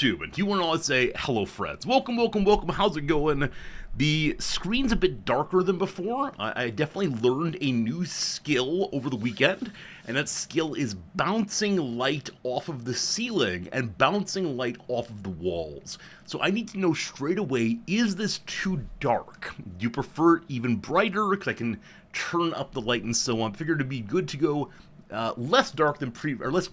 And you want to say hello, friends. Welcome, welcome, welcome. How's it going? The screen's a bit darker than before. I definitely learned a new skill over the weekend, and that skill is bouncing light off of the ceiling and bouncing light off of the walls. So I need to know straight away, is this too dark? Do you prefer it even brighter? Because I can turn up the light and so on. Figured it'd be good to go less dark than less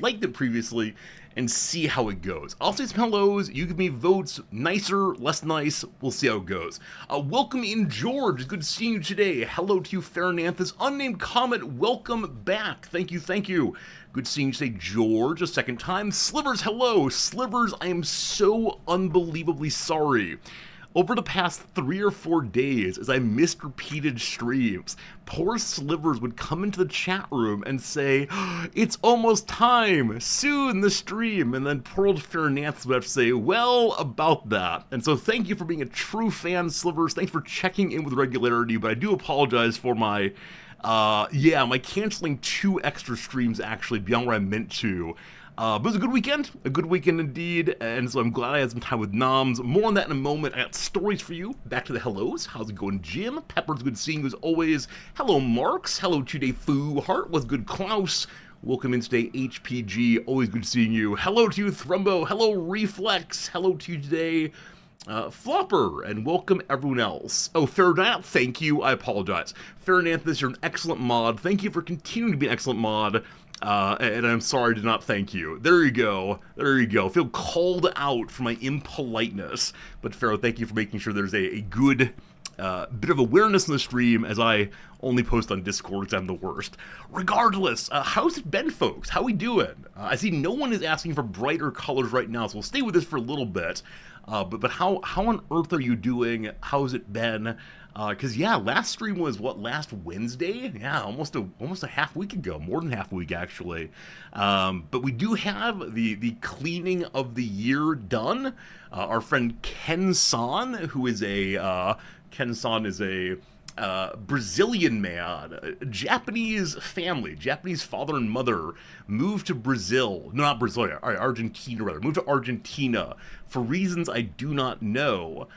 light than previously, and see how it goes. I'll say some hellos. You give me votes, nicer, less nice. We'll see how it goes. Welcome in, George. It's good seeing you today. Hello to you, Farinanthus. Unnamed comment. Welcome back. Thank you, thank you. Good seeing you today, George. A second time. Slivers, hello. Slivers, I am so unbelievably sorry. Over the past 3 or 4 days, as I missed repeated streams, poor Slivers would come into the chat room and say, "It's almost time, soon the stream," and then poor old Farinanthus would have to say, "Well, about that." And so thank you for being a true fan, Slivers. Thanks for checking in with regularity, but I do apologize for my my canceling 2 extra streams actually beyond where I meant to. But it was a good weekend indeed, and so I'm glad I had some time with Noms. More on that in a moment. I got stories for you. Back to the hellos. How's it going, Jim? Pepper's good seeing you as always. Hello, Marks. Hello, today, Foo. Heart was good, Klaus. Welcome in today, HPG. Always good seeing you. Hello to you, Thrumbo. Hello, Reflex. Hello to you today, Flopper, and welcome everyone else. Oh, Farinanthus, thank you. I apologize. Farinanthus, you're an excellent mod. Thank you for continuing to be an excellent mod. And I'm sorry to not thank you. There you go. There you go. I feel called out for my impoliteness. But Pharaoh, thank you for making sure there's a good bit of awareness in the stream, as I only post on Discord because I'm the worst. Regardless, how's it been, folks? How we doing? I see no one is asking for brighter colors right now, so we'll stay with this for a little bit. But how on earth are you doing? How's it been? Because yeah, last stream was last Wednesday? Yeah, almost a half week ago, more than half a week actually. But we do have the cleaning of the year done. Our friend Ken-san, who is a Brazilian man, a Japanese family, Japanese father and mother, moved to Brazil. No, not Brazil, Argentina rather. Moved to Argentina for reasons I do not know.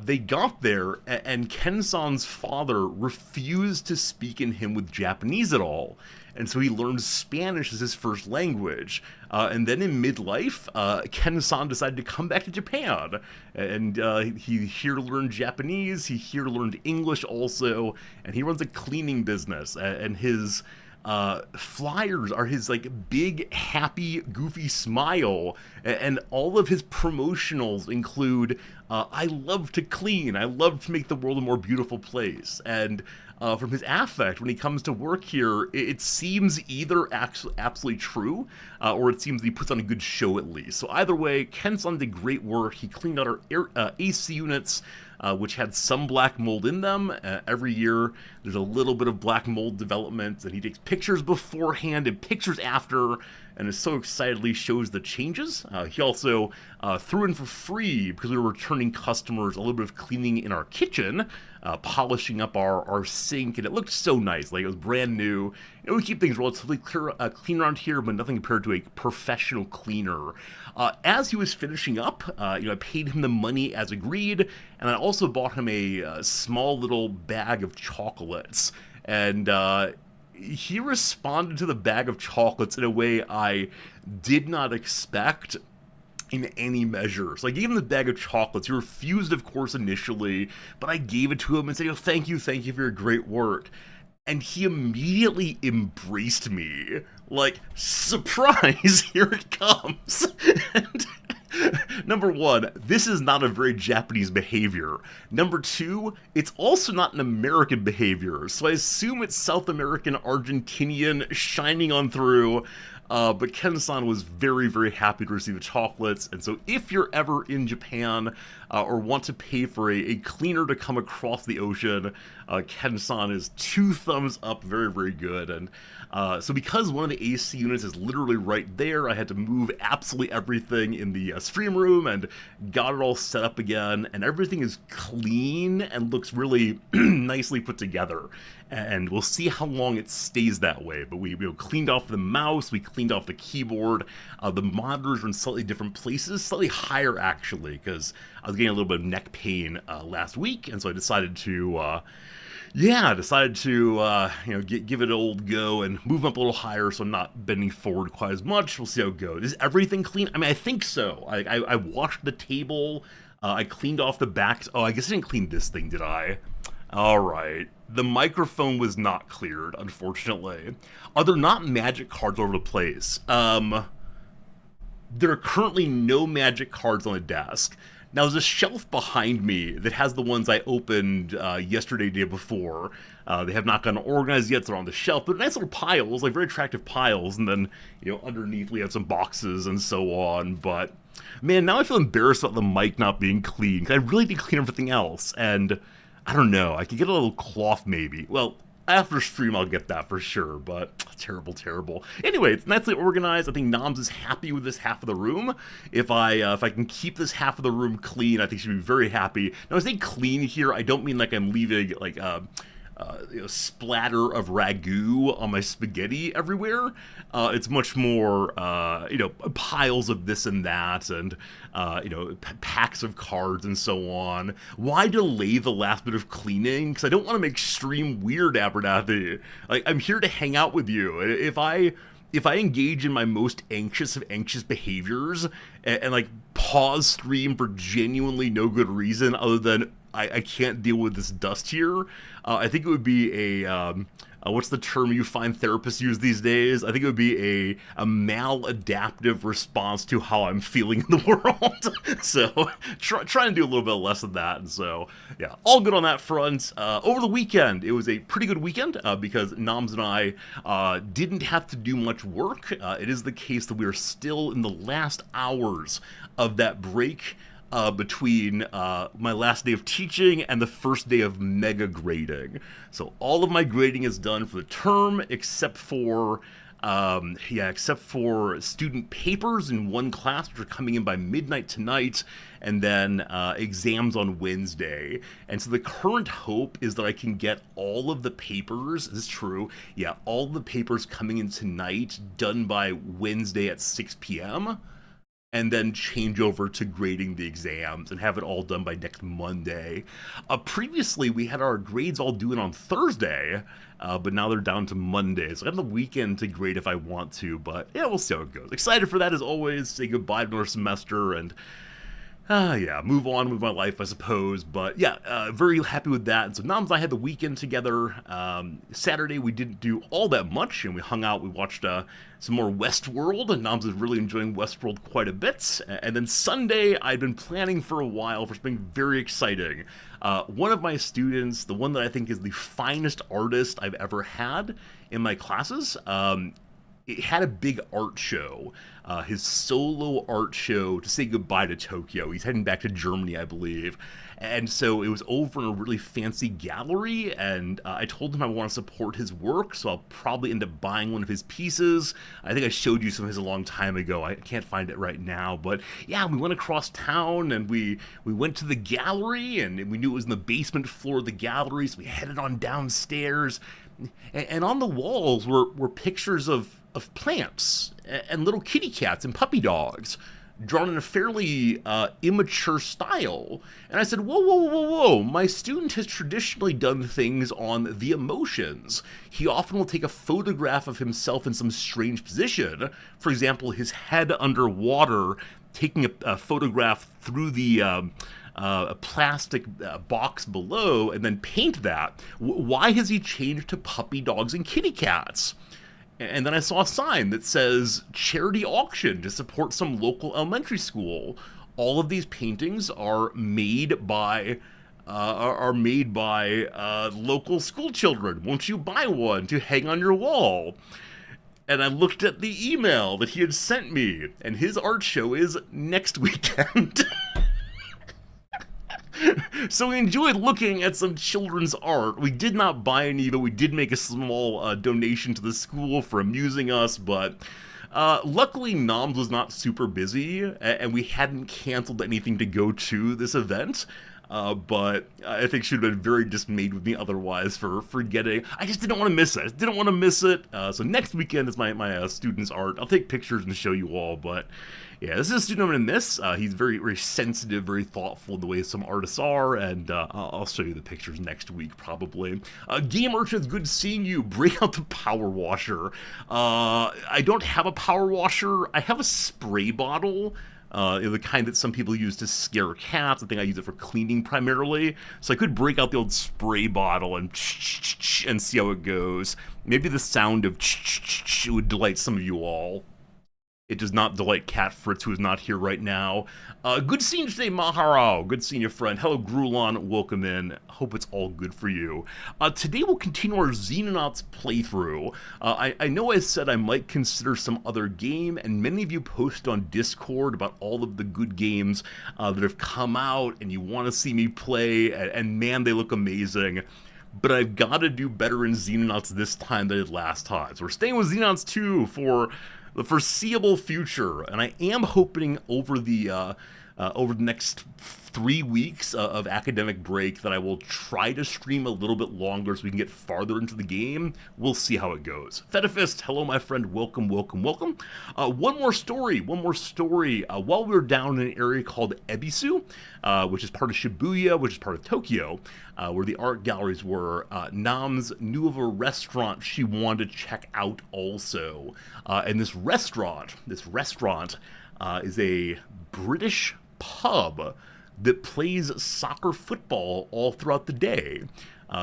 They got there, and Ken-san's father refused to speak in him with Japanese at all. And so he learned Spanish as his first language. And then in midlife, Ken-san decided to come back to Japan. And he here to learn Japanese, he here learned English also, and he runs a cleaning business. And his flyers are his big, happy, goofy smile, and all of his promotionals include "I love to clean, I love to make the world a more beautiful place." And from his affect, when he comes to work here, it seems either absolutely true, or it seems that he puts on a good show at least. So either way, Ken-san did great work. He cleaned out our AC units, which had some black mold in them. Every year, there's a little bit of black mold development, and he takes pictures beforehand and pictures after, and is so excitedly shows the changes. He also threw in for free, because we were returning customers, a little bit of cleaning in our kitchen, polishing up our sink, and it looked so nice. Like it was brand new. You know, we keep things relatively clean around here, but nothing compared to a professional cleaner. As he was finishing up, I paid him the money as agreed, and I also bought him a small little bag of chocolates. And he responded to the bag of chocolates in a way I did not expect in any measure. So I gave him the bag of chocolates. He refused, of course, initially, but I gave it to him and said, thank you for your great work. And he immediately embraced me. Like, surprise, here it comes. And number one, this is not a very Japanese behavior. Number two, it's also not an American behavior. So I assume it's South American, Argentinian, shining on through. But Ken-san was very, very happy to receive the chocolates. And so if you're ever in Japan or want to pay for a cleaner to come across the ocean, Ken-san is 2 thumbs up, very, very good. And so because one of the AC units is literally right there, I had to move absolutely everything in the stream room and got it all set up again. And everything is clean and looks really nicely put together. and we'll see how long it stays that way. But we cleaned off the mouse, we cleaned off the keyboard. The monitors are in slightly different places, slightly higher actually, because I was getting a little bit of neck pain last week, and so I decided to give it an old go and move up a little higher so I'm not bending forward quite as much. We'll see how it goes. Is everything clean? I mean, I think so. I washed the table. I cleaned off the backs. Oh, I guess I didn't clean this thing, did I? All right. The microphone was not cleared, unfortunately. Are there not magic cards all over the place? There are currently no magic cards on the desk. Now, there's a shelf behind me that has the ones I opened yesterday, day before. They have not gotten organized yet. They're on the shelf, but nice little piles, like very attractive piles. And then, underneath we have some boxes and so on. But, man, now I feel embarrassed about the mic not being clean, because I really need to clean everything else. And I don't know. I could get a little cloth maybe. Well, after stream I'll get that for sure, but terrible. Anyway, it's nicely organized. I think Noms is happy with this half of the room. If I can keep this half of the room clean, I think she'll be very happy. Now, when I say clean here, I don't mean like I'm leaving like splatter of ragu on my spaghetti everywhere. It's much more, piles of this and that, and packs of cards and so on. Why delay the last bit of cleaning? Because I don't want to make stream weird, Abernathy. Like, I'm here to hang out with you. If I engage in my most anxious of anxious behaviors and like pause stream for genuinely no good reason other than I can't deal with this dust here, I think it would be a what's the term you find therapists use these days? I think it would be a maladaptive response to how I'm feeling in the world. So try and do a little bit less of that. And so, yeah, all good on that front. Over the weekend, it was a pretty good weekend because Noms and I didn't have to do much work. It is the case that we are still in the last hours of that break between my last day of teaching and the first day of mega grading. So all of my grading is done for the term except for student papers in one class, which are coming in by midnight tonight, and then exams on Wednesday. And so the current hope is that I can get all of the papers, this is true, all the papers coming in tonight done by Wednesday at 6 p.m., and then change over to grading the exams and have it all done by next Monday. Previously, we had our grades all due in on Thursday, but now they're down to Monday. So I have the weekend to grade if I want to, but yeah, we'll see how it goes. Excited for that as always, say goodbye to another semester, and move on with my life, I suppose. But yeah, very happy with that. And so Noms and I had the weekend together. Saturday, we didn't do all that much, and we hung out. We watched some more Westworld, and Noms is really enjoying Westworld quite a bit. And then Sunday, I'd been planning for a while for something very exciting. One of my students, the one that I think is the finest artist I've ever had in my classes, it had a big art show, his solo art show to say goodbye to Tokyo. He's heading back to Germany, I believe. And so it was over in a really fancy gallery, and I told him I want to support his work, so I'll probably end up buying one of his pieces. I think I showed you some of his a long time ago. I can't find it right now, but yeah, we went across town, and we went to the gallery, and we knew it was in the basement floor of the gallery, so we headed on downstairs. And on the walls were pictures of plants and little kitty cats and puppy dogs drawn in a fairly immature style. And I said, whoa, my student has traditionally done things on the emotions. He often will take a photograph of himself in some strange position, for example, his head underwater, taking a photograph through the a plastic box below, and then paint that. Why has he changed to puppy dogs and kitty cats? And then I saw a sign that says charity auction to support some local elementary school. All of these paintings are made by local school children. Won't you buy one to hang on your wall? And I looked at the email that he had sent me, and his art show is next weekend. So we enjoyed looking at some children's art. We did not buy any, but we did make a small donation to the school for amusing us, but luckily Noms was not super busy, and we hadn't canceled anything to go to this event. but I think she would have been very dismayed with me otherwise for forgetting. I just didn't want to miss it. I just didn't want to miss it. So next weekend is my student's art. I'll take pictures and show you all, but yeah, this is a student I'm going to miss. He's very, very sensitive, very thoughtful in the way some artists are, and I'll show you the pictures next week, probably. Game Urchins, good seeing you. Break out the power washer. I don't have a power washer. I have a spray bottle. The kind that some people use to scare cats. I think I use it for cleaning primarily. So I could break out the old spray bottle and see how it goes. Maybe the sound of would delight some of you all. It does not delight Cat Fritz, who is not here right now. Good seeing you today, Maharao. Good seeing you, friend. Hello, Grulon. Welcome in. Hope it's all good for you. Today we'll continue our Xenonauts playthrough. I know I said I might consider some other game, and many of you posted on Discord about all of the good games that have come out, and you want to see me play, and man, they look amazing. But I've got to do better in Xenonauts this time than I did last time. So we're staying with Xenonauts 2 for the foreseeable future, and I am hoping over the next 3 weeks of academic break that I will try to stream a little bit longer so we can get farther into the game. We'll see how it goes. Fedifist, hello my friend, welcome, welcome, welcome. One more story. While we were down in an area called Ebisu, which is part of Shibuya, which is part of Tokyo, where the art galleries were, Nam's knew of a restaurant she wanted to check out also. And this restaurant is a British pub that plays soccer football all throughout the day.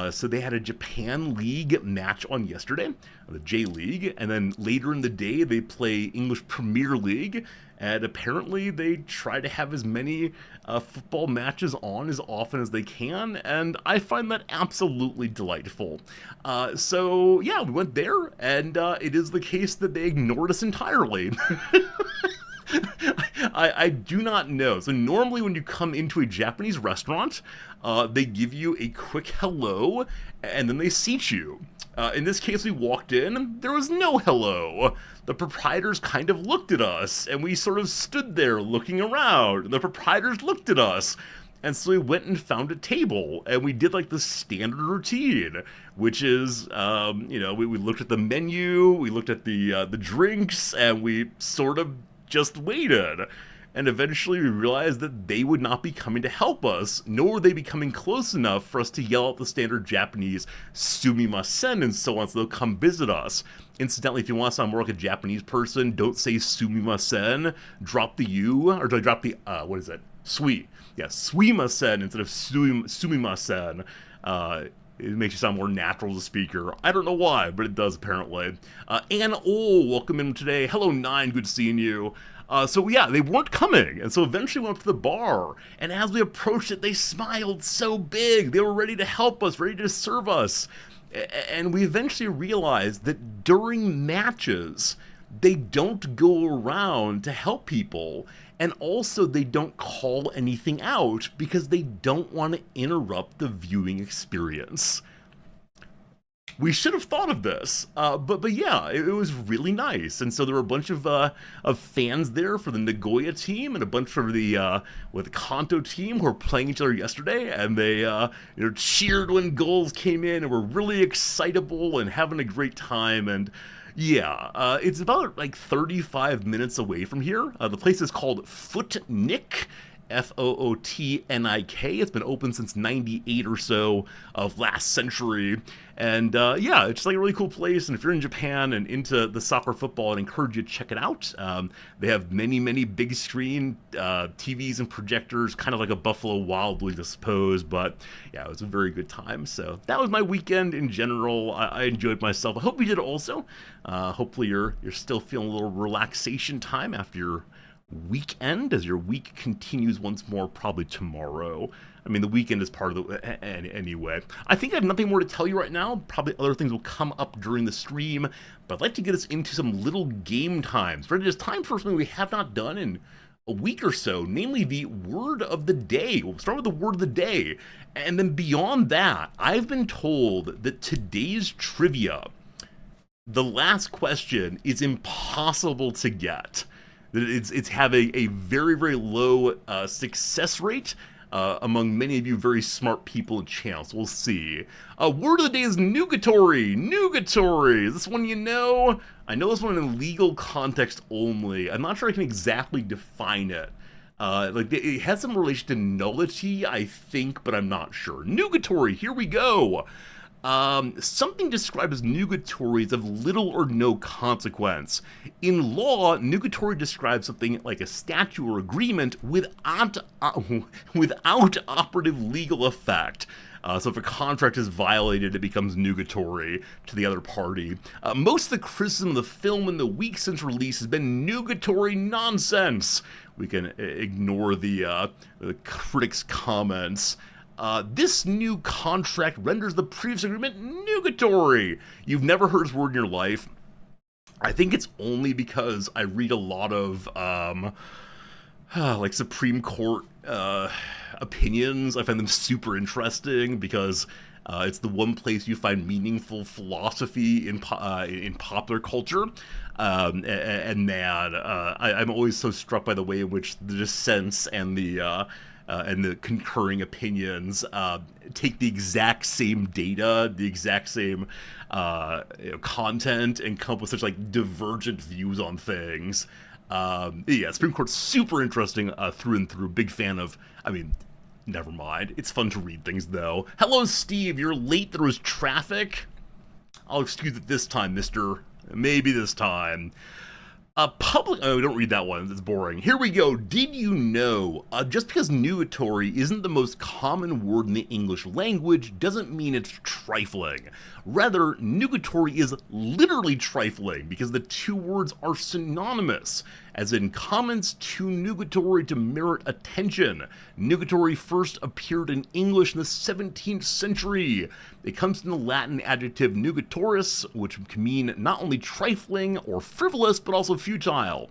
So they had a Japan League match on yesterday, the J League, and then later in the day they play English Premier League, and apparently they try to have as many football matches on as often as they can, and I find that absolutely delightful. So yeah, we went there, and it is the case that they ignored us entirely. I do not know. So normally when you come into a Japanese restaurant, they give you a quick hello, and then they seat you. In this case, we walked in, there was no hello. The proprietors kind of looked at us, and we sort of stood there looking around, and the proprietors looked at us. And so we went and found a table, and we did like the standard routine, which is, we looked at the menu, we looked at the drinks, and we sort of just waited. And eventually we realized that they would not be coming to help us, nor would they be coming close enough for us to yell out the standard Japanese sumimasen and so on, so they'll come visit us. Incidentally, if you want to sound more like a Japanese person, don't say sumimasen, drop the U, or do I drop the, sui. Yeah, suimasen instead of sumimasen. It makes you sound more natural as a speaker. I don't know why, but it does apparently. Ann welcome in today. Hello, Nine, good seeing you. So yeah, they weren't coming, and so eventually we went up to the bar, and as we approached it, they smiled so big. They were ready to help us, ready to serve us. And we eventually realized that during matches, they don't go around to help people, and also they don't call anything out because they don't want to interrupt the viewing experience. We should have thought of this, but yeah, it was really nice. And so there were a bunch of fans there for the Nagoya team and a bunch for the Kanto team who were playing each other yesterday, and they cheered when goals came in and were really excitable and having a great time. And yeah, it's about like 35 minutes away from here. The place is called Footnik. Footnik. It's been open since 98 or so of last century. And yeah, it's just like a really cool place. And if you're in Japan and into the soccer football, I'd encourage you to check it out. They have many, many big screen TVs and projectors, kind of like a Buffalo Wild Wings, I suppose. But yeah, it was a very good time. So that was my weekend in general. I enjoyed myself. I hope you did also. Hopefully you're still feeling a little relaxation time after your weekend, as your week continues once more, probably tomorrow. I mean, the weekend is part of the anyway. I think I have nothing more to tell you right now. Probably other things will come up during the stream, but I'd like to get us into some little game times. It is time for something we have not done in a week or so, namely the word of the day. We'll start with the word of the day, and then beyond that, I've been told that today's trivia, the last question, is impossible to get. It's having a very, very low success rate. among many of you very smart people and channels. We'll see. Word of the day is nugatory. Nugatory. Is this one you know? I know this one in a legal context only. I'm not sure I can exactly define it. Like, it has some relation to nullity, I think, but I'm not sure. Nugatory, here we go. Something described as nugatory is of little or no consequence. In law, nugatory describes something like a statute or agreement without operative legal effect. So if a contract is violated, it becomes nugatory to the other party. Most of the criticism of the film in the week since release has been nugatory nonsense. We can ignore the critics' comments. This new contract renders the previous agreement nugatory. You've never heard this word in your life. I think it's only because I read a lot of like Supreme Court opinions. I find them super interesting because it's the one place you find meaningful philosophy in popular culture. And man, I'm always so struck by the way in which the dissents and the concurring opinions take the exact same data, the exact same content, and come up with such like divergent views on things. Yeah, Supreme Court's super interesting through and through. Big fan of, I mean, never mind. It's fun to read things, though. Hello, Steve. You're late. There was traffic. I'll excuse it this time, mister. Maybe this time. Oh, don't read that one. It's boring. Here we go. Did you know, just because nugatory isn't the most common word in the English language doesn't mean it's trifling. Rather, nugatory is literally trifling because the two words are synonymous, as in comments too nugatory to merit attention. Nugatory first appeared in English in the 17th century. It comes from the Latin adjective nugatorius, which can mean not only trifling or frivolous, but also futile.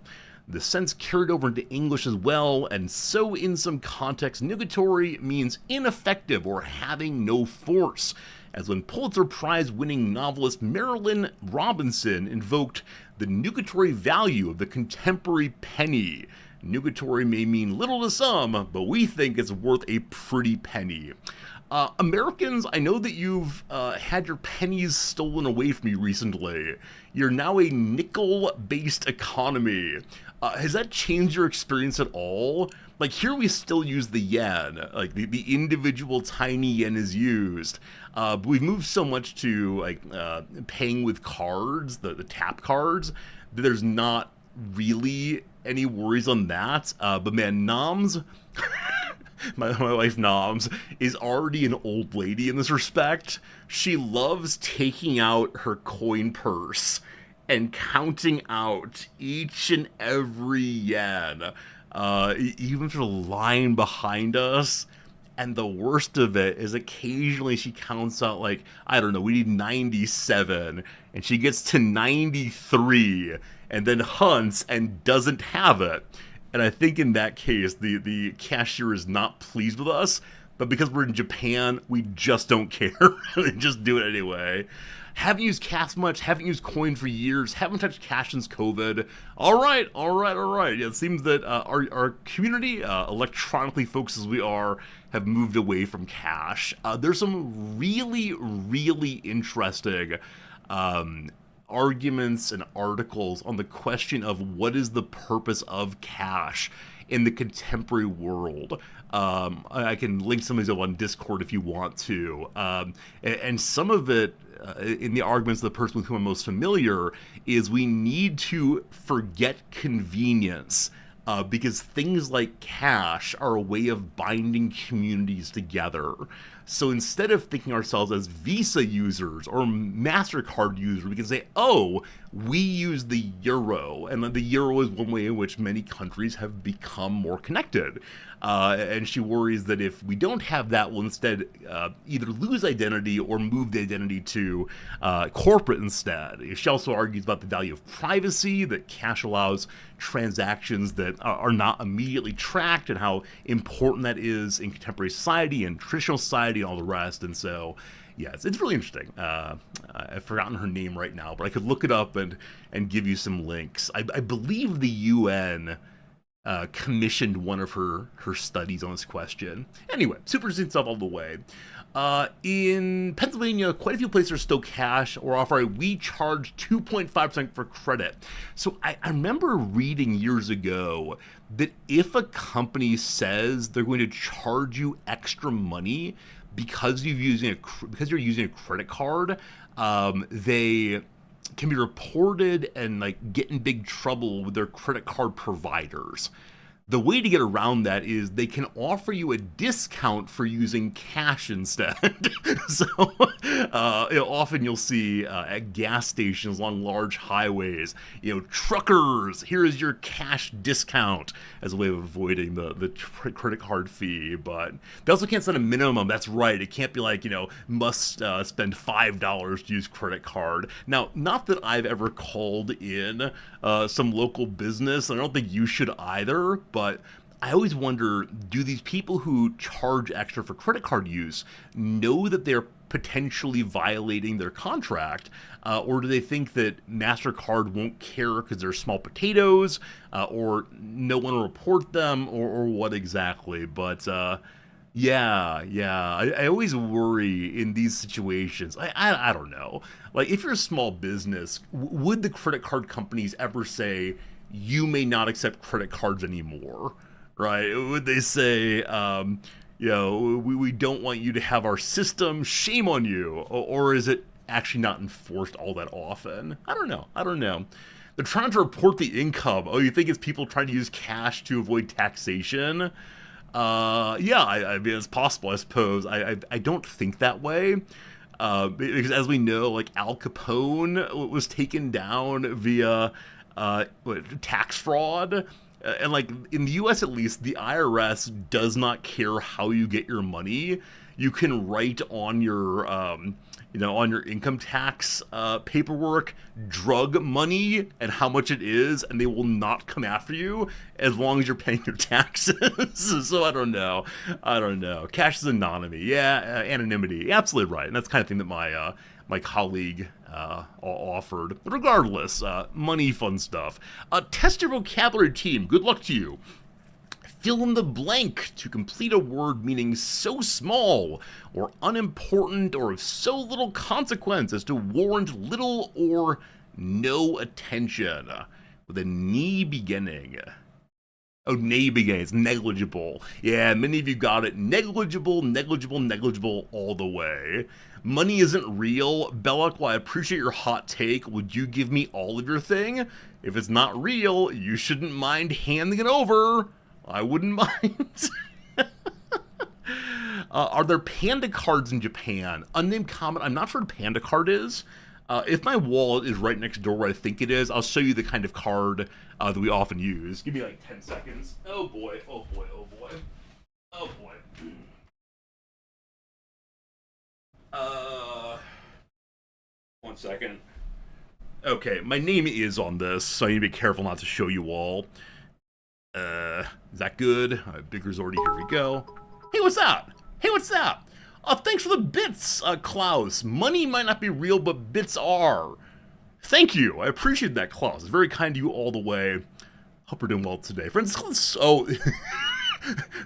The sense carried over into English as well, and so in some contexts, nugatory means ineffective or having no force, as when Pulitzer Prize-winning novelist Marilynne Robinson invoked the nugatory value of the contemporary penny. Nugatory may mean little to some, but we think it's worth a pretty penny. Americans, I know that you've had your pennies stolen away from you recently. You're now a nickel-based economy. Has that changed your experience at all? Like, here we still use the yen. Like, the individual tiny yen is used. But we've moved so much to, like, paying with cards, the tap cards, that there's not really any worries on that. But man, Noms... My wife Noms is already an old lady in this respect. She loves taking out her coin purse and counting out each and every yen, even for the line behind us. And the worst of it is occasionally she counts out, like, I don't know, we need 97, and she gets to 93, and then hunts and doesn't have it. And I think in that case, the cashier is not pleased with us, but because we're in Japan, we just don't care. They just do it anyway. Haven't used cash much, haven't used coin for years, haven't touched cash since COVID. All right. Yeah, it seems that our community, electronically focused as we are, have moved away from cash. There's some really, really interesting arguments and articles on the question of what is the purpose of cash in the contemporary world. I can link some of these up on Discord if you want to. And some of it, in the arguments of the person with whom I'm most familiar, is we need to forget convenience. Because things like cash are a way of binding communities together. So instead of thinking ourselves as Visa users or MasterCard users, we can say, oh, we use the euro. And the euro is one way in which many countries have become more connected. And she worries that if we don't have that, we'll instead either lose identity or move the identity to corporate instead. She also argues about the value of privacy, that cash allows transactions that are not immediately tracked, and how important that is in contemporary society and traditional society and all the rest. And so, yeah, it's really interesting. I've forgotten her name right now, but I could look it up and give you some links. I believe the UN commissioned one of her studies on this question. Anyway, super interesting stuff all the way. In Pennsylvania, quite a few places are still cash or offer we charge 2.5% for credit. So I remember reading years ago that if a company says they're going to charge you extra money because you're using a credit card, they can be reported and like get in big trouble with their credit card providers. The way to get around that is they can offer you a discount for using cash instead. So often you'll see at gas stations along large highways, truckers, here is your cash discount as a way of avoiding the credit card fee. But they also can't set a minimum. That's right. It can't be like, must spend $5 to use credit card. Now, not that I've ever called in some local business, and I don't think you should either, but I always wonder, do these people who charge extra for credit card use know that they're potentially violating their contract, or do they think that MasterCard won't care because they're small potatoes, or no one will report them, or what exactly? But I always worry in these situations. I don't know. Like, if you're a small business, would the credit card companies ever say, you may not accept credit cards anymore, right? Would they say, we don't want you to have our system, shame on you? Or is it actually not enforced all that often? I don't know. They're trying to report the income. Oh, you think it's people trying to use cash to avoid taxation? I mean, it's possible, I suppose. I don't think that way. Because as we know, like Al Capone was taken down via tax fraud, and like in the U.S. at least, the IRS does not care how you get your money. You can write on your on your income tax paperwork drug money and how much it is, and they will not come after you as long as you're paying your taxes. So I don't know. Cash is anonymity. Anonymity. Absolutely right. And that's the kind of thing that my colleague offered. Regardless, money, fun stuff. Test your vocabulary, team. Good luck to you. Fill in the blank to complete a word meaning so small or unimportant or of so little consequence as to warrant little or no attention. With a knee beginning. Oh, nay beginning. It's negligible. Yeah, many of you got it. Negligible all the way. Money isn't real. Belloc, while I appreciate your hot take, would you give me all of your thing? If it's not real, you shouldn't mind handing it over. I wouldn't mind. Are there panda cards in Japan? Unnamed comment. I'm not sure what a panda card is. If my wallet is right next door where I think it is, I'll show you the kind of card that we often use. Give me like 10 seconds. Oh boy. 1 second. Okay, my name is on this, so I need to be careful not to show you all. Is that good? Big Resorty, here we go. Hey, what's that? Thanks for the bits, Klaus. Money might not be real, but bits are. Thank you. I appreciate that, Klaus. It's very kind to you all the way. Hope you're doing well today. Friends,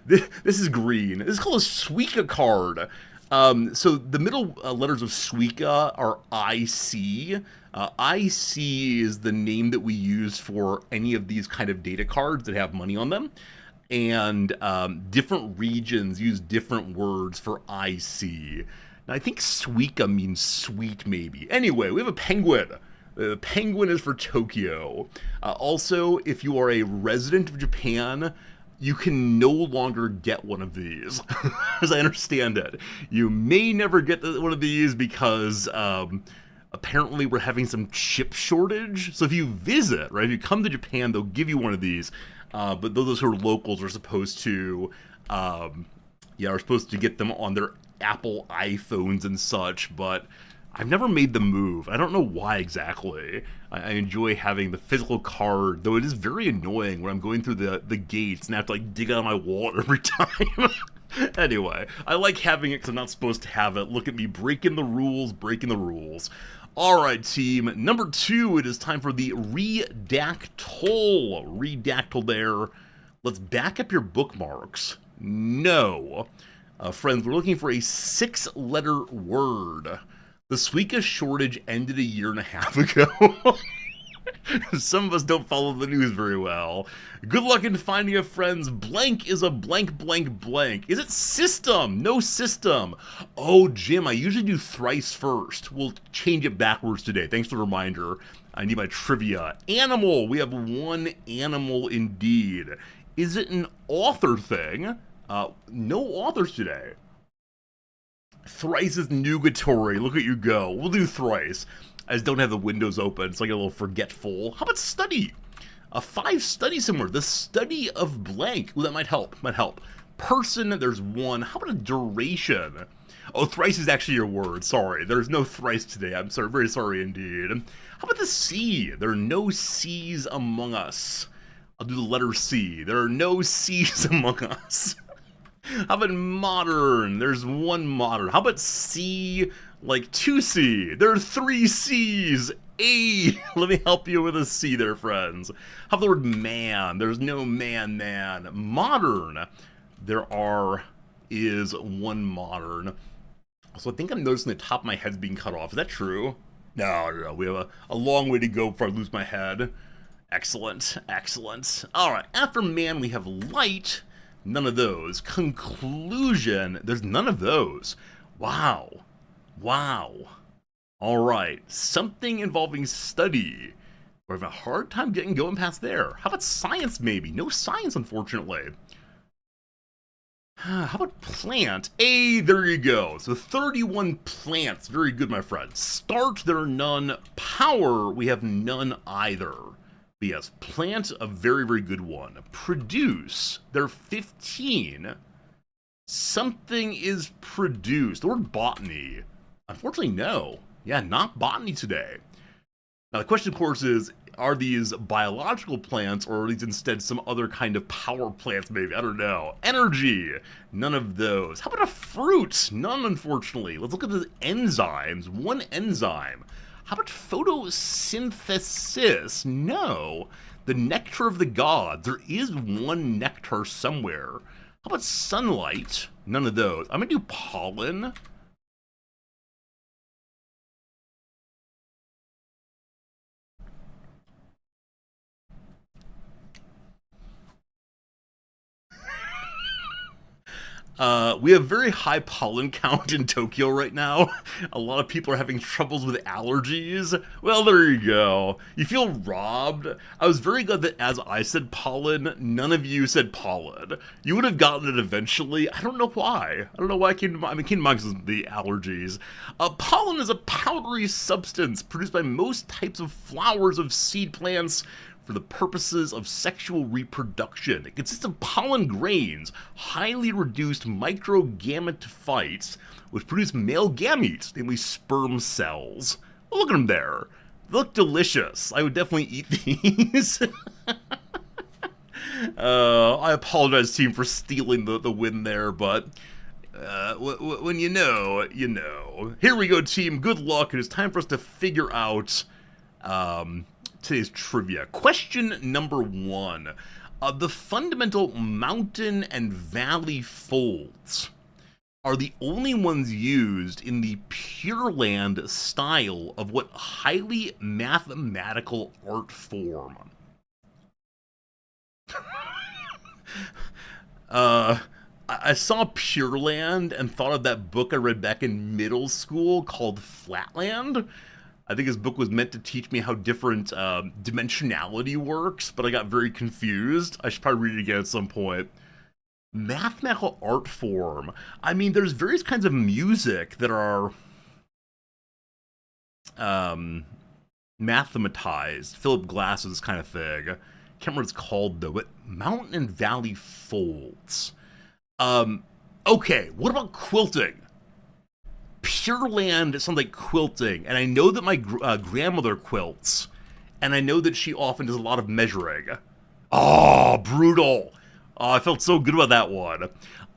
this is green. This is called a Suica card. So the middle letters of Suica are IC. IC is the name that we use for any of these kind of data cards that have money on them. And different regions use different words for IC. Now, I think Suica means sweet, maybe. Anyway, we have a penguin. The penguin is for Tokyo. Also, if you are a resident of Japan, you can no longer get one of these, as I understand it. You may never get one of these because apparently we're having some chip shortage. So if you visit, right, if you come to Japan, they'll give you one of these. But those who are locals are supposed to, get them on their Apple iPhones and such. But I've never made the move. I don't know why exactly. I enjoy having the physical card, though it is very annoying when I'm going through the gates and I have to like dig out of my wallet every time. Anyway, I like having it because I'm not supposed to have it. Look at me breaking the rules. Alright, team. Number 2, it is time for the Redactyl. Redactyl there Let's back up your bookmarks. No. Friends, we're looking for a 6-letter word. The Suica shortage ended a year and a half ago. Some of us don't follow the news very well. Good luck in finding a friends. Blank is a blank blank blank. Is it system? No system. Oh, Jim, I usually do thrice first. We'll change it backwards today. Thanks for the reminder. I need my trivia. Animal. We have one animal indeed. Is it an author thing? No authors today. Thrice is nugatory. Look at you go. We'll do thrice. I just don't have the windows open, so I get a little forgetful. How about study? 5 study somewhere. The study of blank. Ooh, that might help. Might help. Person, there's 1. How about a duration? Oh, thrice is actually your word. Sorry. There's no thrice today. I'm sorry. Very sorry indeed. How about the C? There are no C's among us. I'll do the letter C. There are no C's among us. How about modern? There's 1 modern. How about C, like 2C? There are 3 C's. A. Let me help you with a C there, friends. How about the word man? There's no man. Modern. Is 1 modern. So I think I'm noticing the top of my head's being cut off. Is that true? No. We have a long way to go before I lose my head. Excellent. All right. After man, we have light. None of those. Conclusion. There's none of those. Wow. All right. Something involving study. We're having a hard time going past there. How about science, maybe? No science, unfortunately. How about plant? There you go. So 31 plants. Very good, my friend. Start, there are none. Power, we have none either. But yes, plant, a very, very good one. Produce, there are 15. Something is produced. The word botany. Unfortunately, no. Yeah, not botany today. Now, the question, of course, is, are these biological plants, or are these instead some other kind of power plants, maybe? I don't know. Energy. None of those. How about a fruit? None, unfortunately. Let's look at the enzymes. 1 enzyme. How about photosynthesis? No. The nectar of the gods. There is 1 nectar somewhere. How about sunlight? None of those. I'm going to do pollen. We have very high pollen count in Tokyo right now. A lot of people are having troubles with allergies. Well, there you go. You feel robbed. I was very glad that as I said pollen, none of you said pollen. You would have gotten it eventually. I don't know why. I don't know why it came to mind. I mean, it came to mind because of the allergies. Pollen is a powdery substance produced by most types of flowers of seed plants for the purposes of sexual reproduction. It consists of pollen grains, highly reduced microgametophytes, which produce male gametes, namely sperm cells. Well, look at them there. They look delicious. I would definitely eat these. I apologize, team, for stealing the win there, but when you know, you know. Here we go, team. Good luck. It is time for us to figure out today's trivia. Question number 1. The fundamental mountain and valley folds are the only ones used in the Pure Land style of what highly mathematical art form? I saw Pure Land and thought of that book I read back in middle school called Flatland. I think his book was meant to teach me how different dimensionality works, but I got very confused. I should probably read it again at some point. Mathematical art form. I mean, there's various kinds of music that are mathematized. Philip Glass's kind of thing. Can't remember what it's called, though, but Mountain and Valley Folds. Okay, what about quilting? Pure Land sounds like quilting, and I know that my grandmother quilts, and I know that she often does a lot of measuring. Oh, brutal. I felt so good about that one.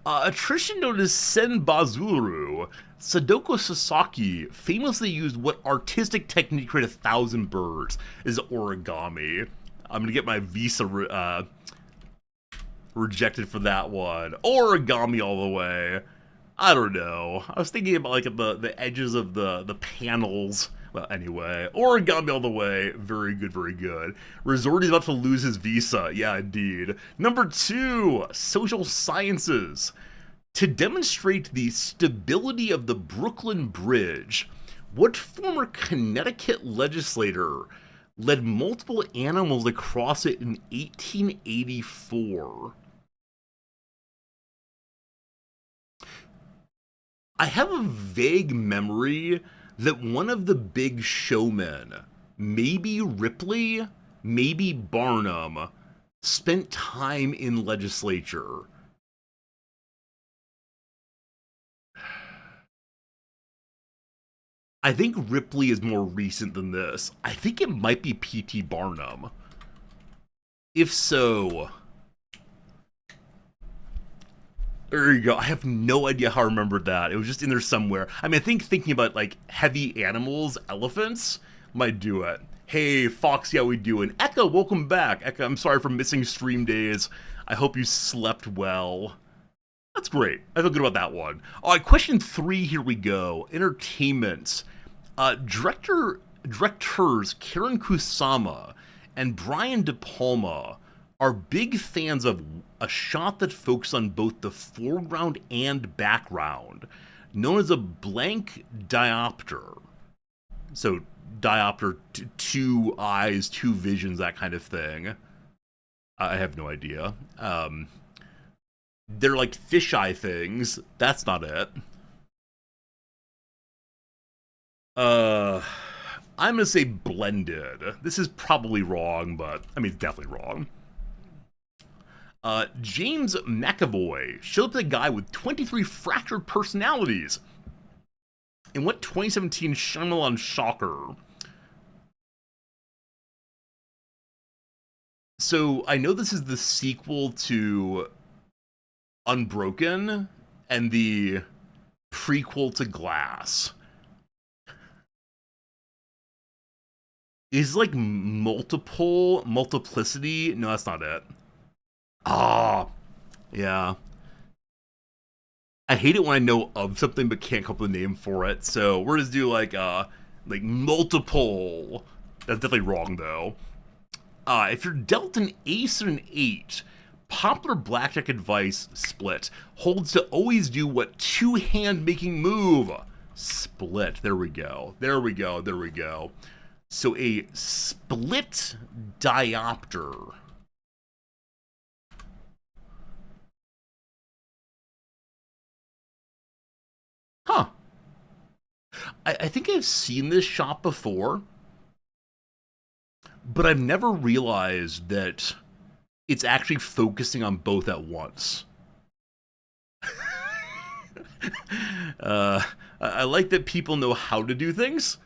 A tradition known as Senbazuru, Sadoko Sasaki famously used what artistic technique to create 1,000 birds is origami. I'm going to get my visa Rejected for that one. Origami all the way. I don't know. I was thinking about like the edges of the panels. Well, anyway, origami all the way. Very good, very good. Resort is about to lose his visa. Yeah, indeed. Number 2, social sciences. To demonstrate the stability of the Brooklyn Bridge, what former Connecticut legislator led multiple animals across it in 1884? I have a vague memory that one of the big showmen, maybe Ripley, maybe Barnum, spent time in legislature. I think Ripley is more recent than this. I think it might be P.T. Barnum. If so, there you go. I have no idea how I remembered that. It was just in there somewhere. I mean, I think thinking about, like, heavy animals, elephants, might do it. Hey, Foxy, how we doing? Eka, welcome back. Eka, I'm sorry for missing stream days. I hope you slept well. That's great. I feel good about that one. All right, question 3, here we go. Entertainment. Directors Karen Kusama and Brian De Palma are big fans of a shot that focuses on both the foreground and background, known as a blank diopter. So, diopter, 2 eyes, 2 visions, that kind of thing. I have no idea. They're like fisheye things. That's not it. I'm gonna say blended. This is probably wrong, but, I mean, it's definitely wrong. James McAvoy showed up as a guy with 23 fractured personalities. In what 2017 Shyamalan shocker? So, I know this is the sequel to Unbroken and the prequel to Glass. Is like multiplicity? No, that's not it. Ah, yeah. I hate it when I know of something but can't come up with a name for it. So we're just do like multiple. That's definitely wrong though. If you're dealt an ace and an 8, popular blackjack advice split holds to always do what 2-hand making move? Split. There we go. There we go. There we go. So a split diopter. Huh. I think I've seen this shot before, but I've never realized that it's actually focusing on both at once. I like that people know how to do things.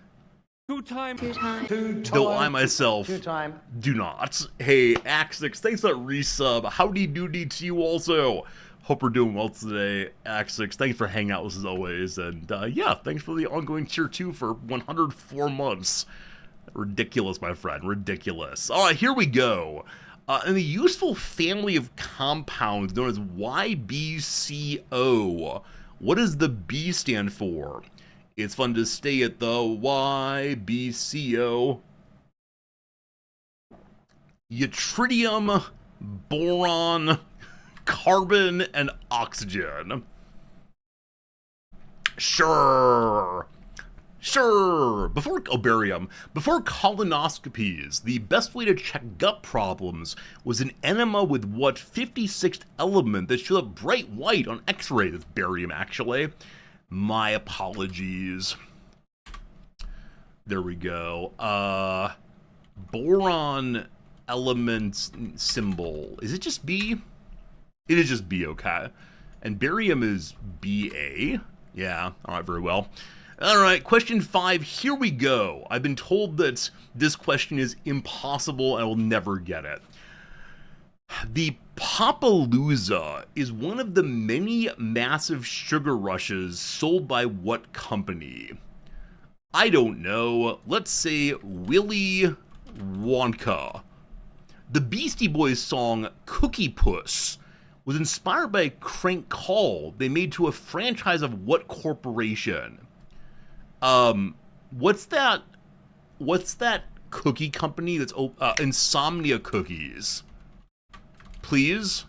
Though I myself do not. Hey, Axix, thanks for that resub. Howdy doody to you also. Hope we're doing well today, Axix. Thanks for hanging out with us as always. And yeah, thanks for the ongoing tier 2 for 104 months. Ridiculous, my friend. Ridiculous. All right, here we go. In the useful family of compounds known as YBCO, what does the B stand for? It's fun to stay at the YBCO. Yttrium, boron, carbon, and oxygen. Sure. Before barium. Before colonoscopies, the best way to check gut problems was an enema with what 56th element that showed up bright white on X-ray. That's barium, actually. My apologies. There we go. Boron element symbol. Is it just B? It is just B, okay. And barium is BA. Yeah, alright, very well. Alright, question 5, here we go. I've been told that this question is impossible and I will never get it. The Papalooza is one of the many massive sugar rushes sold by what company? I don't know. Let's say Willy Wonka. The Beastie Boys song Cookie Puss was inspired by a crank call they made to a franchise of what corporation? What's that? What's that cookie company that's Insomnia Cookies? Please.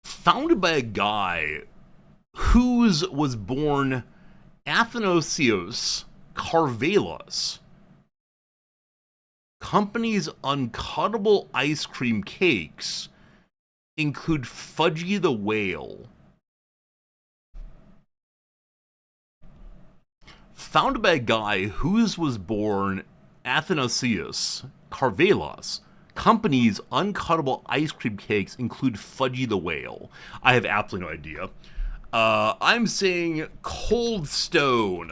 Founded by a guy whose was born Athanasios Karvelas. Company's uncuttable ice cream cakes include Fudgy the Whale. Founded by a guy whose was born Athanasios Karvelas. Company's uncuttable ice cream cakes include Fudgy the Whale. I have absolutely no idea. I'm saying Cold Stone.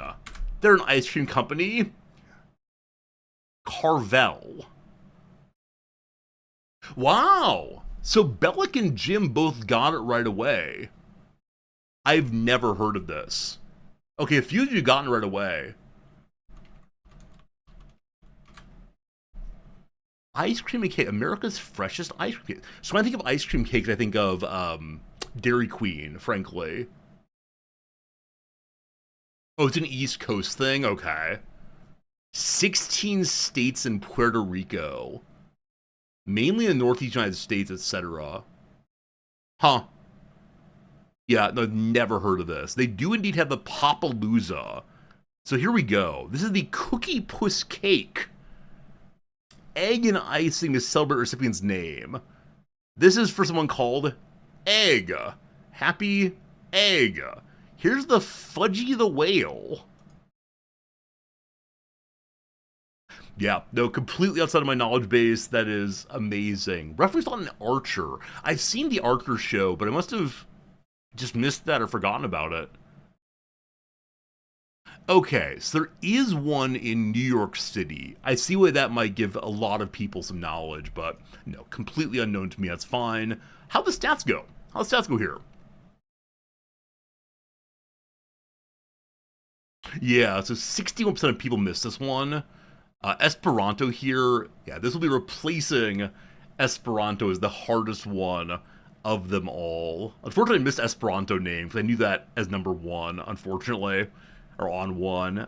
They're an ice cream company. Carvel. Wow. So Bellic and Jim both got it right away. I've never heard of this. Okay, a few of you got it right away. Ice cream and cake. America's freshest ice cream cake. So when I think of ice cream cakes, I think of Dairy Queen, frankly. Oh, it's an East Coast thing? Okay. 16 states and Puerto Rico. Mainly in the Northeast United States, etc. Huh. Yeah, no, I've never heard of this. They do indeed have the Papalooza. So here we go. This is the Cookie Puss Cake. Egg and icing to celebrate recipient's name. This is for someone called Egg. Happy Egg. Here's the Fudgy the Whale. Yeah, no, completely outside of my knowledge base. That is amazing. Referenced on an Archer. I've seen the Archer show, but I must have just missed that or forgotten about it. Okay, so there is one in New York City. I see why that might give a lot of people some knowledge, but no, completely unknown to me. That's fine. How'd the stats go? How'd the stats go here? Yeah, so 61% of people missed this one. Esperanto here, yeah, this will be replacing Esperanto as the hardest one of them all. Unfortunately, I missed Esperanto name because I knew that as number one, unfortunately. Or on one.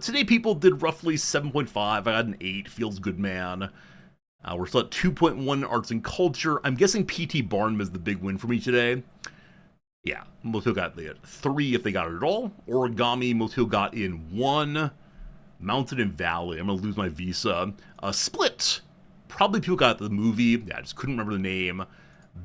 Today people did roughly 7.5. I got an 8. Feels good, man. We're still at 2.1 arts and culture. I'm guessing P.T. Barnum is the big win for me today. Yeah, most people got 3 if they got it at all. Origami, most people got in 1. Mountain and Valley, I'm going to lose my visa. Split, probably people got the movie. Yeah, I just couldn't remember the name.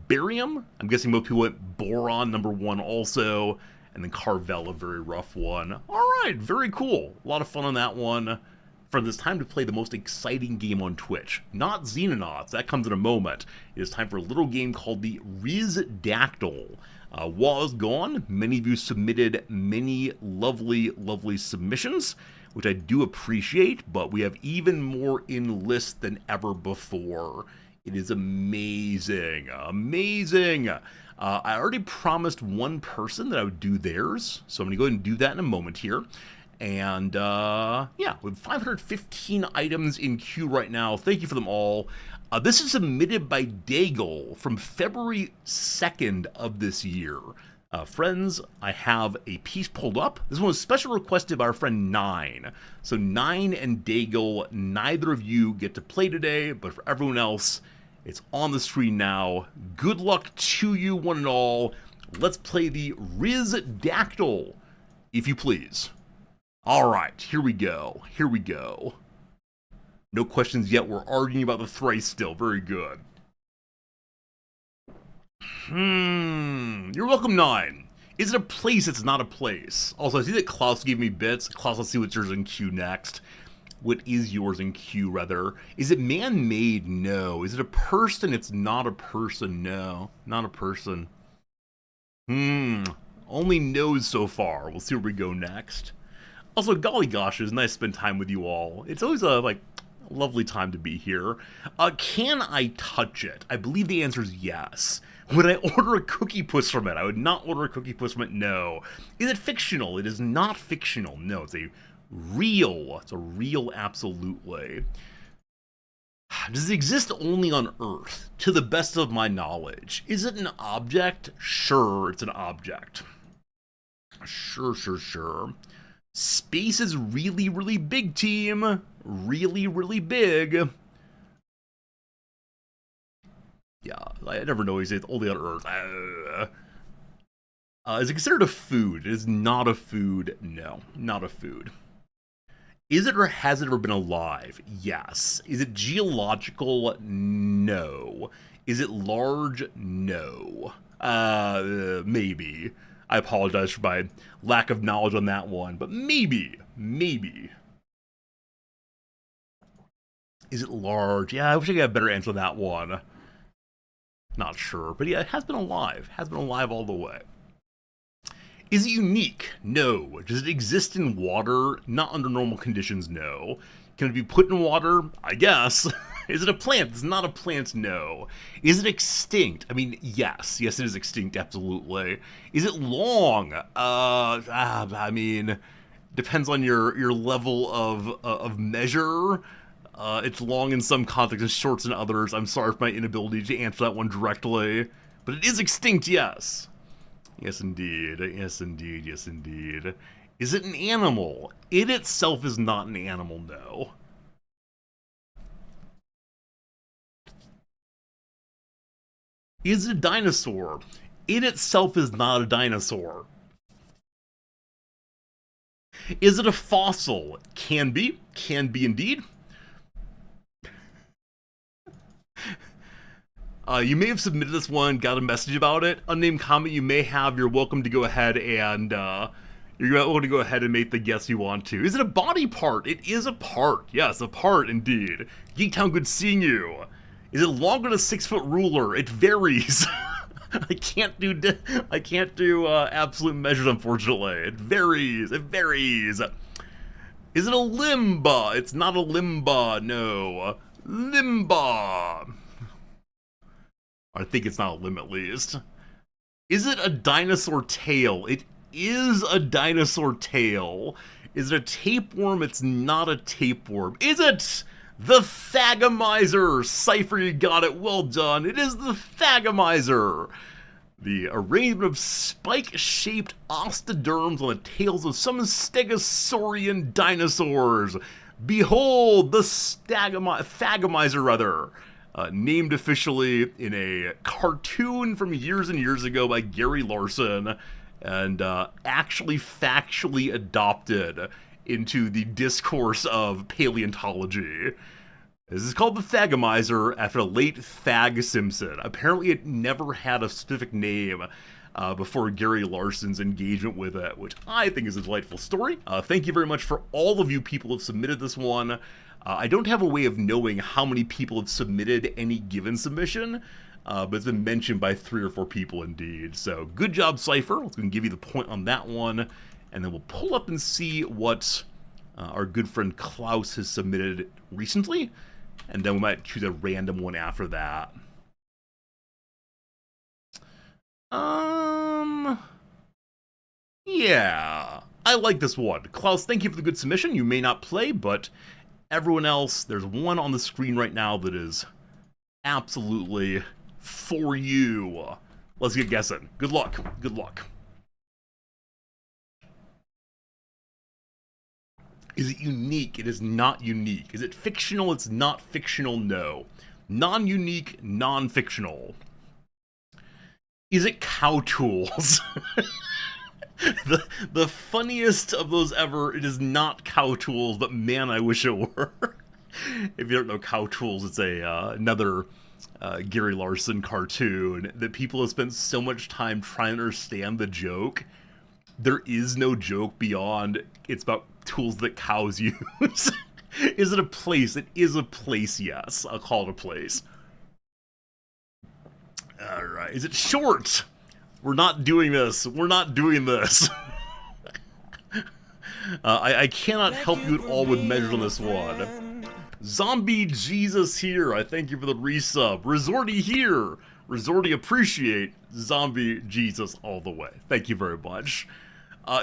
Barium, I'm guessing most people went Boron, number 1 also. And then Carvel, a very rough one. All right, very cool. A lot of fun on that one. Friends, it's time to play the most exciting game on Twitch. Not Xenonauts, that comes in a moment. It is time for a little game called the Rizdactyl. While I was gone, many of you submitted many lovely, lovely submissions, which I do appreciate, but we have even more in list than ever before. It is amazing, amazing. I already promised one person that I would do theirs, so I'm going to go ahead and do that in a moment here. And yeah, with 515 items in queue right now, thank you for them all. This is submitted by Daigle from February 2nd of this year. Friends, I have a piece pulled up. This one was special requested by our friend Nine. So Nine and Daigle, neither of you get to play today, but for everyone else, it's on the screen now. Good luck to you, one and all. Let's play the Rizdactyl, if you please. All right, here we go. Here we go. No questions yet. We're arguing about the thrice still. Very good. You're welcome, Nine. Is it a place? It's not a place. Also, I see that Klaus gave me bits. Klaus, let's see what's yours in queue next. What is yours in queue, rather? Is it man-made? No. Is it a person? It's not a person. No, not a person. Only no's so far. We'll see where we go next. Also, golly gosh, it's nice to spend time with you all. It's always a, lovely time to be here. Can I touch it? I believe the answer is yes. Would I order a Cookie Puss from it? I would not order a Cookie Puss from it, no. Is it fictional? It is not fictional, no. It's a real, absolutely. Does it exist only on Earth? To the best of my knowledge. Is it an object? Sure, it's an object. Sure. Space is really, really big, team. Really, really big. Yeah, I never know. It's only on Earth. Is it considered a food? It is not a food. No, not a food. Is it or has it ever been alive? Yes. Is it geological? No. Is it large? No. Maybe. I apologize for my lack of knowledge on that one, but maybe. Is it large? Yeah, I wish I could have a better answer on that one. Not sure, but yeah, it has been alive. Has been alive all the way. Is it unique? No. Does it exist in water? Not under normal conditions, no. Can it be put in water? I guess. Is it a plant? It's not a plant, no. Is it extinct? I mean, yes. Yes, it is extinct, absolutely. Is it long? I mean, depends on your level of measure. It's long in some contexts, it's short in others. I'm sorry for my inability to answer that one directly. But it is extinct, yes. Yes, indeed. Yes, indeed. Yes, indeed. Is it an animal? It itself is not an animal, no. Is it a dinosaur? It itself is not a dinosaur. Is it a fossil? Can be indeed. You may have submitted this one, got a message about it. Unnamed comment you may have, you're welcome to go ahead and make the guess you want to. Is it a body part? It is a part. Yes, a part indeed. Geektown, good seeing you. Is it longer than a 6-foot ruler? It varies. I can't do absolute measures, unfortunately. It varies. Is it a limba? It's not a limba, no. Limba. I think it's not a limb, at least. Is it a dinosaur tail? It is a dinosaur tail. Is it a tapeworm? It's not a tapeworm. Is it the Thagomizer? Cypher, you got it. Well done. It is the Thagomizer. The arrangement of spike-shaped osteoderms on the tails of some stegosaurian dinosaurs. Behold, the Thagomizer, rather. Named officially in a cartoon from years and years ago by Gary Larson, and actually factually adopted into the discourse of paleontology. This is called the Thagomizer after the late Thag Simpson. Apparently it never had a specific name before Gary Larson's engagement with it, which I think is a delightful story. Thank you very much for all of you people who have submitted this one. I don't have a way of knowing how many people have submitted any given submission, but it's been mentioned by 3 or 4 people indeed. So good job, Cypher. I was going to give you the point on that one, and then we'll pull up and see what our good friend Klaus has submitted recently, and then we might choose a random one after that. Yeah, I like this one. Klaus, thank you for the good submission. You may not play, but everyone else, there's one on the screen right now that is absolutely for you. Let's get guessing. Good luck. Good luck. Is it unique? It is not unique. Is it fictional? It's not fictional, no. Non-unique, non-fictional. Is it cow tools? The funniest of those ever, it is not cow tools, but man, I wish it were. If you don't know cow tools, it's another Gary Larson cartoon that people have spent so much time trying to understand the joke. There is no joke beyond it's about tools that cows use. Is it a place? It is a place, yes. I'll call it a place. Alright, is it short? We're not doing this. We're not doing this. I cannot help you at all with measures on this one. Zombie Jesus here. I thank you for the resub. Resorty here. Resorty appreciate Zombie Jesus all the way. Thank you very much.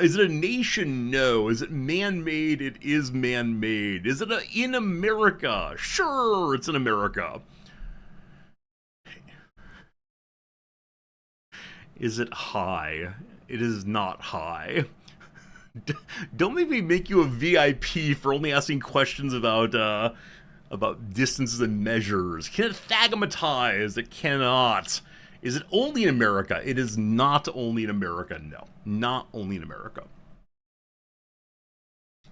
Is it a nation? No. Is it man-made? It is man-made. Is it in America? Sure, it's in America. Is it high? It is not high. Don't make you a VIP for only asking questions about distances and measures. Can it thagamatize? It cannot. Is it only in America? It is not only in America. No, not only in America.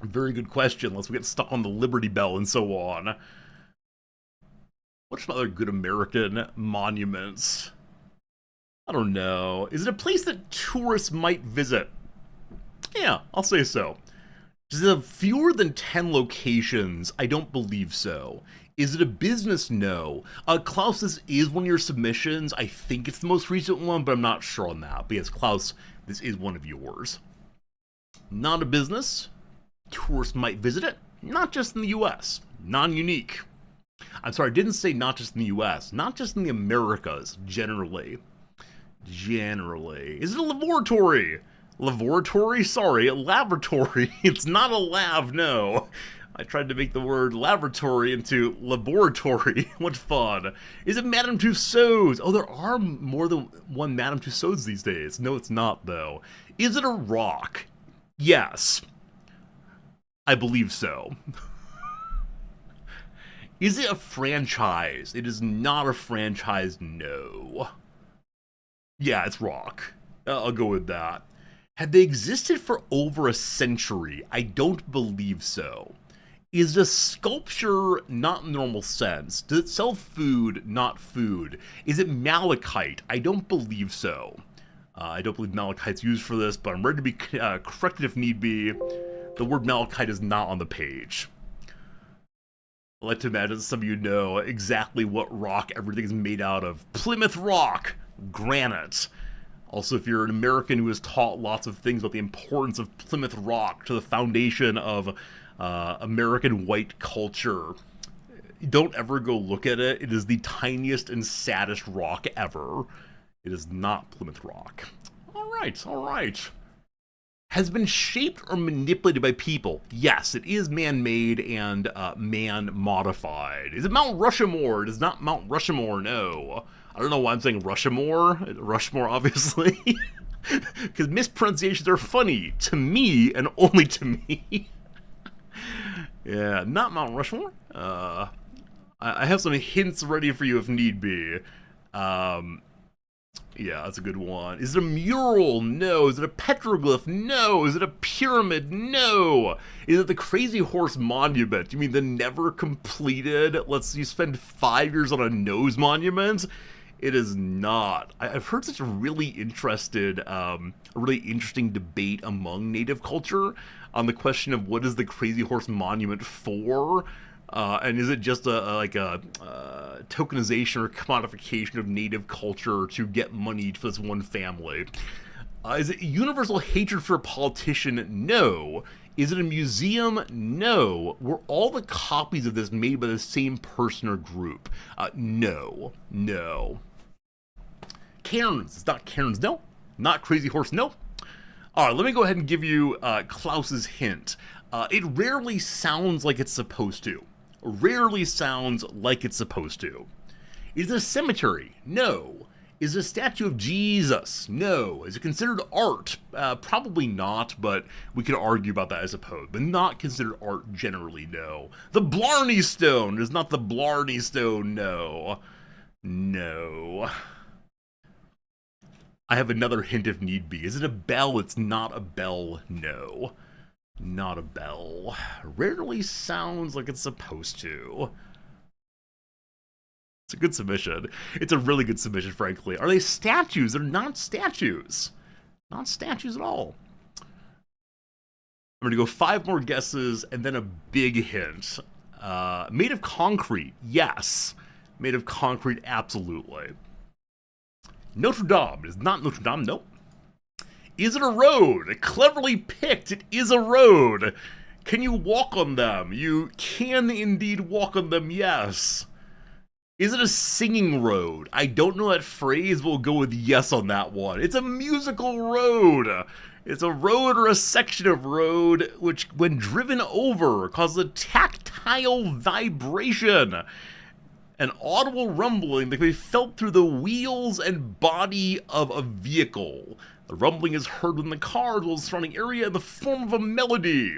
Very good question. Unless we get stuck on the Liberty Bell and so on. What's some other good American monuments? I don't know. Is it a place that tourists might visit? Yeah, I'll say so. Does it have fewer than 10 locations? I don't believe so. Is it a business? No. Klaus, this is one of your submissions. I think it's the most recent one, but I'm not sure on that. But yes, Klaus, this is one of yours. Not a business. Tourists might visit it. Not just in the US. Non-unique. I'm sorry, I didn't say not just in the US. Not just in the Americas, generally. Generally. Is it a laboratory? Laboratory? Sorry, a laboratory. It's not a lav, no. I tried to make the word laboratory into laboratory. What fun. Is it Madame Tussauds? Oh, there are more than one Madame Tussauds these days. No, it's not, though. Is it a rock? Yes. I believe so. Is it a franchise? It is not a franchise, no. Yeah, it's rock. I'll go with that. Had they existed for over a century? I don't believe so. Is a sculpture not in the normal sense? Does it sell food, not food? Is it malachite? I don't believe so. I don't believe malachite's used for this, but I'm ready to be corrected if need be. The word malachite is not on the page. I like to imagine some of you know exactly what rock everything is made out of. Plymouth Rock, granite. Also, if you're an American who has taught lots of things about the importance of Plymouth Rock to the foundation of American white culture, don't ever go look at it. It is the tiniest and saddest rock ever. It is not Plymouth Rock. All right, all right. Has been shaped or manipulated by people? Yes, it is man-made and man-modified. Is it Mount Rushmore? It is not Mount Rushmore, no. I don't know why I'm saying Rushmore. Rushmore, obviously. Because mispronunciations are funny to me and only to me. Yeah, not Mount Rushmore. I have some hints ready for you if need be. Yeah, that's a good one. Is it a mural? No. Is it a petroglyph? No. Is it a pyramid? No. Is it the Crazy Horse Monument? You mean the never completed, you spend 5 years on a nose monument? It is not. I've heard such a really interesting debate among Native culture on the question of what is the Crazy Horse Monument for? And is it just a tokenization or commodification of Native culture to get money for this one family? Is it universal hatred for a politician? No. Is it a museum? No. Were all the copies of this made by the same person or group? No. No. Cairns. It's not Cairns. No. Not Crazy Horse. No. All right, let me go ahead and give you Klaus's hint. It rarely sounds like it's supposed to. Rarely sounds like it's supposed to. Is it a cemetery? No. Is it a statue of Jesus? No. Is it considered art? Probably not, but we could argue about that, I suppose. But not considered art generally, no. The Blarney Stone is not the Blarney Stone, no. No. I have another hint if need be. Is it a bell? It's not a bell, no. Not a bell. Rarely sounds like it's supposed to. It's a good submission. It's a really good submission, frankly. Are they statues? They're not statues. Not statues at all. I'm going to go 5 more guesses and then a big hint. Made of concrete. Yes. Made of concrete, absolutely. Notre Dame. It is not Notre Dame, nope. Is it a road? Cleverly picked, it is a road. Can you walk on them? You can indeed walk on them, yes. Is it a singing road? I don't know that phrase, but we'll go with yes on that one. It's a musical road. It's a road or a section of road which, when driven over, causes a tactile vibration, an audible rumbling that can be felt through the wheels and body of a vehicle. The rumbling is heard within the car as well as the surrounding area in the form of a melody.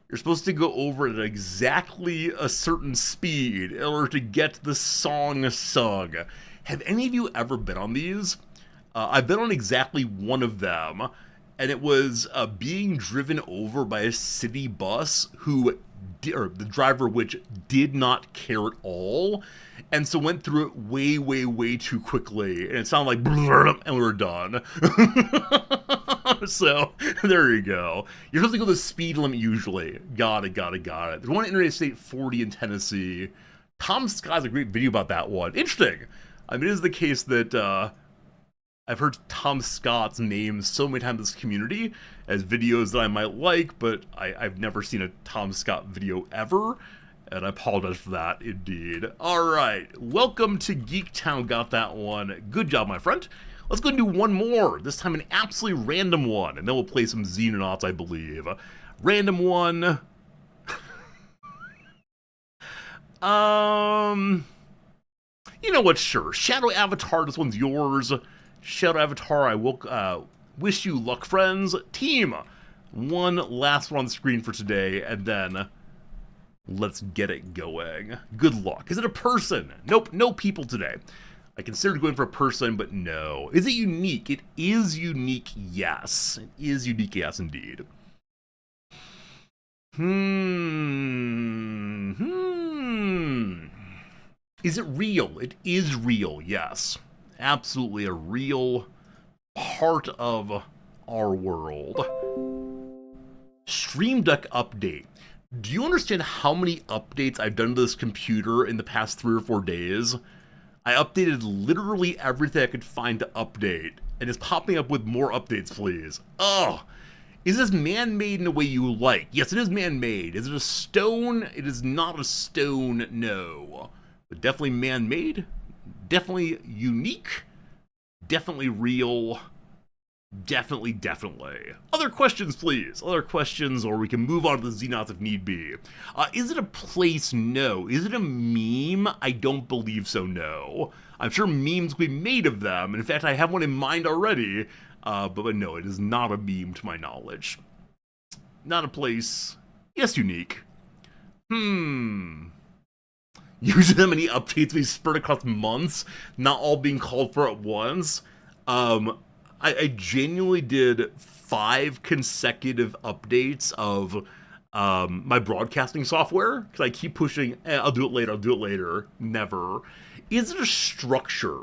You're supposed to go over it at exactly a certain speed in order to get the song sung. Have any of you ever been on these? I've been on exactly one of them, and it was being driven over by a city bus or the driver which did not care at all, and so went through it way, way, way too quickly, and it sounded like and we were done. So, there you go. You're supposed to go the speed limit usually. Got it. There's one Interstate 40 in Tennessee. Tom Scott has a great video about that one. Interesting. I mean, it is the case that I've heard Tom Scott's name so many times in this community as videos that I might like, but I've never seen a Tom Scott video ever, and I apologize for that, indeed. Alright, welcome to Geek Town, got that one. Good job, my friend. Let's go and do one more, this time an absolutely random one, and then we'll play some Xenonauts, I believe. Random one. You know what, sure. Shadow Avatar, this one's yours. Shadow Avatar, I will wish you luck, friends. Team, one last one on the screen for today, and then let's get it going. Good luck. Is it a person? Nope, no people today. I considered going for a person, but no. Is it unique? It is unique, yes. It is unique, yes, indeed. Is it real? It is real, yes. Absolutely a real part of our world. Stream Deck update. Do you understand how many updates I've done to this computer in the past 3 or 4 days? I updated literally everything I could find to update, and it's popping up with more updates, please. Oh, is this man-made in a way you like? Yes, it is man-made. Is it a stone? It is not a stone, no. But definitely man-made. Definitely unique, definitely real, definitely. Other questions, please. Other questions, or we can move on to the Xenonauts if need be. Is it a place? No. Is it a meme? I don't believe so, no. I'm sure memes will be made of them, and in fact, I have one in mind already, but no, it is not a meme to my knowledge. Not a place. Yes, unique. Using them many updates we spread across months, not all being called for at once. I genuinely did 5 consecutive updates of my broadcasting software, because I keep pushing, I'll do it later, never. Is it a structure?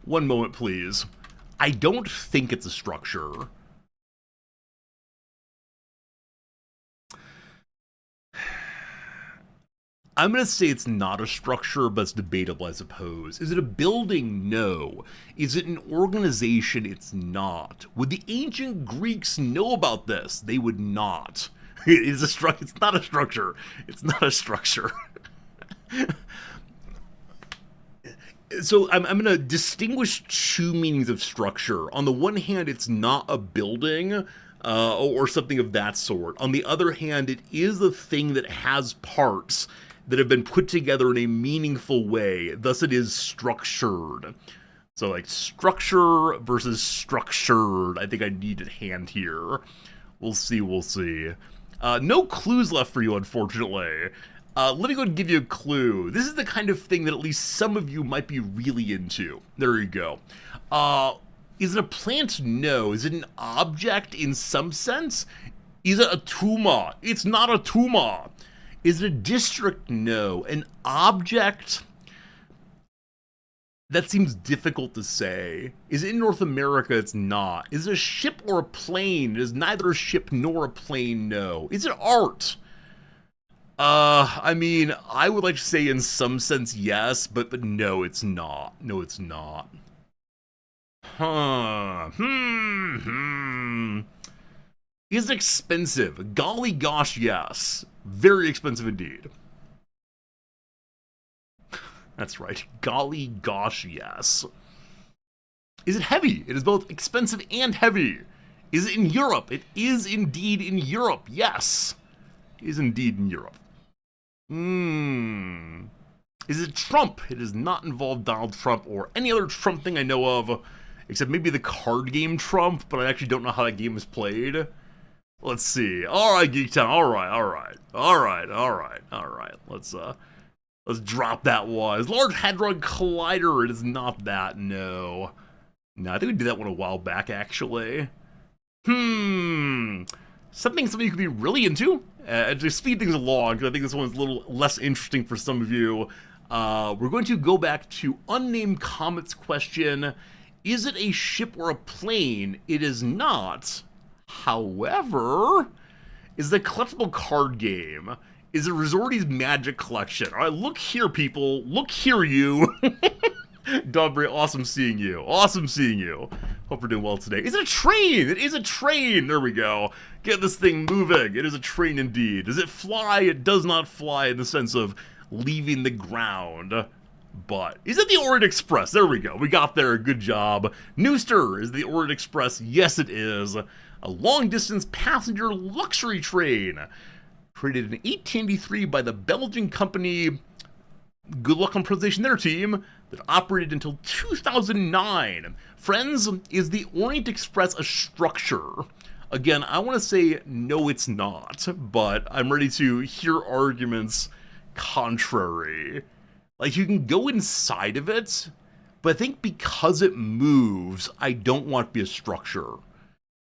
One moment, please. I don't think it's a structure. I'm going to say it's not a structure, but it's debatable, I suppose. Is it a building? No. Is it an organization? It's not. Would the ancient Greeks know about this? They would not. It's not a structure. It's not a structure. So I'm going to distinguish 2 meanings of structure. On the one hand, it's not a building or something of that sort. On the other hand, it is a thing that has parts that have been put together in a meaningful way, thus it is structured. So like structure versus structured, I think I need at hand here. We'll see. No clues left for you, unfortunately. Let me go and give you a clue. This is the kind of thing that at least some of you might be really into. There you go. Is it a plant? No. Is it an object in some sense? Is it a tuma? It's not a tuma. Is it a district? No. An object? That seems difficult to say. Is it in North America? It's not. Is it a ship or a plane? It is neither a ship nor a plane, no. Is it art? I mean, I would like to say in some sense yes, but no, it's not. No, it's not. Is it expensive? Golly gosh, yes. Very expensive indeed. That's right. Golly gosh, yes. Is it heavy? It is both expensive and heavy. Is it in Europe? It is indeed in Europe. Yes. It is indeed in Europe. Is it Trump? It does not involve Donald Trump or any other Trump thing I know of, except maybe the card game Trump, but I actually don't know how that game is played. Let's see. Alright, Geektown. Alright. Let's drop that one. Is Large Hadron Collider? It is not that, no. No, I think we did that one a while back, actually. Something you could be really into. To speed things along, because I think this one's a little less interesting for some of you. We're going to go back to Unnamed Comet's question. Is it a ship or a plane? It is not. However, is the collectible card game. Is it Resorty's Magic Collection? All right, look here, people. Look here, you. Dobry, awesome seeing you. Awesome seeing you. Hope we're doing well today. Is it a train? It is a train. There we go. Get this thing moving. It is a train indeed. Does it fly? It does not fly in the sense of leaving the ground. But is it the Orient Express? There we go. We got there. Good job. Nooster is the Orient Express. Yes, it is. A long-distance passenger luxury train. Created in 1883 by the Belgian company, good luck on pronunciation their team, that operated until 2009. Friends, is the Orient Express a structure? Again, I want to say no, it's not, but I'm ready to hear arguments contrary. Like, you can go inside of it, but I think because it moves, I don't want it to be a structure.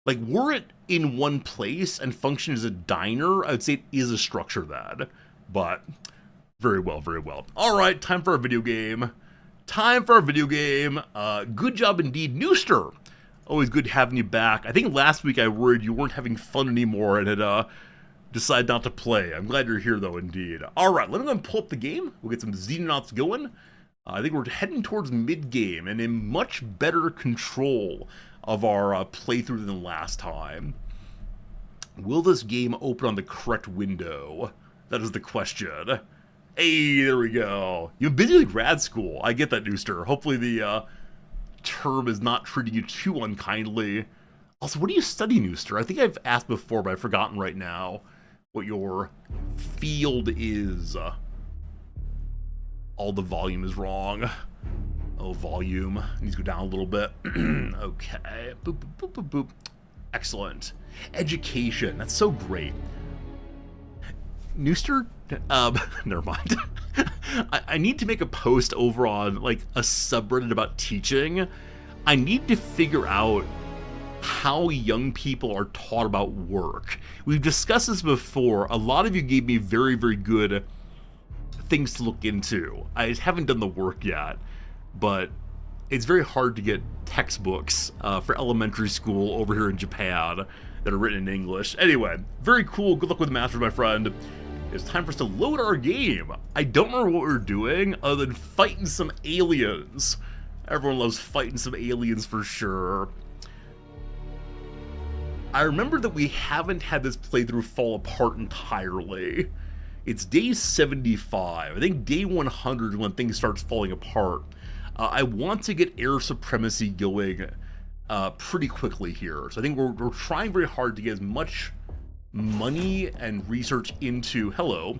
Like, were it in one place and function as a diner, I would say it is a structure then. But, very well, very well. Alright, time for our video game. Good job indeed, Nooster. Always good having you back. I think last week I worried you weren't having fun anymore and had decided not to play. I'm glad you're here though, indeed. Alright, let me go and pull up the game. We'll get some Xenonauts going. I think we're heading towards mid-game and in much better control of our playthrough than last time. Will this game open on the correct window? That is the question. Hey, there we go. You're busy with grad school. I get that, Nooster. Hopefully the term is not treating you too unkindly. Also, what do you study, Nooster? I think I've asked before, but I've forgotten right now what your field is. All the volume is wrong. Oh, volume. Needs to go down a little bit. Okay. Boop, boop, boop, boop, boop. Excellent. Education. That's so great. Nooster? Never mind. I need to make a post over on, like, a subreddit about teaching. I need to figure out how young people are taught about work. We've discussed this before. A lot of you gave me very, very good things to look into. I haven't done the work yet, but it's very hard to get textbooks for elementary school over here in Japan that are written in English. Anyway, very cool. Good luck with the Masters, my friend. It's time for us to load our game. I don't remember what we're doing other than fighting some aliens. Everyone loves fighting some aliens for sure. I remember that we haven't had this playthrough fall apart entirely. It's day 75. I think day 100 is when things starts falling apart. I want to get air supremacy going pretty quickly here. So I think we're trying very hard to get as much money and research into, what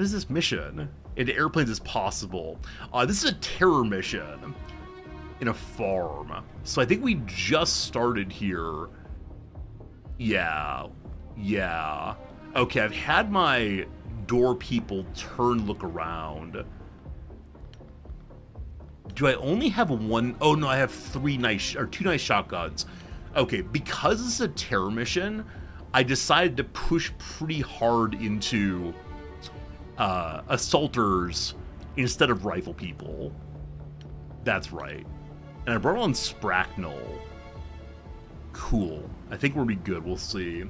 is this mission? Into airplanes as possible. This is a terror mission in a farm. So I think we just started here. Yeah. Okay, I've had my door people look around. Do I only have one? Oh no, I have two nice shotguns. Okay, because this is a terror mission, I decided to push pretty hard into assaulters instead of rifle people. That's right. And I brought on Spracknell. Cool. I think we'll be good. We'll see.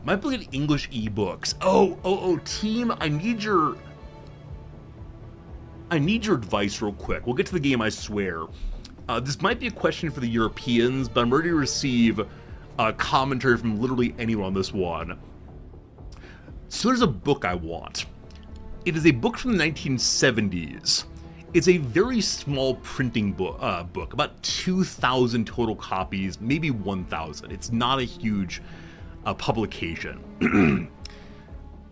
Might be looking at English ebooks. Oh, team, I need your advice real quick. We'll get to the game, I swear. This might be a question for the Europeans, but I'm ready to receive commentary from literally anyone on this one. So there's a book I want. It is a book from the 1970s. It's a very small printing book, about 2,000 total copies, maybe 1,000. It's not a huge publication.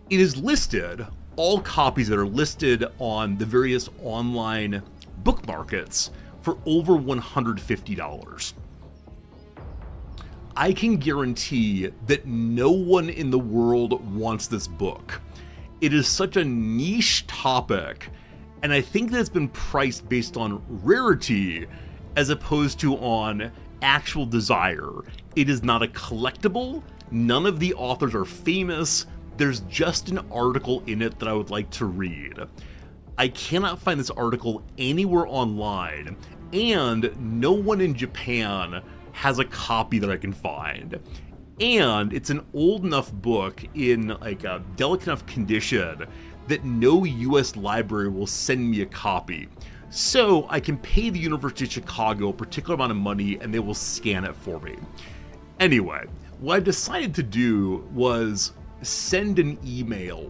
It is listed, all copies that are listed on the various online book markets, for over $150. I can guarantee that no one in the world wants this book. It is such a niche topic, and I think that it's been priced based on rarity as opposed to on actual desire. It is not a collectible. None of the authors are famous. There's just an article in it that I would like to read. I cannot find this article anywhere online, and no one in Japan has a copy that I can find. And it's an old enough book in like a delicate enough condition that no US library will send me a copy. So I can pay the University of Chicago a particular amount of money and they will scan it for me. Anyway, what I decided to do was send an email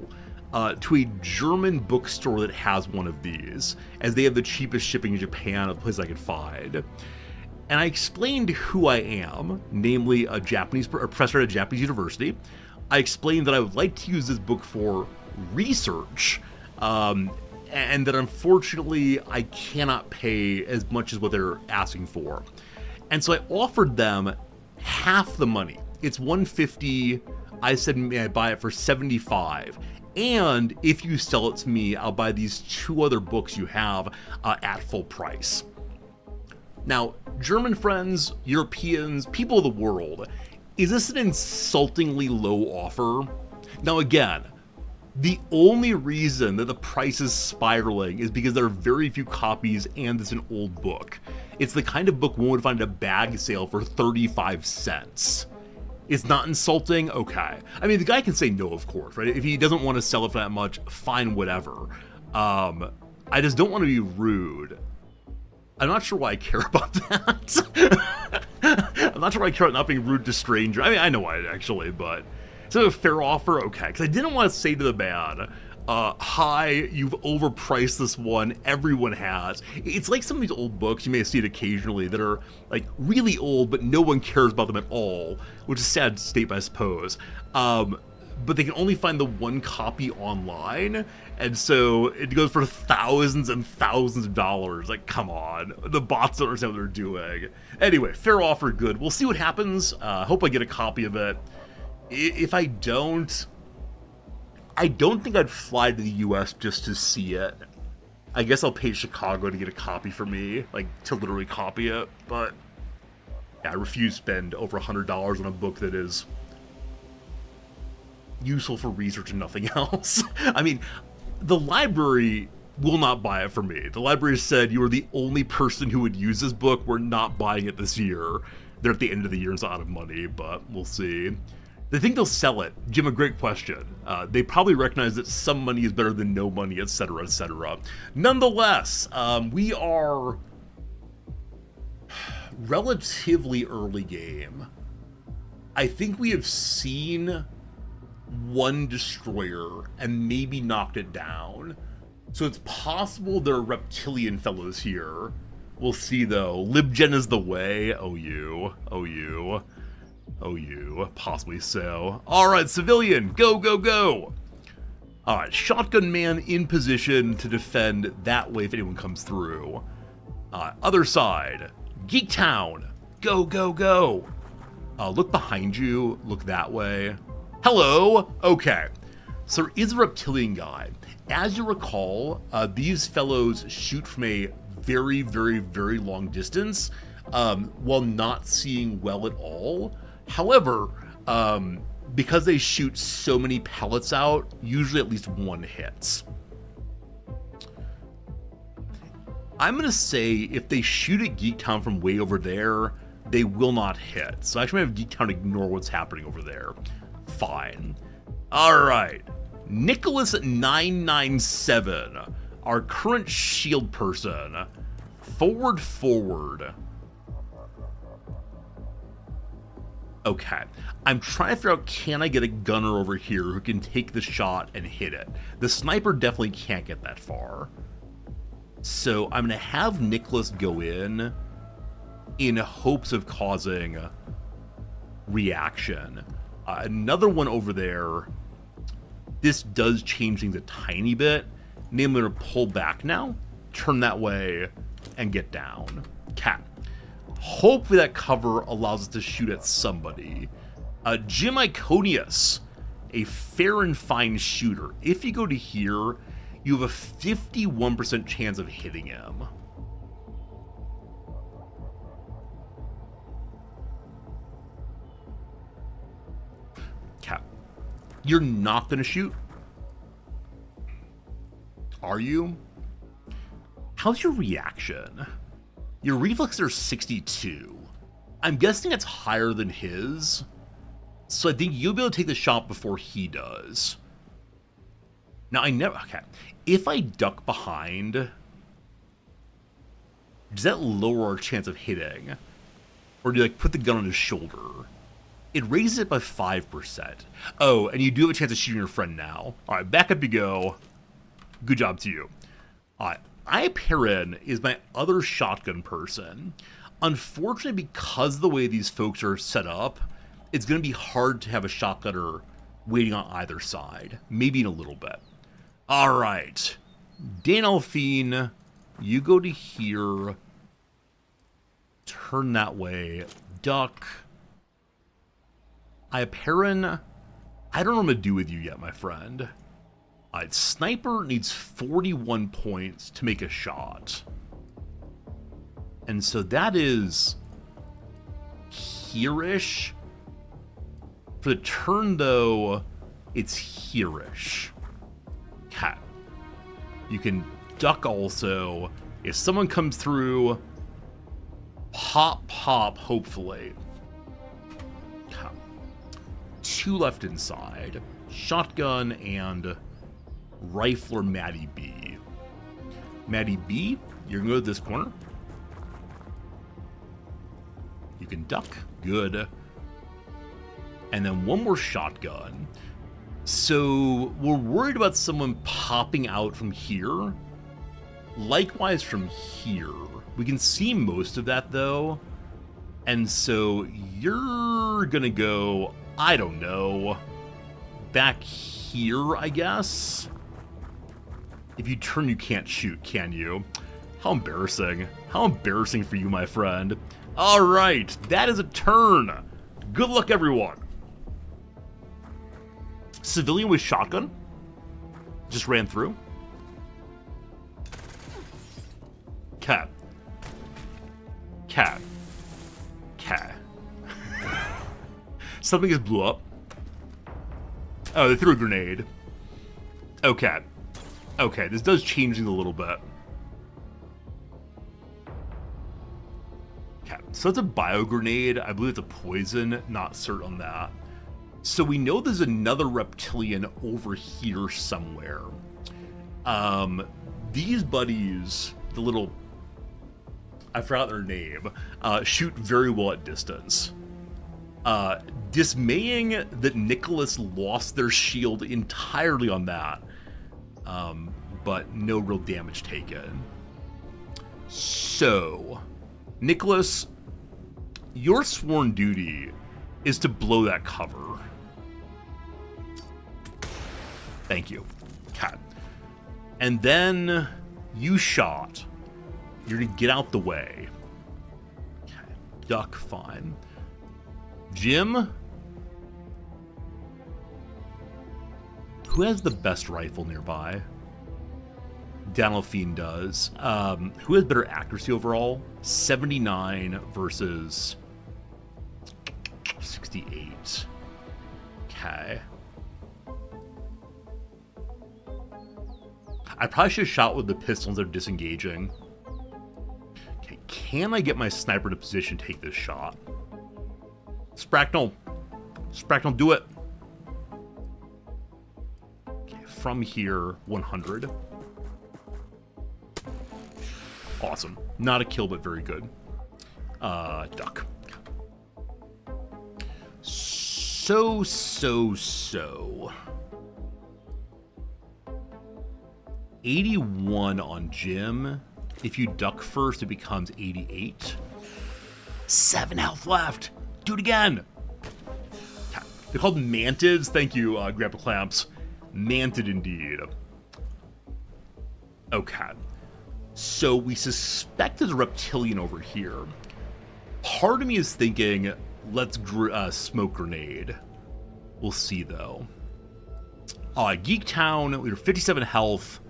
to a German bookstore that has one of these, as they have the cheapest shipping in Japan of the place I could find. And I explained who I am, namely a professor at a Japanese university. I explained that I would like to use this book for research, and that unfortunately I cannot pay as much as what they're asking for. And so I offered them half the money. It's $150. I said, may I buy it for $75? And if you sell it to me, I'll buy these 2 other books you have at full price. Now, German friends, Europeans, people of the world, is this an insultingly low offer? Now again, the only reason that the price is spiraling is because there are very few copies and it's an old book. It's the kind of book one would find at a bag sale for 35 cents. It's not insulting? Okay. I mean, the guy can say no, of course, right? If he doesn't want to sell it for that much, fine, whatever. I just don't want to be rude. I'm not sure why I care about that. I'm not sure why I care about not being rude to strangers. I mean, I know why, actually, but is it a fair offer? Okay, because I didn't want to say to the man, hi, you've overpriced this one, everyone has. It's like some of these old books, you may see it occasionally, that are like really old, but no one cares about them at all, which is a sad state, I suppose. But they can only find the one copy online, and so it goes for thousands and thousands of dollars. Like, come on, the bots don't understand what they're doing. Anyway, fair offer, good. We'll see what happens. Hope I get a copy of it. If I don't think I'd fly to the US just to see it. I guess I'll pay Chicago to get a copy for me, like to literally copy it, but yeah, I refuse to spend over $100 on a book that is useful for research and nothing else. I mean, the library will not buy it for me. The library said, you are the only person who would use this book. We're not buying it this year. They're at the end of the year and it's out of money, but we'll see. They think they'll sell it. Jim, a great question. They probably recognize that some money is better than no money, etc., etc. Nonetheless, we are relatively early game. I think we have seen one destroyer and maybe knocked it down. So it's possible there are reptilian fellows here. We'll see, though. LibGen is the way. Oh, you. Possibly so. Alright, civilian, go, go, go! Alright, shotgun man in position to defend that way if anyone comes through. Other side, Geek Town, go, go, go! Look behind you, look that way. Hello! Okay, so there is a reptilian guy. As you recall, these fellows shoot from a very, very, very long distance, while not seeing well at all. However, because they shoot so many pellets out, usually at least one hits. I'm going to say if they shoot at Geek Town from way over there, they will not hit. So I actually have Geek Town ignore what's happening over there. Fine. Alright. Nicholas997, our current shield person. Forward. Okay. I'm trying to figure out, can I get a gunner over here who can take the shot and hit it? The sniper definitely can't get that far. So I'm going to have Nicholas go in hopes of causing reaction. Another one over there. This does change things a tiny bit. Namely, I'm going to pull back now, turn that way, and get down. Okay. Hopefully that cover allows us to shoot at somebody. Jim Iconius, a fair and fine shooter. If you go to here, you have a 51% chance of hitting him. Okay. You're not going to shoot? Are you? How's your reaction? Your reflexes are 62. I'm guessing it's higher than his. So I think you'll be able to take the shot before he does. Now okay. If I duck behind, does that lower our chance of hitting? Or do you like put the gun on his shoulder? It raises it by 5%. Oh, and you do have a chance of shooting your friend now. Alright, back up you go. Good job to you. Alright. Iperin is my other shotgun person. Unfortunately, because of the way these folks are set up, it's going to be hard to have a shotgunner waiting on either side. Maybe in a little bit. Alright. Danelphine, you go to here. Turn that way. Duck. Iperin, I don't know what I'm going to do with you yet, my friend. Sniper needs 41 points to make a shot. And so that is here-ish. For the turn, though, it's here-ish. Okay. You can duck also. If someone comes through, pop, hopefully. Okay. 2 left inside. Shotgun and Rifler Maddie B. Maddie B, you're going to go to this corner. You can duck. Good. And then one more shotgun. So we're worried about someone popping out from here. Likewise from here. We can see most of that, though. And so you're going to go, I don't know, back here, I guess? If you turn, you can't shoot, can you? How embarrassing. How embarrassing for you, my friend. Alright, that is a turn. Good luck, everyone. Civilian with shotgun. Just ran through. Cat. Something just blew up. Oh, they threw a grenade. Okay. Okay, this does change things a little bit. Okay, so it's a bio grenade. I believe it's a poison, not certain on that. So we know there's another reptilian over here somewhere. These buddies, the little, I forgot their name, shoot very well at distance. Dismaying that Nicholas lost their shield entirely on that. But no real damage taken. So, Nicholas, your sworn duty is to blow that cover. Thank you. Okay. And then you shot. You're to get out the way. Okay. Duck, fine. Jim? Who has the best rifle nearby? Danelphine does. Who has better accuracy overall? 79 versus 68. Okay. I probably should have shot with the pistols that are disengaging. Okay, can I get my sniper in a position to take this shot? Spracknell, do it. Okay, from here, 100. Awesome. Not a kill, but very good. Duck. So. 81 on Jim. If you duck first, it becomes 88. 7 health left. Do it again. They're called mantids. Thank you, Grandpa Clamps. Mantid indeed. Okay. So we suspect there's a reptilian over here. Part of me is thinking, let's smoke grenade. We'll see, though. Geek Town, we have 57 health.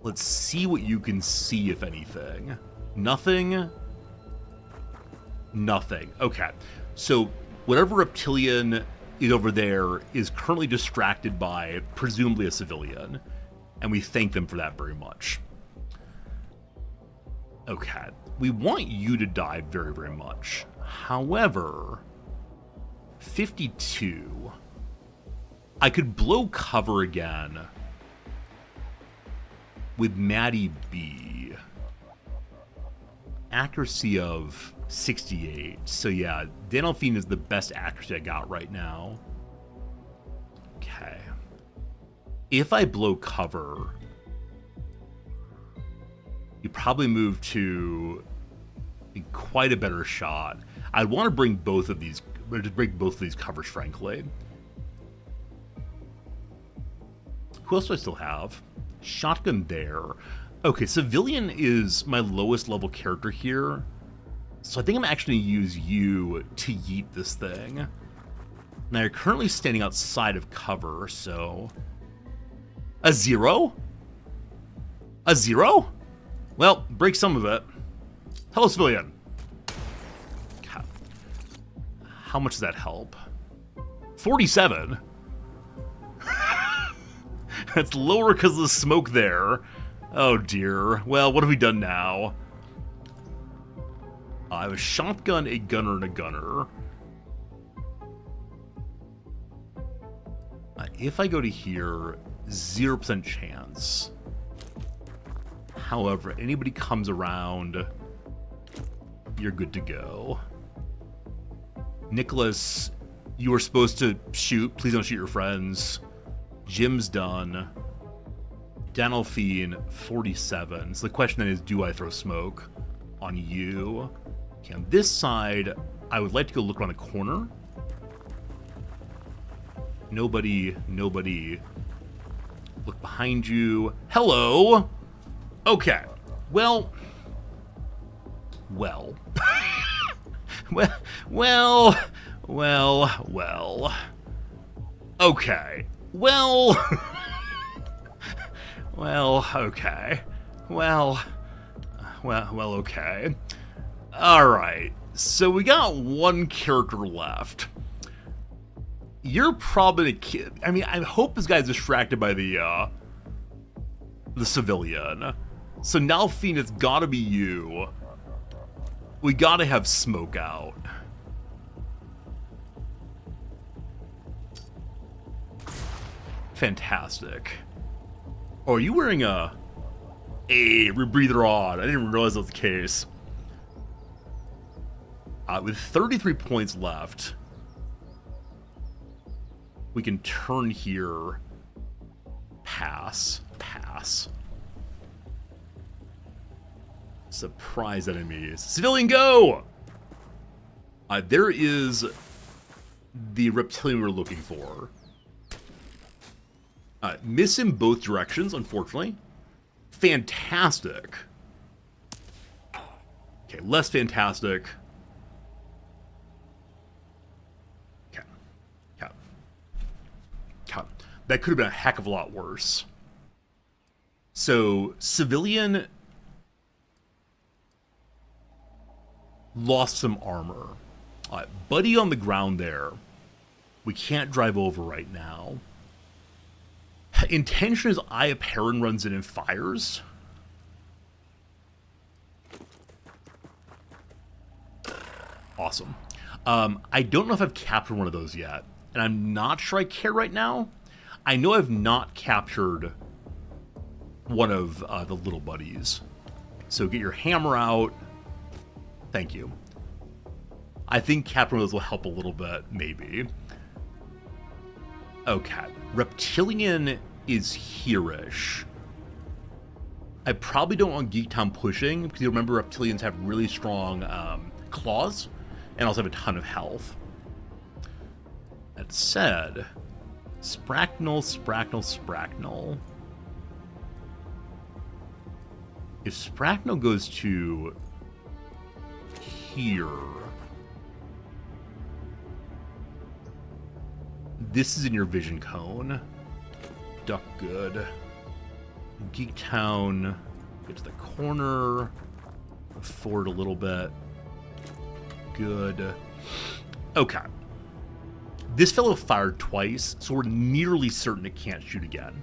Let's see what you can see, if anything. Nothing? Nothing. Okay. So, whatever reptilian is over there is currently distracted by, presumably, a civilian. And we thank them for that very much. Okay. We want you to die very, very much. However, 52. I could blow cover again with Maddie B. Accuracy of 68. So yeah, Danelphine is the best accuracy I got right now. Okay. If I blow cover, you probably move to quite a better shot. I'd want to bring both of these, covers, frankly. Who else do I still have? Shotgun there. Okay, civilian is my lowest level character here. So I think I'm actually going to use you to yeet this thing. Now you're currently standing outside of cover, so... A 0? A 0? Well, break some of it. Hello, civilian. God. How much does that help? 47? That's lower because of the smoke there. Oh dear. Well, what have we done now? I have a shotgun, a gunner, and a gunner. If I go to here, 0% chance. However, anybody comes around, you're good to go. Nicholas, you were supposed to shoot. Please don't shoot your friends. Jim's done. Danelphine, 47. So the question then is, do I throw smoke on you? Okay, on this side, I would like to go look around the corner. Nobody. Look behind you. Hello! Okay. Well. Okay. Okay. Alright. So we got one character left. You're probably the kid. I mean, I hope this guy's distracted by the civilian. So Nalphine, it's gotta be you. We gotta have smoke out. Fantastic. Oh, are you wearing a rebreather on? I didn't even realize that was the case. With 33 points left, we can turn here. Pass. Surprise enemies. Civilian, go! There is the reptilian we're looking for. Miss in both directions, unfortunately. Fantastic. Okay, less fantastic. Okay. That could have been a heck of a lot worse. So, civilian lost some armor. Buddy on the ground there. We can't drive over right now. Intention is Eye of Heron runs in and fires. Awesome. I don't know if I've captured one of those yet, and I'm not sure I care right now. I know I've not captured one of the little buddies. So get your hammer out. Thank you. I think capturing those will help a little bit, maybe. Okay. Reptilian is here-ish. I probably don't want Geek Town pushing, because you remember Reptilians have really strong claws, and also have a ton of health. That said, Spracknel. If Spracknel goes to here, this is in your vision cone. Duck good. Geek Town, get to the corner, forward a little bit. Good. Okay. This fellow fired twice, so we're nearly certain it can't shoot again.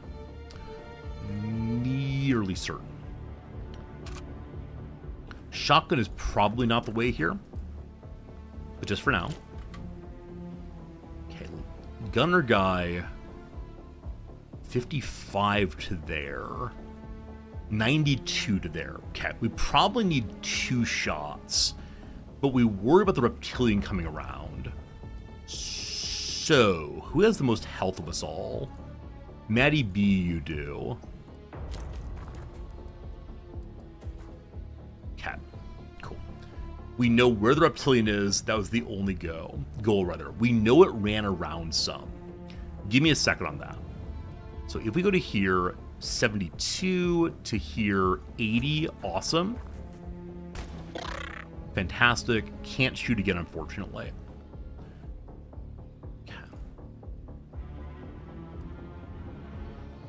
Nearly certain. Shotgun is probably not the way here, but just for now. Okay, gunner guy, 55 to there, 92 to there. Okay, we probably need 2 shots, but we worry about the reptilian coming around. So, who has the most health of us all? Maddie B, you do. Okay, cool. We know where the reptilian is. That was the only goal. We know it ran around some. Give me a second on that. So if we go to here, 72 to here, 80, awesome. Fantastic. Can't shoot again, unfortunately. Okay.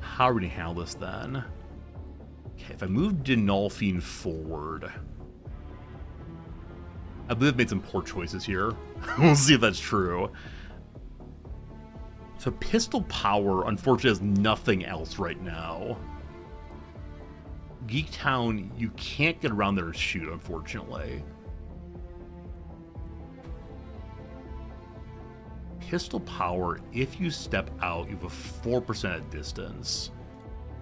How are we going to handle this then? Okay, if I move Dinolfine forward, I believe I've made some poor choices here. We'll see if that's true. So pistol power, unfortunately, has nothing else right now. Geek Town, you can't get around there and shoot, unfortunately. Pistol power, if you step out, you have a 4% at distance.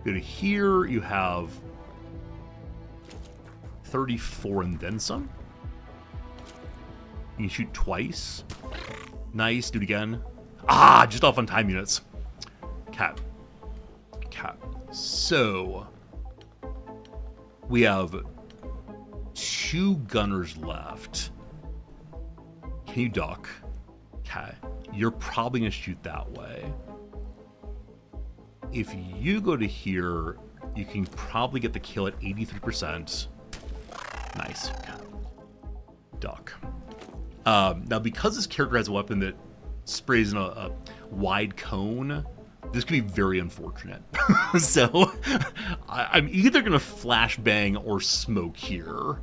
Go to here, you have 34 and then some. You can shoot twice. Nice, do it again. Ah, just off on time units. Cat. So, we have 2 gunners left. Can you duck? Okay. You're probably going to shoot that way. If you go to here, you can probably get the kill at 83%. Nice. Okay. Duck. Now, because this character has a weapon that sprays in a wide cone, this could be very unfortunate. So, I'm either going to flashbang or smoke here.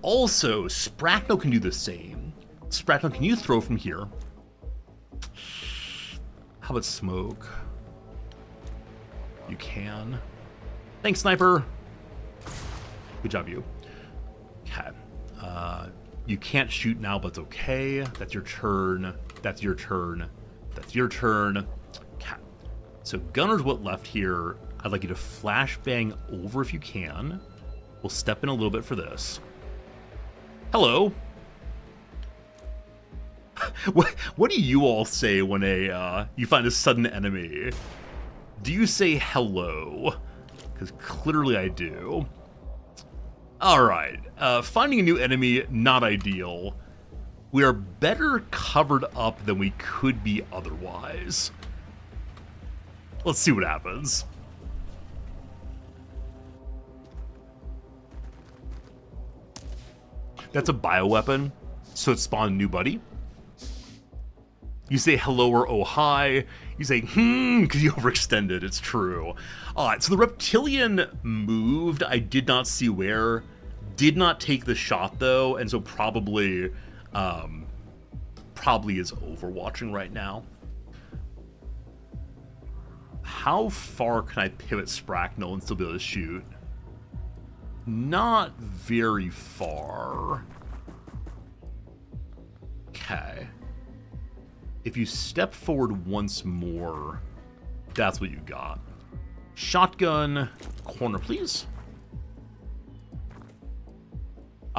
Also, Spracknel can do the same. Spracknel, can you throw from here? How about smoke? You can. Thanks, sniper. Good job, you. Okay. You can't shoot now, but it's okay. That's your turn. That's your turn. That's your turn. Okay. So gunner's what left here. I'd like you to flashbang over if you can. We'll step in a little bit for this. Hello. What do you all say when you find a sudden enemy? Do you say hello? Because clearly I do. Alright, finding a new enemy, not ideal. We are better covered up than we could be otherwise. Let's see what happens. That's a bioweapon, so it spawned a new buddy. You say hello or oh hi. You say because you overextended. It's true. Alright, so the reptilian moved. I did not see where. Did not take the shot though, and so probably is overwatching right now. How far can I pivot Spracknel and still be able to shoot? Not very far. Okay. If you step forward once more, that's what you got. Shotgun, corner, please.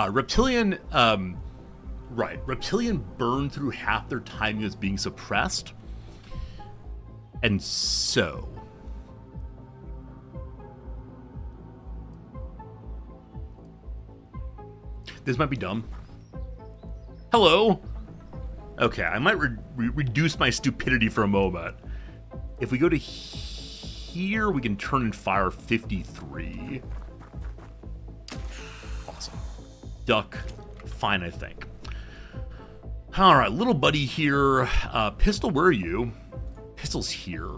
Reptilian, Right. Reptilian burned through half their time units being suppressed. And so... this might be dumb. Hello? Okay, I might reduce my stupidity for a moment. If we go to here, we can turn and fire 53. Awesome. Duck. Fine, I think. Alright, little buddy here. Pistol, where are you? Pistol's here.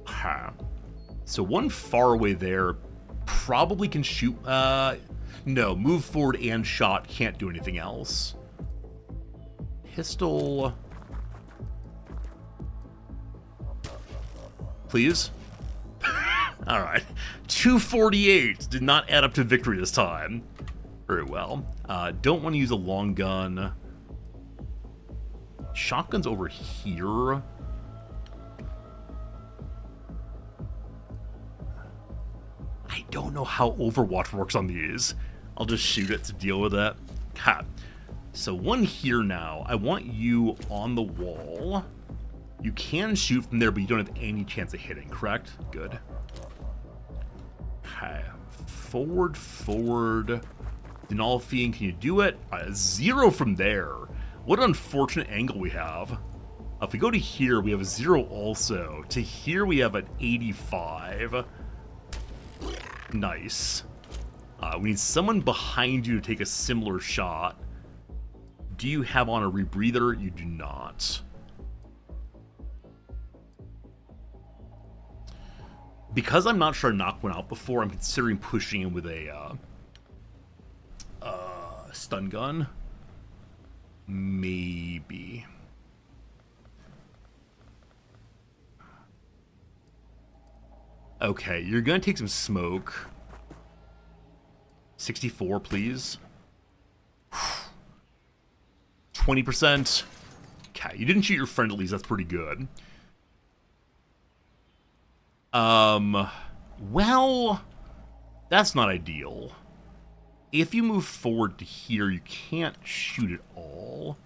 Huh. So one far away there probably can shoot. No, move forward and shot, can't do anything else. Pistol. Please. Alright. 248 did not add up to victory this time. Very well. Don't want to use a long gun. Shotgun's over here. I don't know how Overwatch works on these. I'll just shoot it to deal with it. Ha. So one here now. I want you on the wall. You can shoot from there, but you don't have any chance of hitting, correct? Good. Okay. Forward, forward. Denolfian, can you do it? 0 from there. What an unfortunate angle we have. If we go to here, we have a 0 also. To here, we have an 85. Nice. We need someone behind you to take a similar shot. Do you have on a rebreather? You do not. Because I'm not sure I knocked one out before, I'm considering pushing him with a stun gun. Maybe. Okay, you're gonna take some smoke. 64, please. 20%. Okay, you didn't shoot your friend at least, that's pretty good. Well, that's not ideal. If you move forward to here, you can't shoot at all.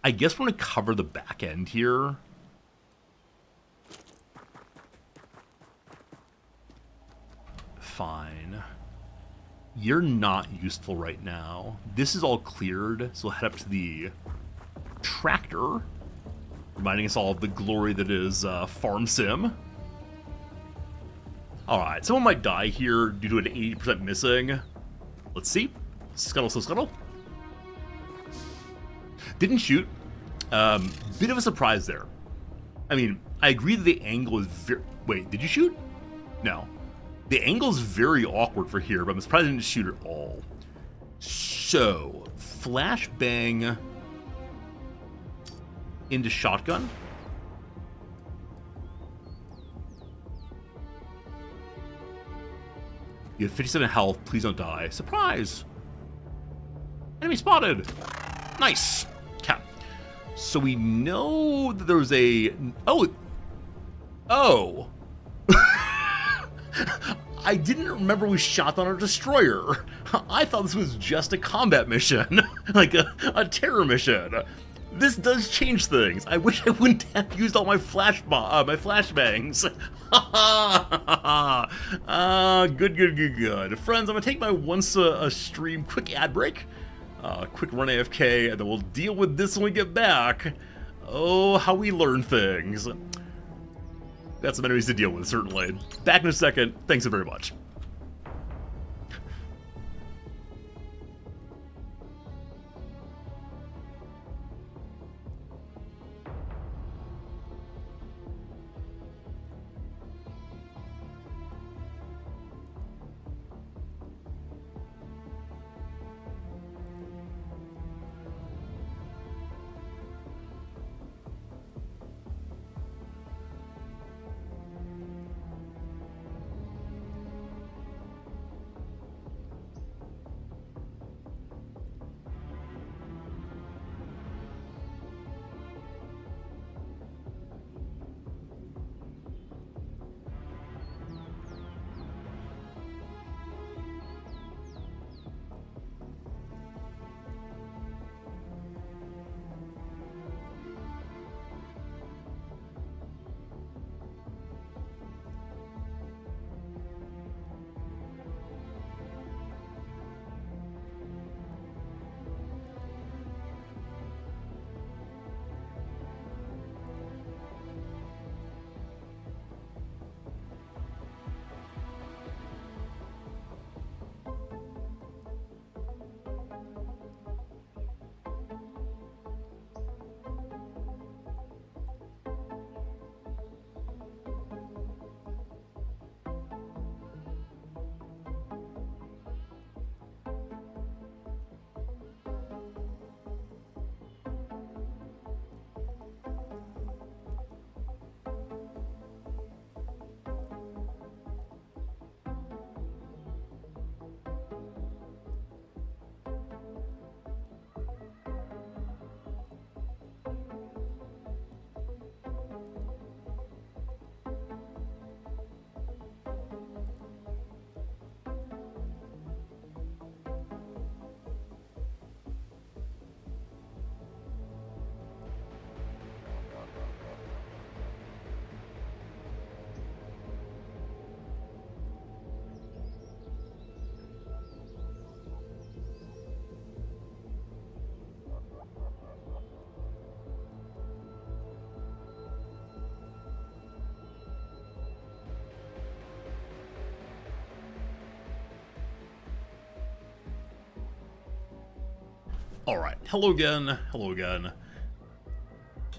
I guess we're gonna cover the back end here. Fine. You're not useful right now. This is all cleared, so we'll head up to the tractor, reminding us all of the glory that is Farm Sim. Alright, someone might die here due to an 80% missing. Let's see. Scuttle, so scuttle. Didn't shoot. Bit of a surprise there. I mean, I agree that the angle is very... Wait, did you shoot? No. The angle's very awkward for here, but I'm surprised I didn't shoot at all. So, flashbang into shotgun. You have 57 health. Please don't die. Surprise! Enemy spotted! Nice! Okay. So we know that there's a... Oh! Oh! I didn't remember we shot on our destroyer. I thought this was just a combat mission. Like a terror mission. This does change things. I wish I wouldn't have used all my flashbangs. Good. Friends, I'm gonna take my once a stream quick ad break. Quick run AFK, and then we'll deal with this when we get back. Oh, how we learn things. Got some enemies to deal with, certainly. Back in a second. Thanks so very much. Alright, hello again, hello again.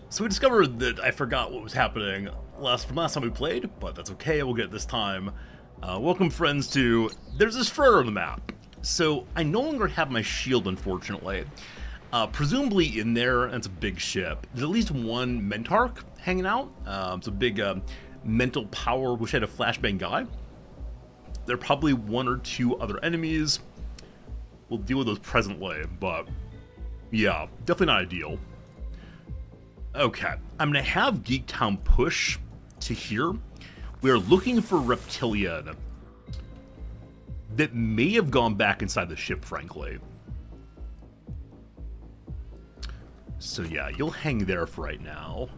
So we discovered that I forgot what was happening from last time we played, but that's okay, we'll get it this time. Welcome friends to... There's a destroyer on the map. So I no longer have my shield, unfortunately. Presumably in there, and it's a big ship, there's at least one Mentarch hanging out. It's a big mental power, wish I had a flashbang guy. There are probably one or two other enemies. We'll deal with those presently, but yeah, definitely not ideal. Okay, I'm gonna have Geek Town push to here. We are looking for Reptilian that may have gone back inside the ship, frankly. So yeah, you'll hang there for right now.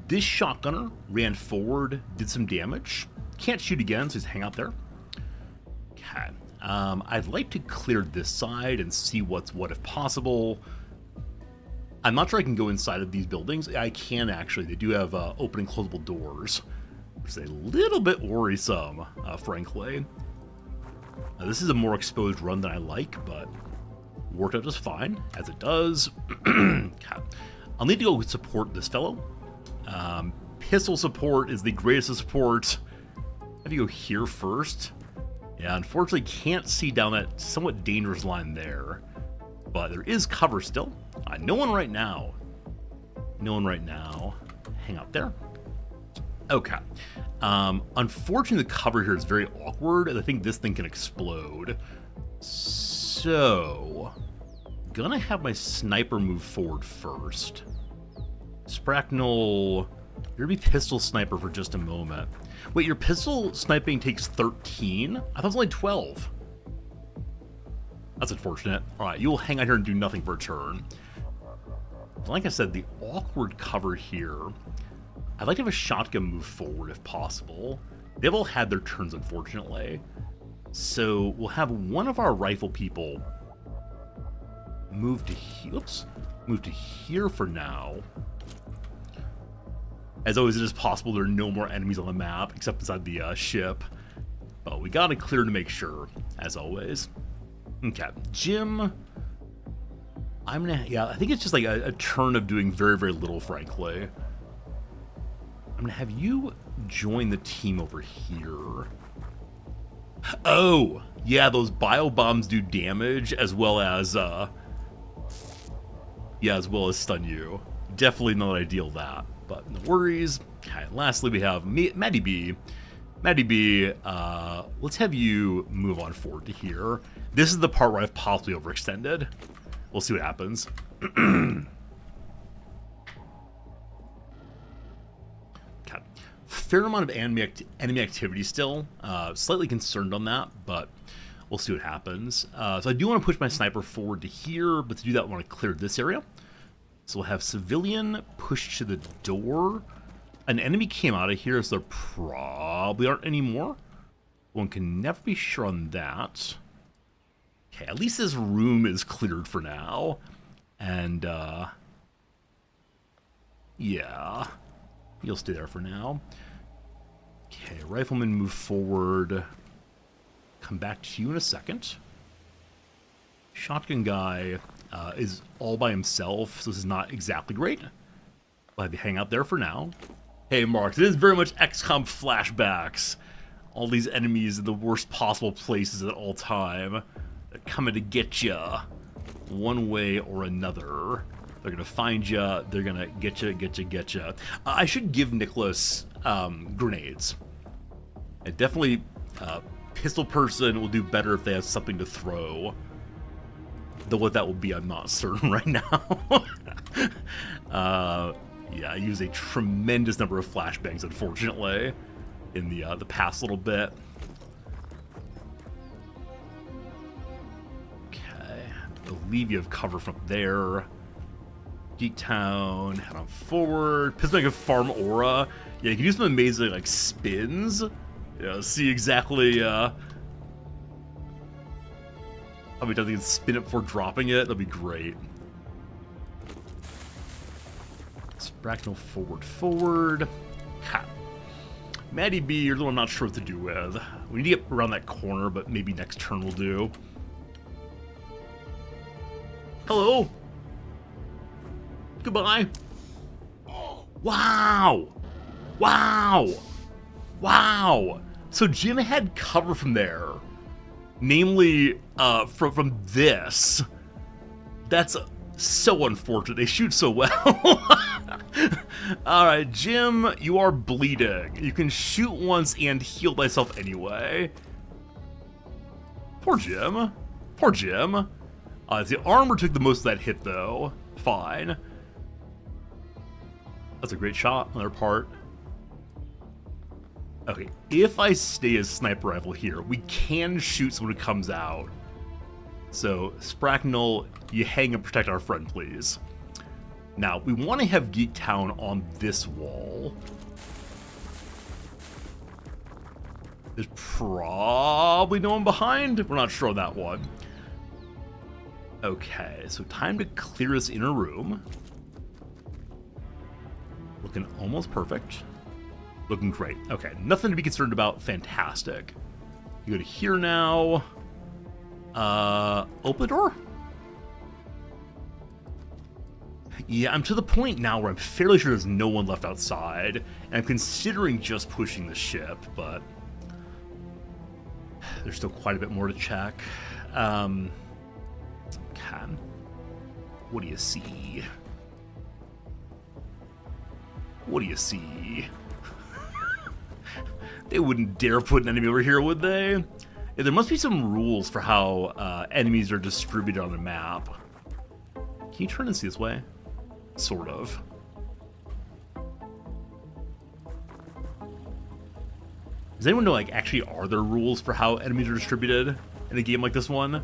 This shotgunner ran forward, did some damage. Can't shoot again, so just hang out there. Okay. I'd like to clear this side and see what's what if possible. I'm not sure I can go inside of these buildings. I can actually. They do have open and closable doors, which is a little bit worrisome, frankly. This is a more exposed run than I like, but worked out just fine, as it does. I'll need to go support this fellow. Pistol support is the greatest of support. I have to go here first. Yeah, unfortunately can't see down that somewhat dangerous line there. But there is cover still. No one right now. No one right now. Hang out there. Okay. Unfortunately, the cover here is very awkward, and I think this thing can explode. So, gonna have my sniper move forward first. Spracknell, you're gonna be pistol sniper for just a moment. Wait, your pistol sniping takes 13? I thought it was only 12. That's unfortunate. Alright, you will hang out here and do nothing for a turn. Like I said, the awkward cover here. I'd like to have a shotgun move forward if possible. They've all had their turns, unfortunately. So we'll have one of our rifle people move to here. Oops. Move to here for now. As always, it is possible there are no more enemies on the map except inside the ship. But we gotta clear to make sure, as always. Okay, Jim. I think it's just like a turn of doing very, very little, frankly. I'm gonna have you join the team over here. Oh, yeah, those bio bombs do damage as well as stun you. Definitely not ideal that, but no worries. Okay, lastly we have Maddie B. Maddie B, let's have you move on forward to here. This is the part where I've possibly overextended. We'll see what happens. Okay. Fair amount of enemy activity still. Slightly concerned on that, but we'll see what happens. So I do want to push my sniper forward to here, but to do that I want to clear this area. So we'll have civilian push to the door. An enemy came out of here, so there probably aren't any more. One can never be sure on that. Okay, at least this room is cleared for now. And, yeah. You'll stay there for now. Okay, rifleman move forward. Come back to you in a second. Shotgun guy is all by himself, so this is not exactly great. I'll have you hang out there for now. Hey, Mark, it is very much XCOM flashbacks. All these enemies in the worst possible places at all time. They're coming to get ya, one way or another. They're gonna find ya. They're gonna get ya. I should give Nicholas grenades. And definitely, pistol person will do better if they have something to throw. Though what that will be, I'm not certain right now. Yeah, I use a tremendous number of flashbangs, unfortunately, in the past little bit. Okay, I believe you have cover from there. Geek Town, head on forward. Pismaker farm aura. Yeah, you can do some amazing like spins. You know, see exactly how many times you can spin it before dropping it. That'd be great. Bracknell forward. Ha. Maddie B, you're the one I'm not sure what to do with. We need to get around that corner, but maybe next turn will do. Hello. Goodbye. Wow. Wow. Wow. So Jim had cover from there. Namely, from this. That's so unfortunate. They shoot so well. Alright, Jim, you are bleeding. You can shoot once and heal thyself anyway. Poor Jim. Poor Jim. The armor took the most of that hit, though. Fine. That's a great shot on their part. Okay, if I stay as sniper rifle here, we can shoot someone who comes out. So, Spracknell, you hang and protect our friend, please. Now, we want to have Geek Town on this wall. There's probably no one behind. We're not sure on that one. Okay, so time to clear this inner room. Looking almost perfect. Looking great. Okay, nothing to be concerned about. Fantastic. You go to here now. Open the door? Yeah, I'm to the point now where I'm fairly sure there's no one left outside, and I'm considering just pushing the ship, but there's still quite a bit more to check. Okay. What do you see? What do you see? They wouldn't dare put an enemy over here, would they? Yeah, there must be some rules for how enemies are distributed on the map. Can you turn and see this way? Sort of. Does anyone know, like, actually are there rules for how enemies are distributed in a game like this one?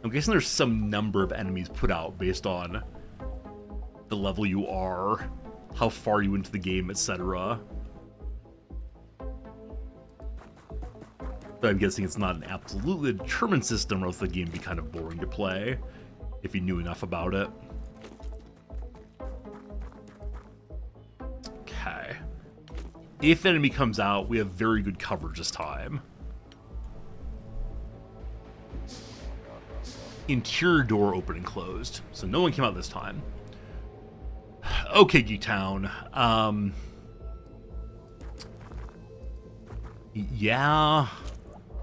I'm guessing there's some number of enemies put out based on the level you are, how far you into the game, etc. But I'm guessing it's not an absolutely determined system, or else the game would be kind of boring to play if you knew enough about it. Okay. If the enemy comes out, we have very good coverage this time. Interior door open and closed, so no one came out this time. Okay, Geek Town. Yeah,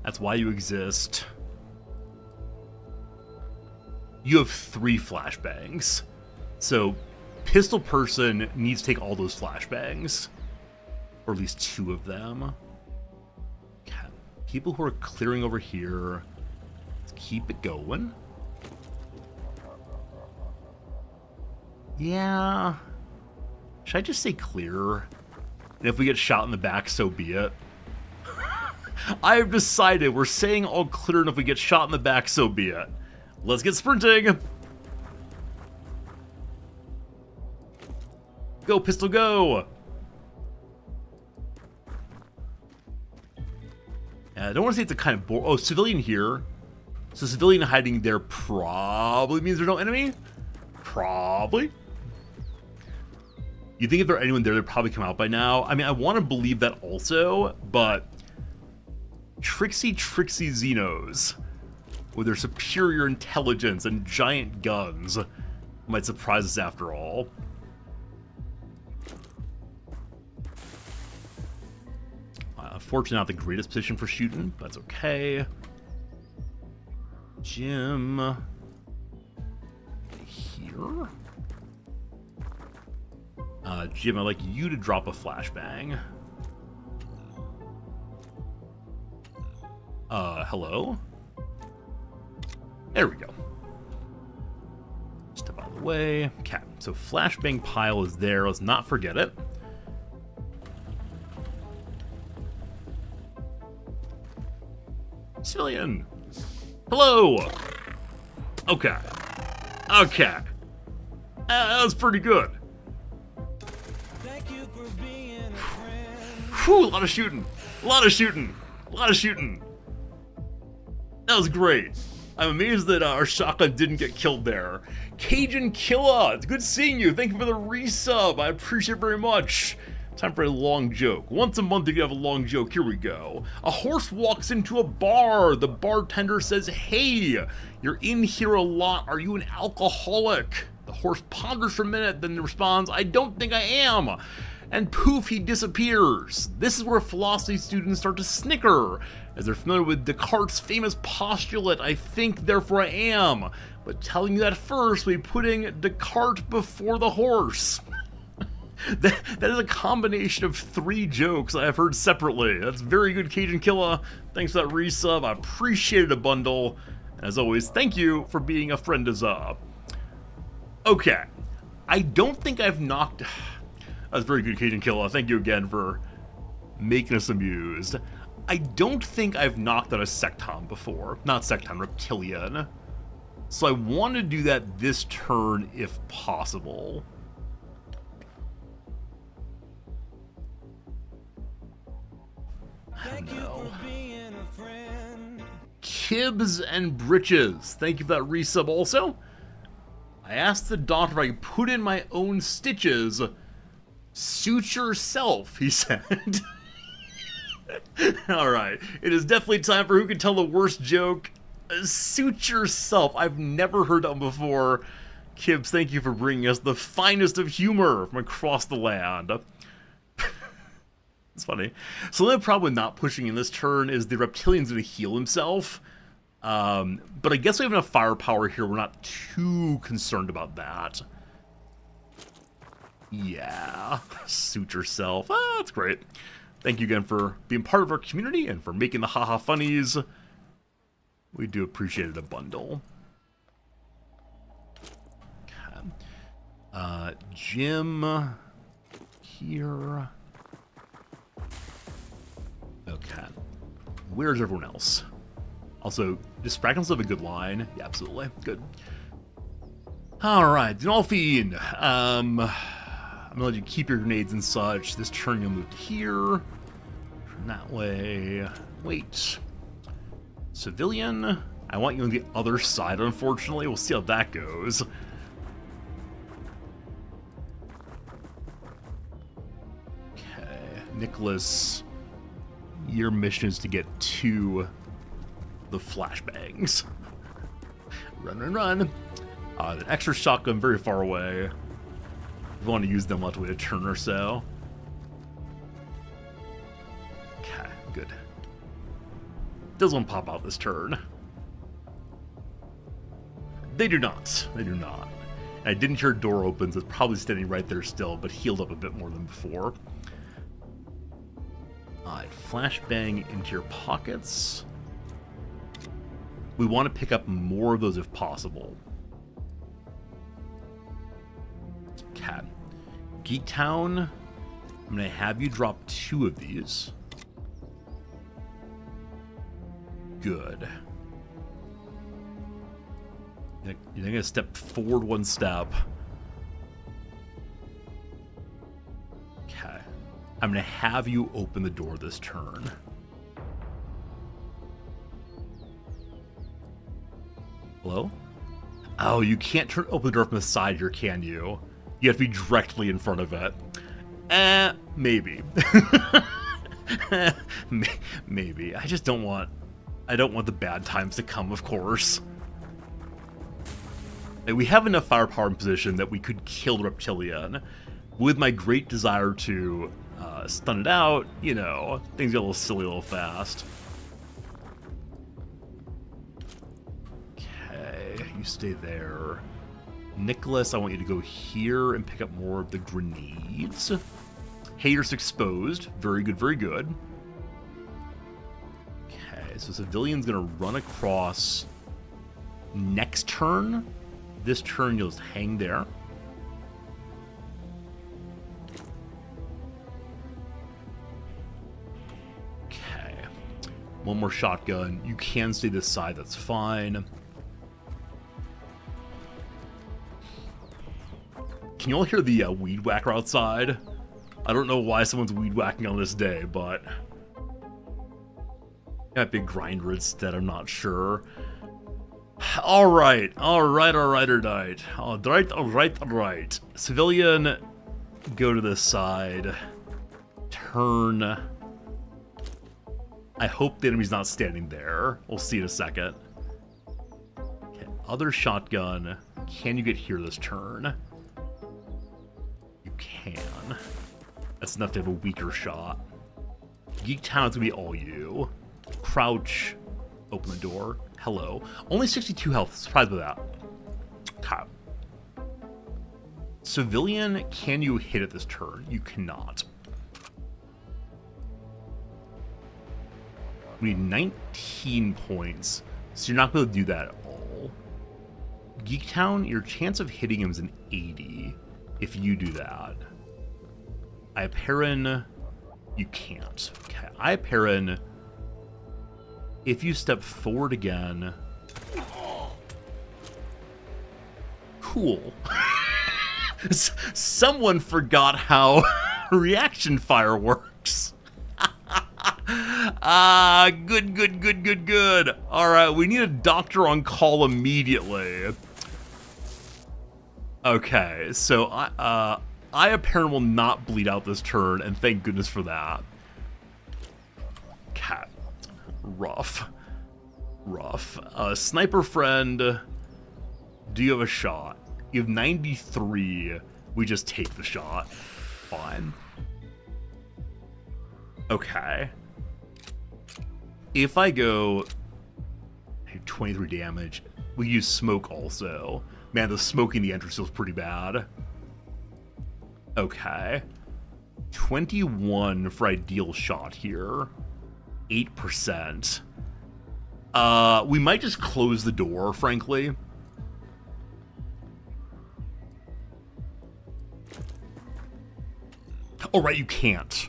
that's why you exist. You have 3 flashbangs, so pistol person needs to take all those flashbangs, or at least 2 of them. Okay. People who are clearing over here, let's keep it going. Yeah. Should I just say clear? And if we get shot in the back, so be it. I have decided we're saying all clear, and if we get shot in the back, so be it. Let's get sprinting! Go, pistol, go! I don't want to say it's a kind of oh, civilian here. So civilian hiding there probably means there's no enemy? Probably. You think if there were anyone there, they'd probably come out by now. I mean, I want to believe that also, but tricksy Xenos, with their superior intelligence and giant guns, might surprise us after all. Unfortunately, not the greatest position for shooting, but that's okay. Jim. Here? Jim, I'd like you to drop a flashbang. Hello? There we go. Step out of the way. Okay, so flashbang pile is there. Let's not forget it. Civilian! Hello! Okay. Okay. That was pretty good. Thank you for being a friend. Whew, a lot of shooting. A lot of shooting. A lot of shooting. That was great. I'm amazed that our shotgun didn't get killed there. Cajun Killa, it's good seeing you. Thank you for the resub. I appreciate it very much. Time for a long joke. Once a month you have a long joke. Here we go. A horse walks into a bar. The bartender says, "Hey, you're in here a lot. Are you an alcoholic?" The horse ponders for a minute, then responds, "I don't think I am." And poof, he disappears. This is where philosophy students start to snicker, as they're familiar with Descartes' famous postulate, "I think, therefore I am." But telling you that first will be putting Descartes before the horse. That is a combination of 3 jokes I have heard separately. That's very good, Cajun Killa. Thanks for that resub. I appreciate it a bundle. As always, thank you for being a friend of Za. Okay. I don't think I've knocked... That's very good, Cajun Killa. Thank you again for making us amused. I don't think I've knocked out a Secton before. Not Secton, Reptilian. So I want to do that this turn if possible. Thank you for being a friend. Kibs and Britches, thank you for that resub also. I asked the doctor if I could put in my own stitches. Suit yourself, he said. Alright, it is definitely time for who can tell the worst joke. Suit yourself. I've never heard that one before. Kibs, thank you for bringing us the finest of humor from across the land. It's funny. So the problem with not pushing in this turn is the Reptilian's going to heal himself. But I guess we have enough firepower here. We're not too concerned about that. Yeah. Suit yourself. Ah, that's great. Thank you again for being part of our community and for making the haha funnies. We do appreciate it a bundle. Okay. Jim here. Okay. Where's everyone else? Also, does Sprackles have a good line? Yeah, absolutely. Good. Alright, Dinolfine. I'm gonna let you keep your grenades and such. This turn you'll move to here. Turn that way. Wait. Civilian? I want you on the other side, unfortunately. We'll see how that goes. Okay. Nicholas, your mission is to get to the flashbangs. Run, run, run. An extra shotgun very far away. We want to use them left way a turn or so. Okay, good. Doesn't pop out this turn. They do not. They do not. And I didn't hear a door open, so it's probably standing right there still, but healed up a bit more than before. Alright, flashbang into your pockets. We want to pick up more of those if possible. Okay. Geek Town, I'm going to have you drop 2 of these. Good. You're going to step forward 1 step. Okay. I'm going to have you open the door this turn. Hello? Oh, you can't open the door from the side here, can you? You have to be directly in front of it. Maybe. Maybe. I just don't want... I don't want the bad times to come, of course. Like, we have enough firepower in position that we could kill the Reptilian. With my great desire to stun it out, you know, things get a little silly a little fast. Okay, you stay there. Nicholas, I want you to go here and pick up more of the grenades. Haters exposed. Very good, very good. Okay, so Civilian's gonna run across next turn. This turn, you'll just hang there. Okay. 1 more shotgun. You can stay this side, that's fine. Can you all hear the weed whacker outside? I don't know why someone's weed whacking on this day, but... Got big grinder instead, I'm not sure. Alright. Civilian, go to this side. turn. I hope the enemy's not standing there. We'll see in a second. Okay, other shotgun. Can you get here this turn? You can. That's enough to have a weaker shot. Geek Town's gonna be all you. Crouch. Open the door. Hello. Only 62 health. Surprised by that. Okay. Civilian, can you hit it this turn? You cannot. We need 19 points, so you're not going to do that at all. Geek Town, your chance of hitting him is an 80 if you do that. Iparin, you can't. Okay, Iparin, if you step forward again... Cool. Someone forgot how reaction fire works. Good. Alright, we need a doctor on call immediately. Okay, so I apparently will not bleed out this turn, and thank goodness for that. Cat. Rough. Sniper friend, do you have a shot? You have 93. We just take the shot. Fine. Okay. If I go 23 damage, we use smoke also. Man, the smoke in the entrance feels pretty bad. Okay. 21 for ideal shot here. 8%. We might just close the door, frankly. Oh, right, you can't.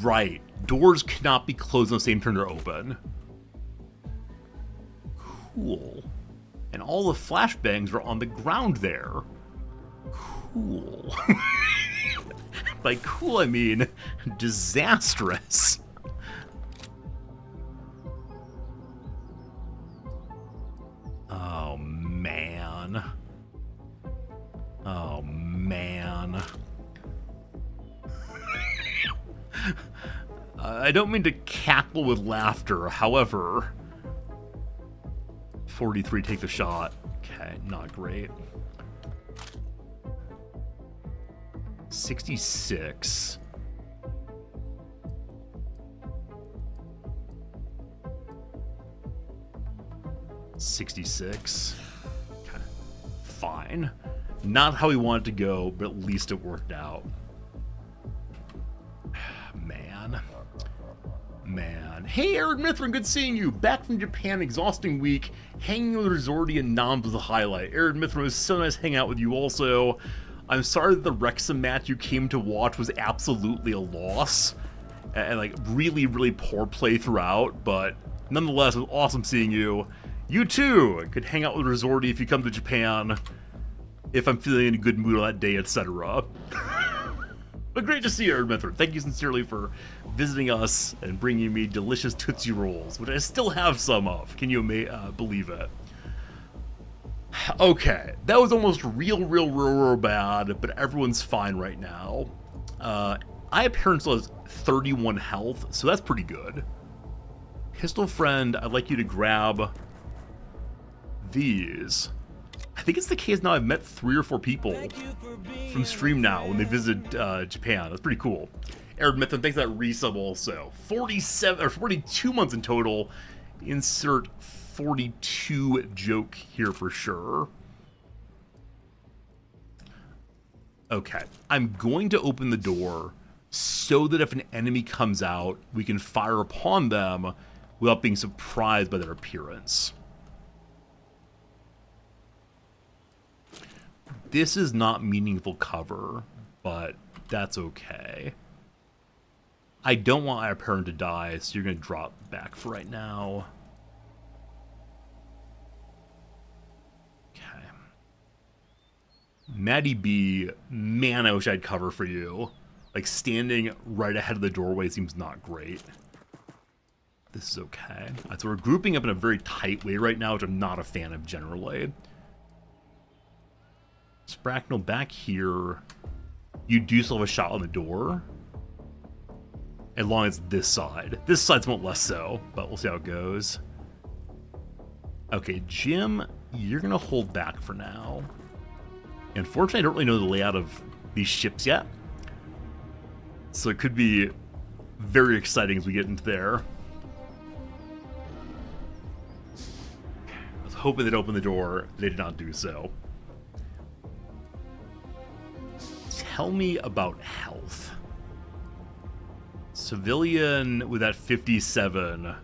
Right. Doors cannot be closed on the same turn they're open. Cool. And all the flashbangs are on the ground there. Cool. By cool, I mean disastrous. Oh, man. Oh, man. I don't mean to cackle with laughter, however... 43, take the shot. Okay, not great. 66. $66. Okay, fine. Not how we wanted to go, but at least it worked out. Man. Hey, Aaron Mithrin, good seeing you. Back from Japan, exhausting week. Hanging with Resorty and Noms was a highlight. Aaron Mithrin, it was so nice to hang out with you also. I'm sorry that the Wrexham match you came to watch was absolutely a loss. And like, really, really poor play throughout. But nonetheless, it was awesome seeing you. You too could hang out with Resorty if you come to Japan. If I'm feeling in a good mood on that day, etc. But great to see you, Aaron Mithrin. Thank you sincerely for visiting us and bringing me delicious Tootsie Rolls, which I still have some of. Can you believe it? Okay, that was almost real bad, but everyone's fine right now. I apparently has 31 health, so that's pretty good. Pistol friend, I'd like you to grab these. I think it's the case now. I've met 3 or 4 people from stream now when they visit Japan. That's pretty cool. Aaron Mithrin, thanks for that resub also. 47 or 42 months in total. Insert 42 joke here for sure. Okay, I'm going to open the door so that if an enemy comes out, we can fire upon them without being surprised by their appearance. This is not meaningful cover, but that's okay. I don't want our parent to die, so you're going to drop back for right now. Okay. Maddie B, man, I wish I had cover for you. Like, standing right ahead of the doorway seems not great. This is okay. So we're grouping up in a very tight way right now, which I'm not a fan of generally. Spracknel back here. You do still have a shot on the door. As long as this side. This side's somewhat less so, but we'll see how it goes. Okay, Jim, you're going to hold back for now. Unfortunately, I don't really know the layout of these ships yet. So it could be very exciting as we get into there. I was hoping they'd open the door. They did not do so. Tell me about health. Civilian with that 57.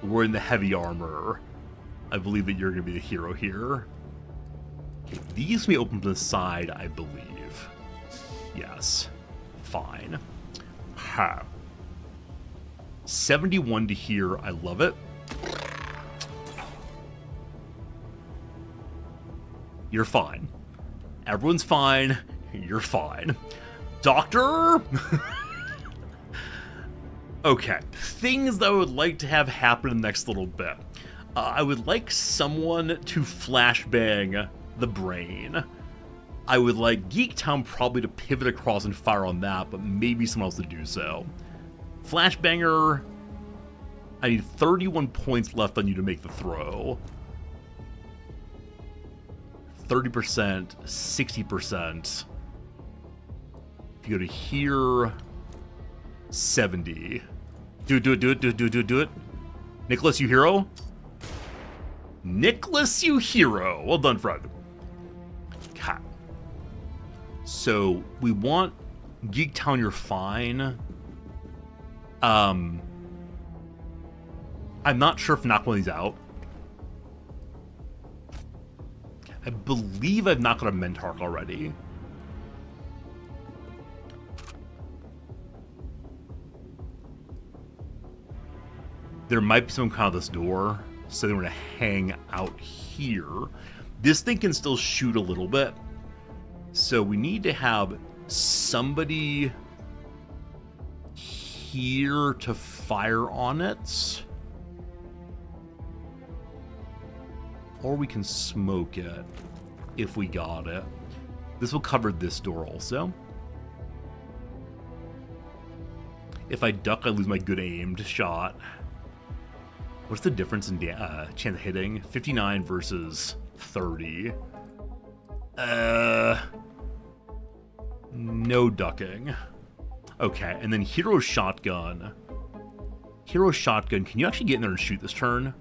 We're in the heavy armor. I believe that you're going to be the hero here. Okay, these can be open from the side, I believe. Yes. Fine. Ha. 71 to here. I love it. You're fine. Everyone's fine. You're fine. Doctor? Okay. Things that I would like to have happen in the next little bit. I would like someone to flashbang the brain. I would like Geektown probably to pivot across and fire on that, but maybe someone else to do so. Flashbanger, I need 31 points left on you to make the throw. 30%, 60%. If you go to here, 70. Do it. Nicholas, you hero? Nicholas, you hero. Well done, Fred. Okay. So, we want Geektown, you're fine. I'm not sure if knock one of these out. I believe I've knocked out a Mentark already. There might be someone coming out this door, so they're going to hang out here. This thing can still shoot a little bit, so we need to have somebody here to fire on it. Or we can smoke it if we got it. This will cover this door also. If I duck, I lose my good aimed shot. What's the difference in chance of hitting? 59 versus 30. No ducking. Okay, and then Hero Shotgun. Hero Shotgun, can you actually get in there and shoot this turn?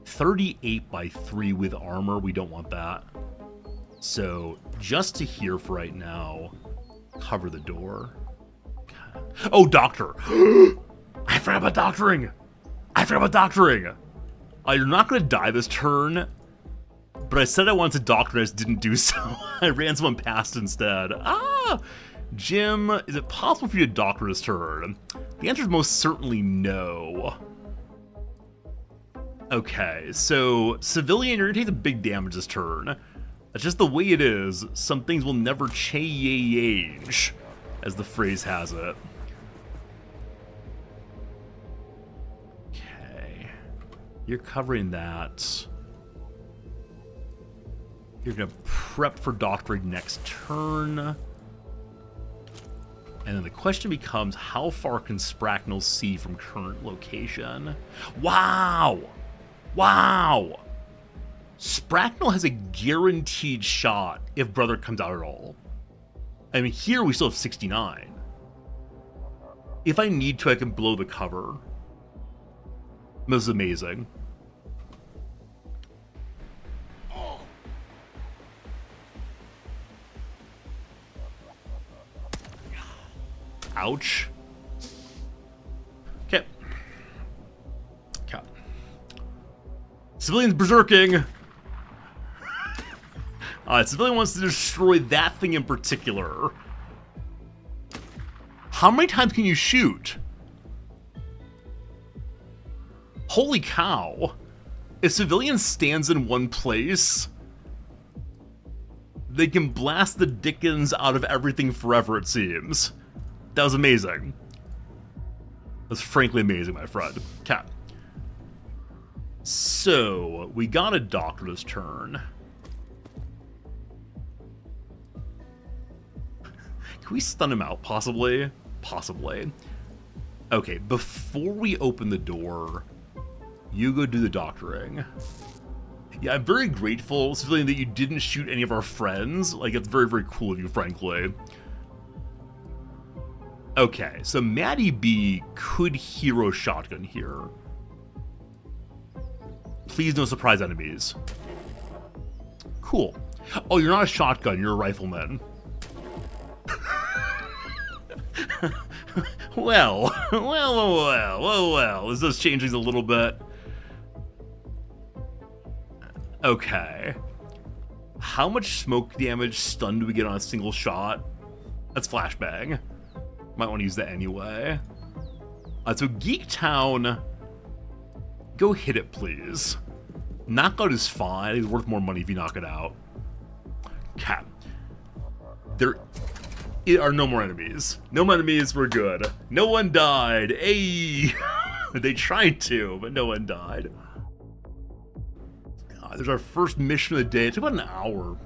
38 by 3 with armor, we don't want that. So, just to here for right now, cover the door. Okay. Oh, Doctor! I forgot about doctoring! You're not going to die this turn, but I said I wanted to doctor and I just didn't do so. I ran someone past instead. Jim, is it possible for you to doctor this turn? The answer is most certainly no. Okay, so civilian, you're gonna take the big damage this turn. That's just the way it is. Some things will never change, as the phrase has it. Okay, you're covering that. You're gonna prep for doctoring next turn. And then the question becomes, how far can Spracknell see from current location? Wow! Wow! Spracknell has a guaranteed shot if Brother comes out at all. I mean, here we still have 69. If I need to, I can blow the cover. This is amazing. Ouch. Okay. Civilian's berserking. Civilian wants to destroy that thing in particular. How many times can you shoot? Holy cow. If civilian stands in one place, they can blast the dickens out of everything forever, it seems. That was amazing. That's frankly amazing, my friend. Okay. So, we got a doctor this turn. Can we stun him out, possibly? Possibly. Okay, before we open the door, you go do the doctoring. Yeah, I'm very grateful, Civilian, that you didn't shoot any of our friends. Like, it's very, very cool of you, frankly. Okay, so Maddie B could hero shotgun here. Please no surprise enemies. Cool. Oh, you're not a shotgun, you're a rifleman. well. This does change things a little bit. Okay. How much smoke damage stun do we get on a single shot? That's flashbang. Might want to use that anyway. So Geek Town, go hit it, please. Knockout is fine. It's worth more money if you knock it out. Okay. There are no more enemies. No more enemies, we're good. No one died. Ayy. They tried to, but no one died. There's our first mission of the day. It took about an hour.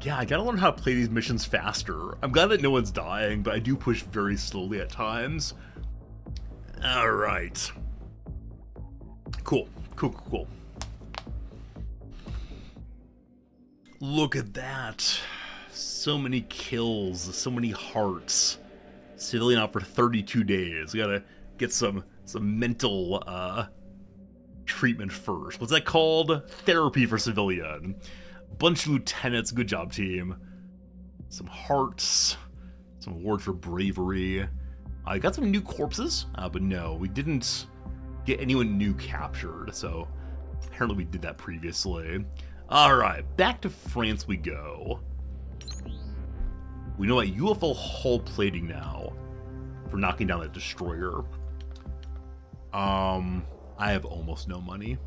Yeah, I gotta learn how to play these missions faster. I'm glad that no one's dying, but I do push very slowly at times. Alright. Cool. Look at that. So many kills, so many hearts. Civilian out for 32 days. We gotta get some mental, treatment first. What's that called? Therapy for Civilian. Bunch of lieutenants. Good job, team. Some hearts. Some award for bravery. I got some new corpses, but no, we didn't get anyone new captured, so apparently we did that previously. Alright, back to France we go. We know about UFO hull plating now for knocking down that destroyer. I have almost no money.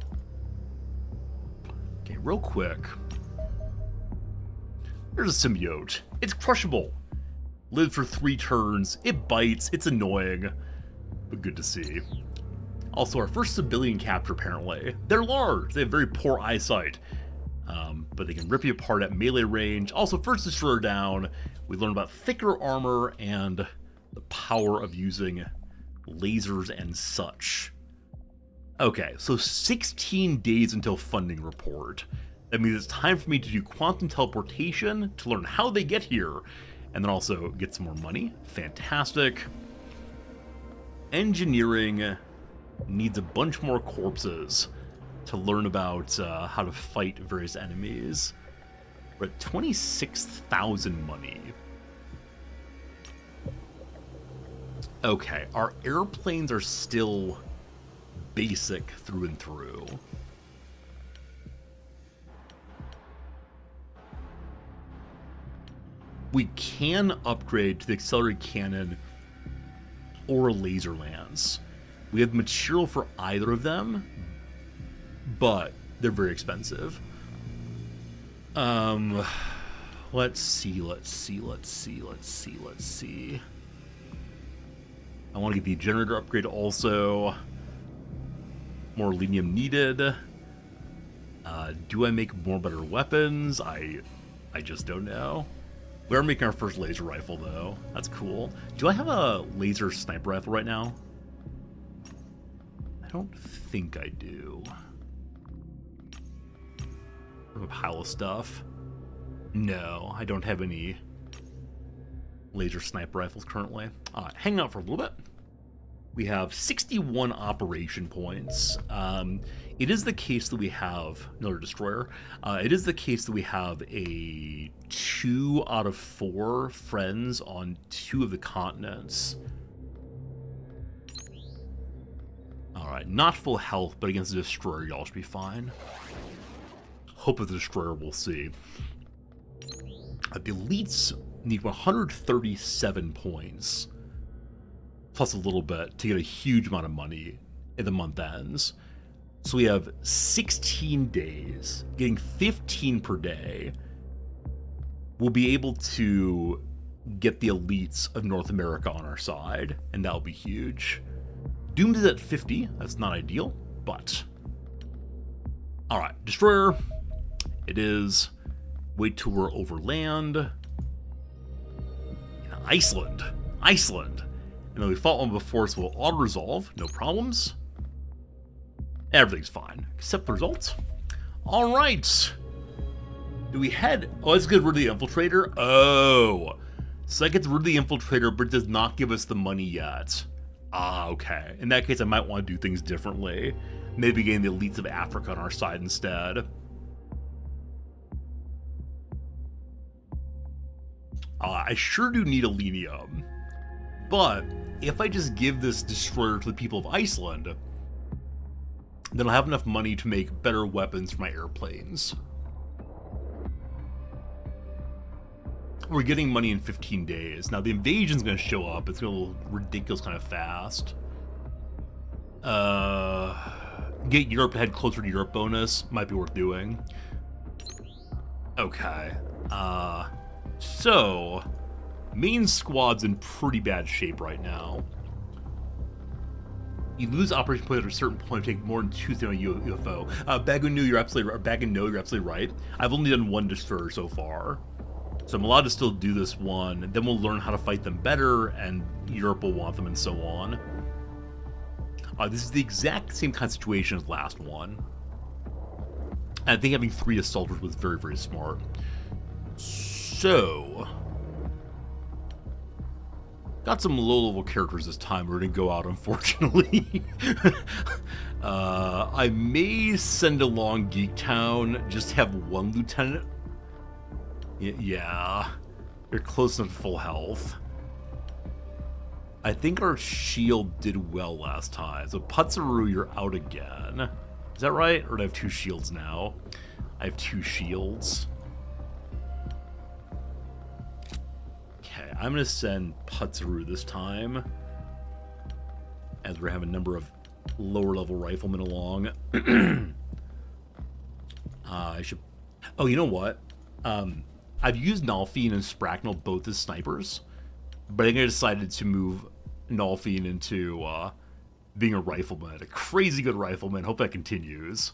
Okay, real quick. There's a symbiote. It's crushable. Lived for 3 turns. It bites. It's annoying, but good to see. Also, our first civilian capture, apparently. They're large. They have very poor eyesight, but they can rip you apart at melee range. Also, first destroyer down. We learn about thicker armor and the power of using lasers and such. Okay, so 16 days until funding report. That means it's time for me to do quantum teleportation to learn how they get here, and then also get some more money. Fantastic. Engineering needs a bunch more corpses to learn about how to fight various enemies. We're at 26,000 money. Okay, our airplanes are still basic through and through. We can upgrade to the accelerated cannon or laser lance. We have material for either of them, but they're very expensive. Let's see. I want to get the generator upgrade also. More lenium needed. Do I make more better weapons? I just don't know. We are making our first laser rifle, though. That's cool. Do I have a laser sniper rifle right now? I don't think I do. I have a pile of stuff. No, I don't have any laser sniper rifles currently. Hang out for a little bit. We have 61 operation points. It is the case that we have another destroyer. It is the case that we have a 2 out of 4 friends on 2 of the continents. Alright, not full health, but against the destroyer, y'all should be fine. Hope of the destroyer, we'll see. The elites need 137 points. Plus a little bit to get a huge amount of money in the month ends. So we have 16 days, getting 15 per day. We'll be able to get the elites of North America on our side, and that'll be huge. Doomed is at 50. That's not ideal, but... Alright, destroyer. It is. Wait till we're over land. Iceland. Iceland. And then we fought one before, so we'll auto-resolve. No problems. Everything's fine. Except the results. Alright. Do we head... Oh, let's get rid of the Infiltrator. Oh. So that gets rid of the Infiltrator, but it does not give us the money yet. Ah, okay. In that case, I might want to do things differently. Maybe getting the elites of Africa on our side instead. I sure do need Elenium. But if I just give this destroyer to the people of Iceland, then I'll have enough money to make better weapons for my airplanes. We're getting money in 15 days. Now the invasion's going to show up. It's going to look ridiculous kind of fast. Get Europe to head closer to Europe bonus. Might be worth doing. Okay. So, main squad's in pretty bad shape right now. You lose operation point at a certain point to take more than 2 things on a UFO. Bagano, you're absolutely right. I've only done 1 destroyer so far. So I'm allowed to still do this one. Then we'll learn how to fight them better, and Europe will want them, and so on. This is the exact same kind of situation as the last one. And I think having 3 assaulters was very, very smart. So... got some low-level characters this time. We're going to go out, unfortunately. I may send along Geek Town, just have 1 lieutenant. Yeah, you're close enough to full health. I think our shield did well last time. So Putsaru, you're out again. Is that right? Or do I have 2 shields now? I have 2 shields. Okay, I'm going to send Putsaru this time, as we're having a number of lower level riflemen along. I should... Oh, you know what? I've used Nalfine and Spracknel both as snipers, but I think I decided to move Nalfine into being a rifleman. A crazy good rifleman. Hope that continues.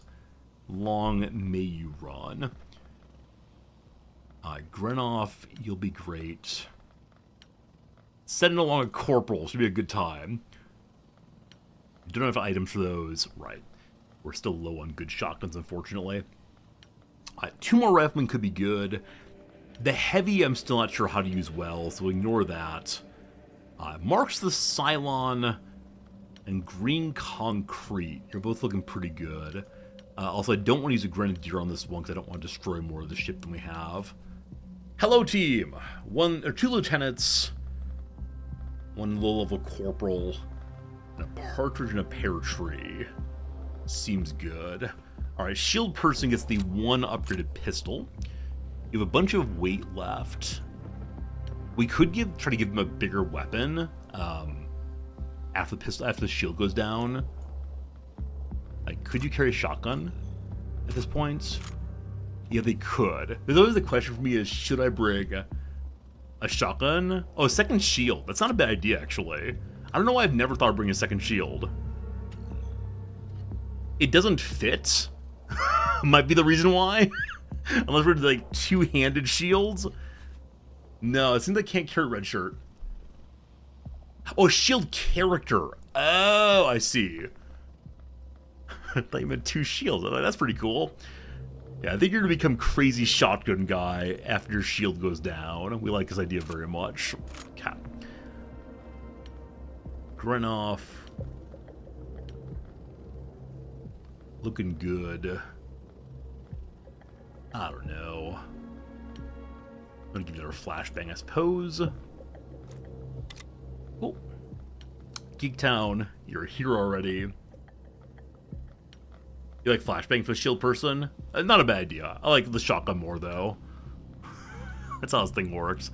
Long may you run. Grenoff, you'll be great. Sending along a corporal should be a good time. Don't have items for those. Right. We're still low on good shotguns, unfortunately. 2 more riflemen could be good. The heavy, I'm still not sure how to use well, so ignore that. Marks the Cylon and Green Concrete. You're both looking pretty good. Also, I don't want to use a Grenadier on this one because I don't want to destroy more of the ship than we have. Hello, team! 2 lieutenants, 1 low-level corporal, and a partridge and a pear tree. Seems good. Alright, shield person gets the 1 upgraded pistol. You have a bunch of weight left. We could try to give him a bigger weapon after the shield goes down. Like, could you carry a shotgun at this point? Yeah, they could. There's always the question for me is, should I bring a shotgun? Oh, a second shield. That's not a bad idea, actually. I don't know why I've never thought of bringing a second shield. It doesn't fit. Might be the reason why. Unless we're like 2-handed shields. No, it seems I can't carry red shirt. Oh, shield character. Oh, I see. I thought you meant 2 shields. That's pretty cool. Yeah, I think you're gonna become crazy shotgun guy after your shield goes down. We like this idea very much. Okay. Grenoff. Looking good. I don't know. I'm gonna give you another flashbang, I suppose. Oh. Geektown, you're a hero already. You like flashbang for the shield person? Not a bad idea. I like the shotgun more, though. That's how this thing works.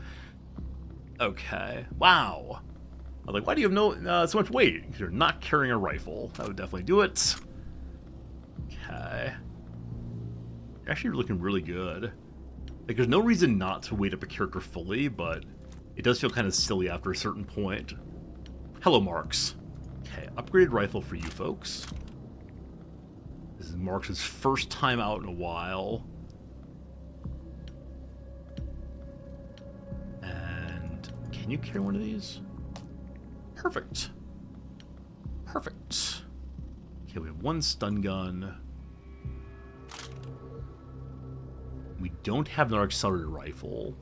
Okay. Wow. I was like, why do you have so much weight? Because you're not carrying a rifle. That would definitely do it. Okay. Actually, you're looking really good. Like, there's no reason not to weight up a character fully, but it does feel kind of silly after a certain point. Hello, Marks. Okay, upgraded rifle for you folks. This is Marks' first time out in a while. And can can you carry one of these? Perfect. Perfect. Okay, we have one stun gun. We don't have another accelerated rifle.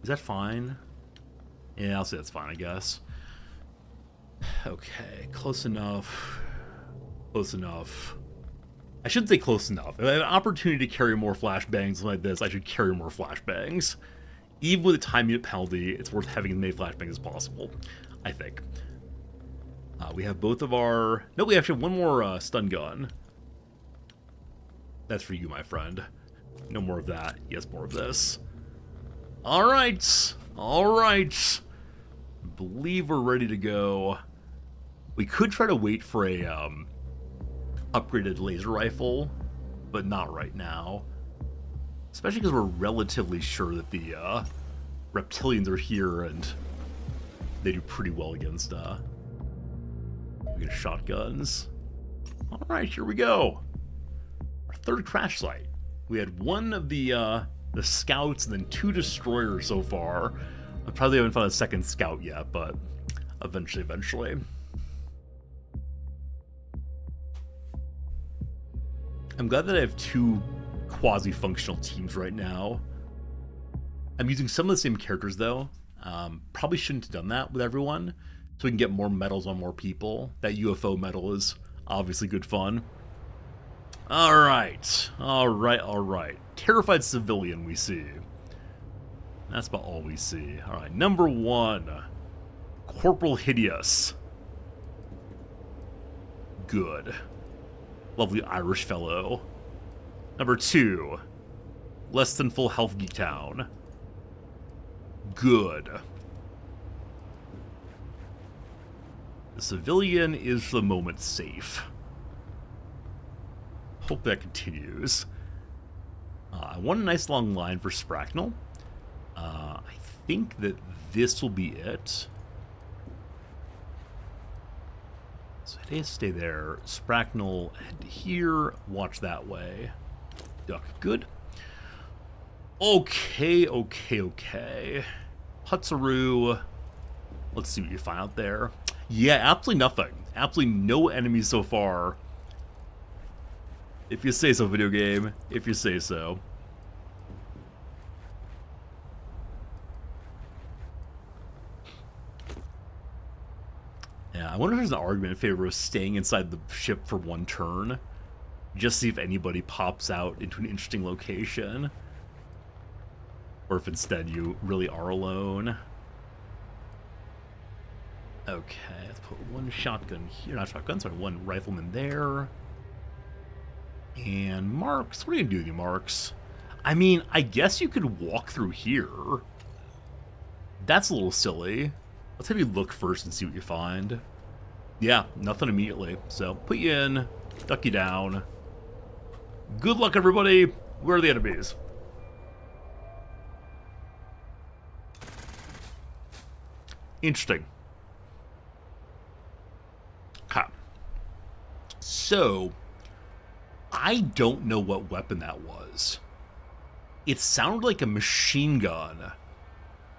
Is that fine? Yeah, I'll say that's fine, I guess. Okay, close enough. Close enough. I shouldn't say close enough. If I have an opportunity to carry more flashbangs like this, I should carry more flashbangs. Even with a time unit penalty, it's worth having as many flashbangs as possible, I think. We have both of our... No, we actually have one more stun gun. That's for you, my friend. No more of that. Yes, more of this. Alright. Alright. Believe we're ready to go. We could try to wait for a upgraded laser rifle, but not right now. Especially because we're relatively sure that the reptilians are here and they do pretty well against we get shotguns. Alright, here we go. Our third crash site. We had one of the scouts and then 2 destroyers so far. I probably haven't found a second scout yet, but eventually. I'm glad that I have 2 quasi-functional teams right now. I'm using some of the same characters, though. Probably shouldn't have done that with everyone, so we can get more medals on more people. That UFO medal is obviously good fun. Alright. Terrified civilian we see. That's about all we see. Alright, number 1. Corporal Hideous. Good. Lovely Irish fellow. Number 2. Less than full health Geek Town. Good. The civilian is for the moment safe. Hope that continues. I want a nice long line for Spracknel. I think that this will be it. So Hideous stay there. Spracknel head to here. Watch that way. Duck. Good. Okay. Putsaru. Let's see what you find out there. Yeah, absolutely nothing. Absolutely no enemies so far. If you say so, video game. If you say so. Yeah, I wonder if there's an argument in favor of staying inside the ship for 1 turn. Just see if anybody pops out into an interesting location. Or if instead you really are alone. Okay, let's put 1 shotgun here. Not shotgun, sorry, 1 rifleman there. And Marks. What are you gonna do with you, Marks? I mean, I guess you could walk through here. That's a little silly. Let's have you look first and see what you find. Yeah, nothing immediately. So, put you in, duck you down. Good luck, everybody. Where are the enemies? Interesting. Okay. So, I don't know what weapon that was. It sounded like a machine gun,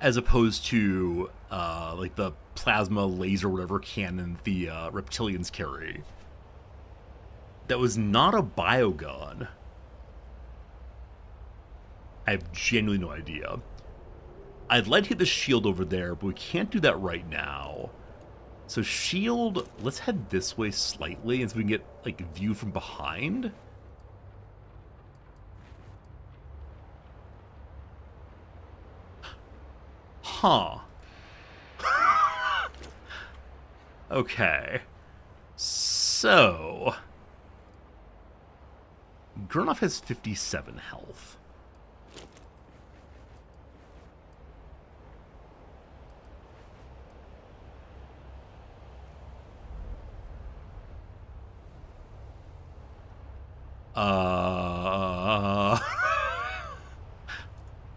as opposed to like the plasma laser whatever cannon the reptilians carry. That was not a biogun. I have genuinely no idea. I'd like to hit the shield over there, but we can't do that right now. So shield, let's head this way slightly, and so we can get like view from behind. Huh. Okay. So Gurnov has 57 health.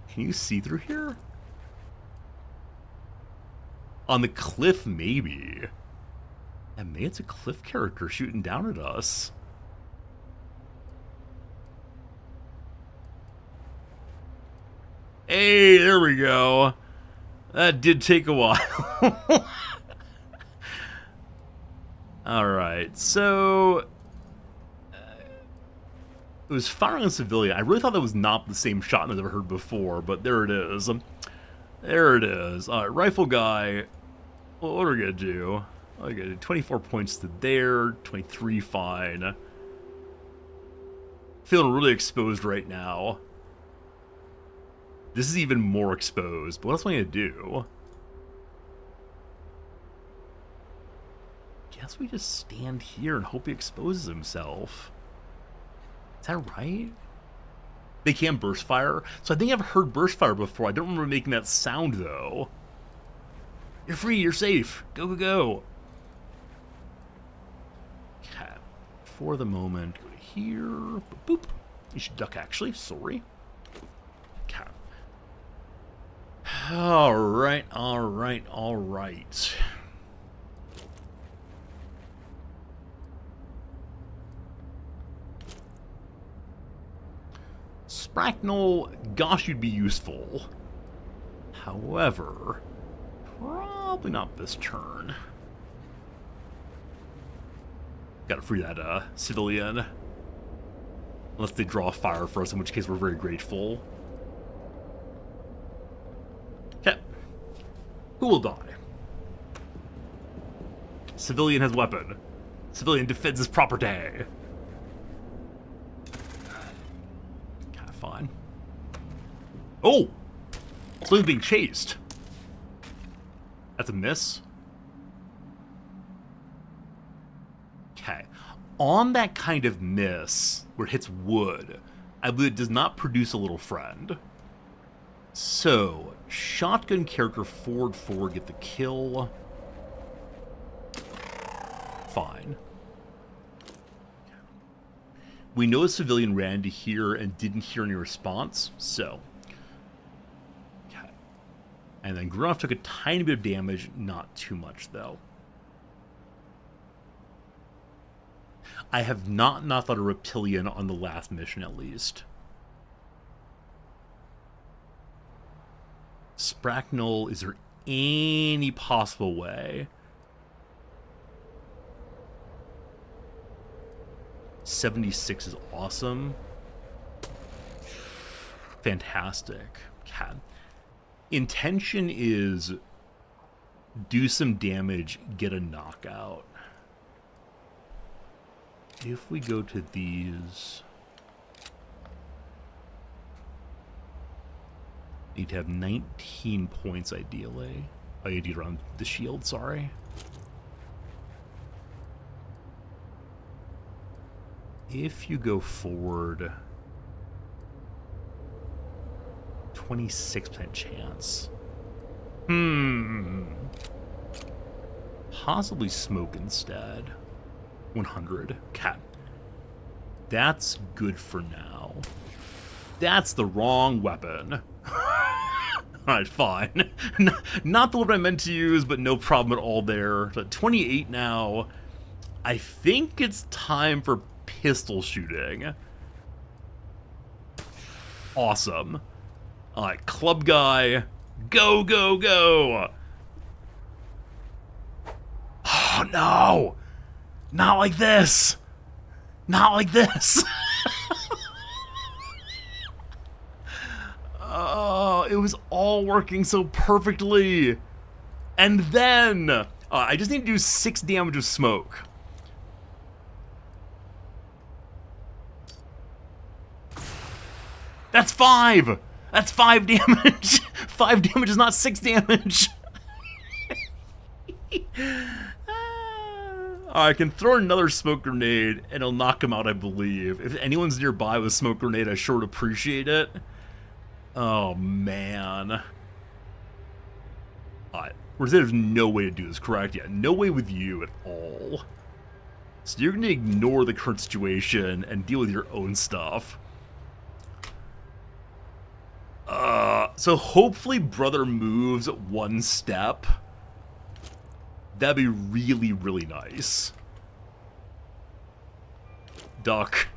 Can you see through here? On the cliff, maybe. And maybe it's a cliff character shooting down at us. Hey, there we go. That did take a while. Alright, so... it was firing on a civilian. I really thought that was not the same shot I've ever heard before, but there it is. There it is. Alright, rifle guy. Well, what are we gonna do? Okay, 24 points to there, 23 fine. Feeling really exposed right now. This is even more exposed, but what else am I gonna do? Guess we just stand here and hope he exposes himself. Is that right? They can't burst fire? So I think I've heard burst fire before. I don't remember making that sound, though. You're free, you're safe. Go, go, go. Okay. For the moment, go to here. Boop, boop. You should duck, actually. Sorry. Okay. Alright, alright, alright. Spracknell, gosh, you'd be useful. However, probably not this turn. Gotta free that civilian. Unless they draw fire for us, in which case we're very grateful. Okay. Who will die? Civilian has weapon. Civilian defends his property. Fine. Oh! Civilian's being chased. That's a miss. Okay. On that kind of miss, where it hits wood, I believe it does not produce a little friend. So, shotgun character forward, get the kill. Fine. We know a civilian ran to here and didn't hear any response, so. Okay. And then Grunov took a tiny bit of damage, not too much, though. I have not thought of Reptilian on the last mission, at least. Spracknell, is there any possible way? 76 is awesome. Fantastic. Okay. Intention is do some damage, get a knockout. If we go to these, need to have 19 points ideally. Oh, you need around the shield, sorry. If you go forward, 26% chance. Possibly smoke instead. 100. Okay. That's good for now. That's the wrong weapon. Alright, fine. Not the weapon I meant to use, but no problem at all there. So 28 now. I think it's time for pistol shooting. Awesome. Alright, club guy. Go, go, go! Oh, no! Not like this! Not like this! Oh, it was all working so perfectly. And then, I just need to do 6 damage of smoke. That's 5! That's 5 damage! 5 damage is not 6 damage! I can throw another smoke grenade and it'll knock him out, I believe. If anyone's nearby with a smoke grenade, I sure would appreciate it. Oh, man. Alright, we're saying there's no way to do this, correct? Yeah, no way with you at all. So you're going to ignore the current situation and deal with your own stuff. So hopefully brother moves 1 step. That'd be really, really nice. Duck.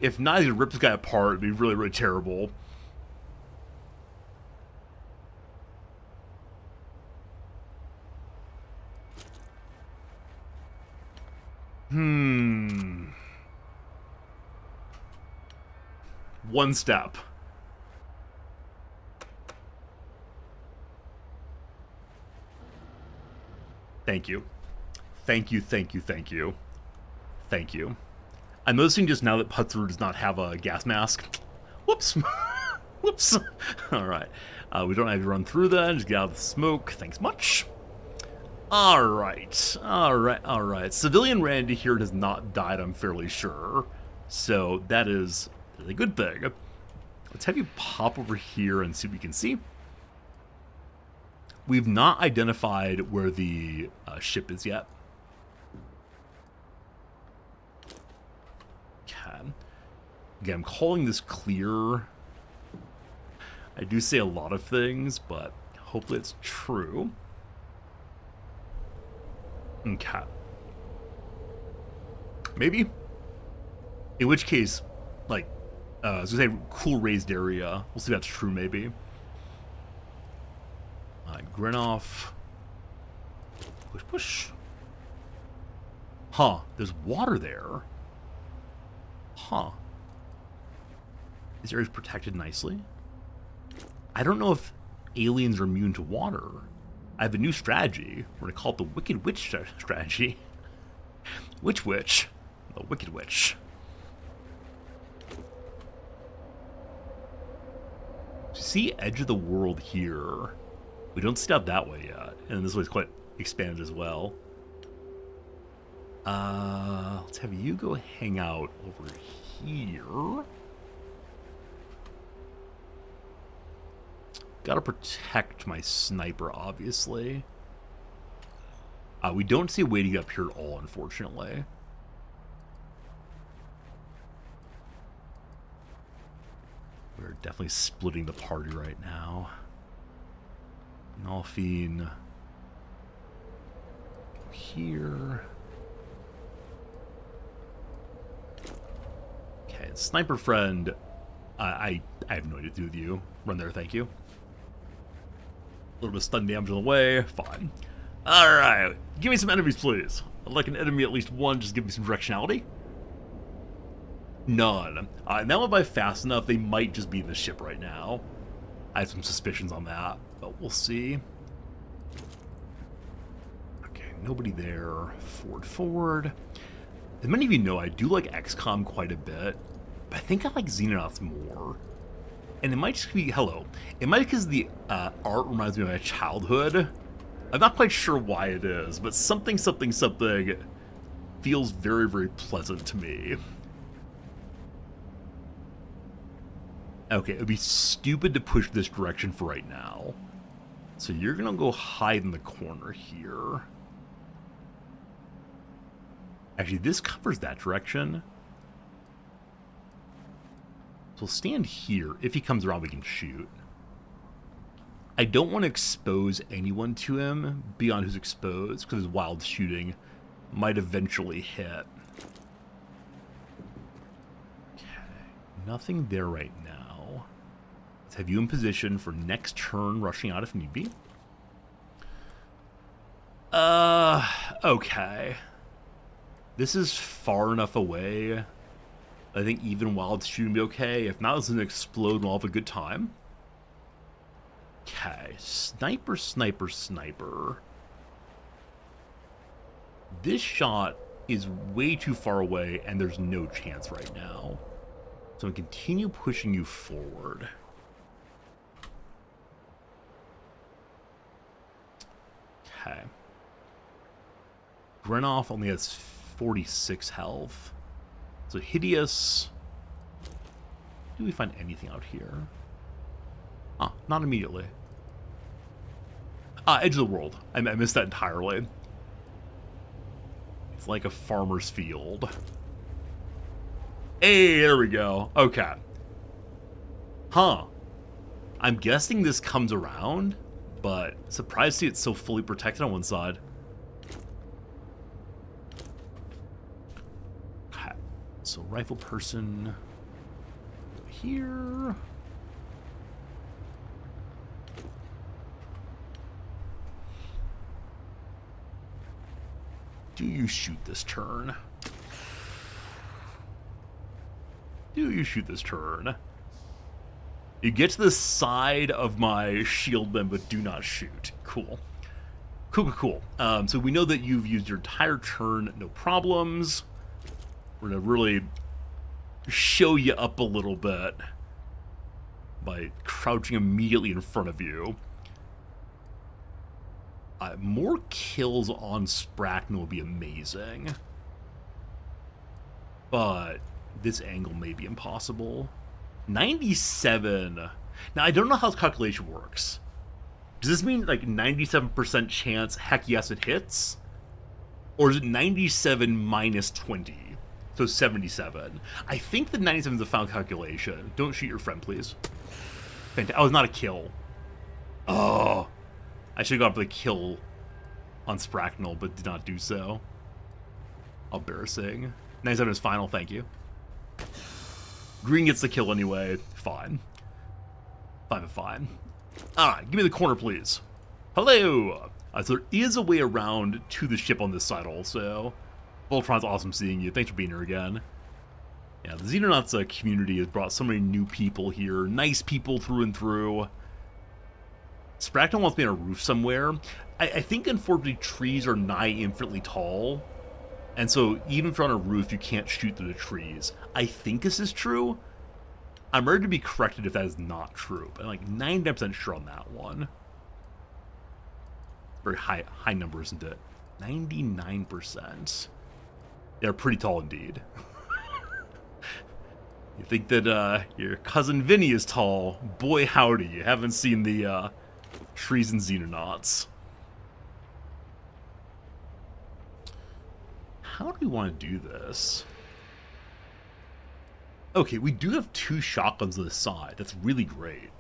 If not, he'd rip this guy apart, it'd be really, really terrible. One step. Thank you. Thank you, thank you, thank you. Thank you. I'm noticing just now that Putzru does not have a gas mask. Whoops. Whoops. Alright. We don't have to run through that. Just get out of the smoke. Thanks much. Alright. Alright. Civilian Randy here has not died, I'm fairly sure. So that is a good thing. Let's have you pop over here and see what we can see. We've not identified where the ship is yet. Okay. Again, I'm calling this clear. I do say a lot of things, but hopefully it's true. Okay. Maybe. In which case, like, I was gonna say cool raised area. We'll see if that's true, maybe. Grin off. Push, push. Huh. There's water there. Huh. This area's protected nicely. I don't know if aliens are immune to water. I have a new strategy. We're going to call it the Wicked Witch strategy. Witch. The Wicked Witch. See Edge of the World here. We don't step that way yet. And this way's quite expanded as well. Let's have you go hang out over here. Gotta protect my sniper, obviously. We don't see a way to get up here at all, unfortunately. We're definitely splitting the party right now. Nalfine. Here. Okay, sniper friend. I have no idea what to do with you. Run there, thank you. A little bit of stun damage on the way. Fine. Alright. Give me some enemies, please. I'd like an enemy at least one. Just give me some directionality. None. And that went by fast enough. They might just be in the ship right now. I have some suspicions on that, but we'll see. Okay, nobody there. Forward. As many of you know, I do like XCOM quite a bit, but I think I like Xenonauts more. And it might just be, hello, it might be because the art reminds me of my childhood. I'm not quite sure why it is, but something feels very, very pleasant to me. Okay, it would be stupid to push this direction for right now. So you're going to go hide in the corner here. Actually, this covers that direction. So we'll stand here. If he comes around, we can shoot. I don't want to expose anyone to him beyond who's exposed, because his wild shooting might eventually hit. Okay, nothing there right now. Let's have you in position for next turn, rushing out if need be. Okay. This is far enough away. I think even wild shooting will be okay. If not, it's going to explode and we'll have a good time. Okay. Sniper. This shot is way too far away, and there's no chance right now. So I'm going to continue pushing you forward. Okay. Grenoff only has 46 health. So Hideous. Do we find anything out here? Ah, not immediately. Edge of the World. I missed that entirely. It's like a farmer's field. Hey, there we go. Okay. Huh. I'm guessing this comes around, but surprised to see it's so fully protected on one side. Okay. So rifle person here. Do you shoot this turn? do you shoot this turn? You get to the side of my shieldman, but do not shoot. Cool. Cool. So we know that you've used your entire turn, no problems. We're gonna really show you up a little bit by crouching immediately in front of you. More kills on Spracknel would be amazing. But this angle may be impossible. 97. Now, I don't know how this calculation works. Does this mean, like, 97% chance, heck yes, it hits? Or is it 97 minus 20? So 77. I think the 97 is a final calculation. Don't shoot your friend, please. Oh, it's not a kill. Oh. I should have gone for the kill on Spracknel, but did not do so. Embarrassing. 97 is final, thank you. Green gets the kill anyway. Fine. Fine. Alright, give me the corner, please. Hello! So there is a way around to the ship on this side also. Voltron's awesome seeing you. Thanks for being here again. Yeah, the Xenonauts community has brought so many new people here. Nice people through and through. Spracknel wants me on a roof somewhere. I think, unfortunately, trees are nigh infinitely tall. And so, even if you're on a roof, you can't shoot through the trees. I think this is true. I'm ready to be corrected if that is not true. But I'm like 99% sure on that one. Very high number, isn't it? 99%. They're pretty tall indeed. You think that your cousin Vinny is tall? Boy howdy, you haven't seen the trees and Xenonauts. How do we want to do this? Okay, we do have 2 shotguns on the side. That's really great.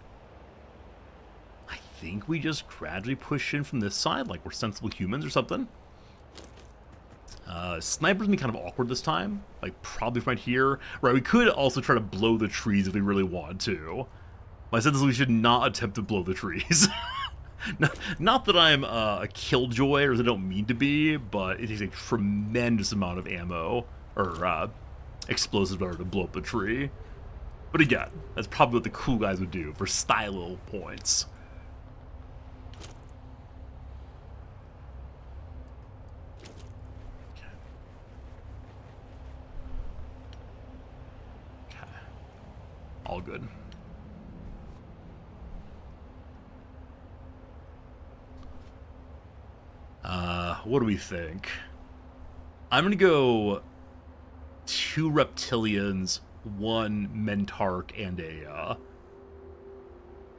I think we just gradually push in from this side like we're sensible humans or something. Sniper's been kind of awkward this time. Like, probably from right here. Right, we could also try to blow the trees if we really wanted to. My sense is we should not attempt to blow the trees. Not that I'm a killjoy, or as I don't mean to be, but it takes a tremendous amount of ammo, or explosives to blow up a tree. But again, that's probably what the cool guys would do for style points. Okay. All good. What do we think? I'm gonna go 2 reptilians, 1 Mentarch, and a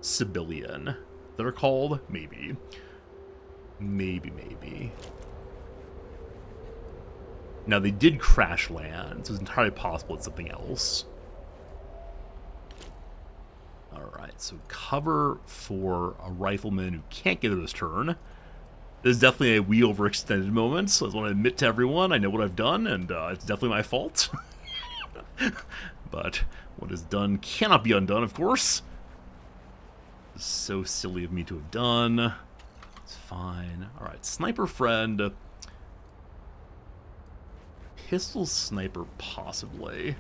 civilian. That are called? Maybe. Maybe. Now, they did crash land, so it's entirely possible it's something else. Alright, so cover for a rifleman who can't get it this turn. This is definitely a we overextended moment, so I just want to admit to everyone I know what I've done, and it's definitely my fault. But what is done cannot be undone, of course. This is so silly of me to have done. It's fine. Alright, sniper friend. Pistol sniper, possibly.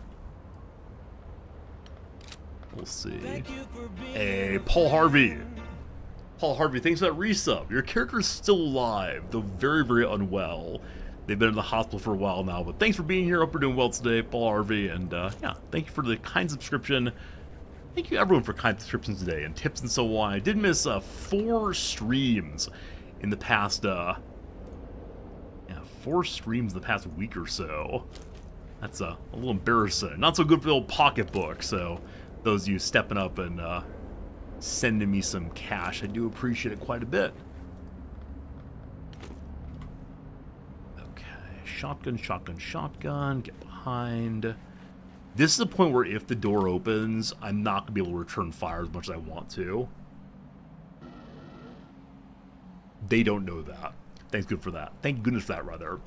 We'll see. Hey, Paul Harvey. Paul Harvey, thanks for that resub. Your character is still alive, though very unwell. They've been in the hospital for a while now, but thanks for being here. Hope you're doing well today, Paul Harvey. And yeah, thank you for the kind subscription. Thank you everyone for kind subscriptions today and tips and so on. I did miss 4 streams in the past, 4 streams in the past week or so. That's a little embarrassing. Not so good for the old pocketbook, so those of you stepping up and sending me some cash, I do appreciate it quite a bit. Okay, shotgun, get behind. This is the point where if the door opens, I'm not going to be able to return fire as much as I want to. They don't know that. Thank goodness for that, rather.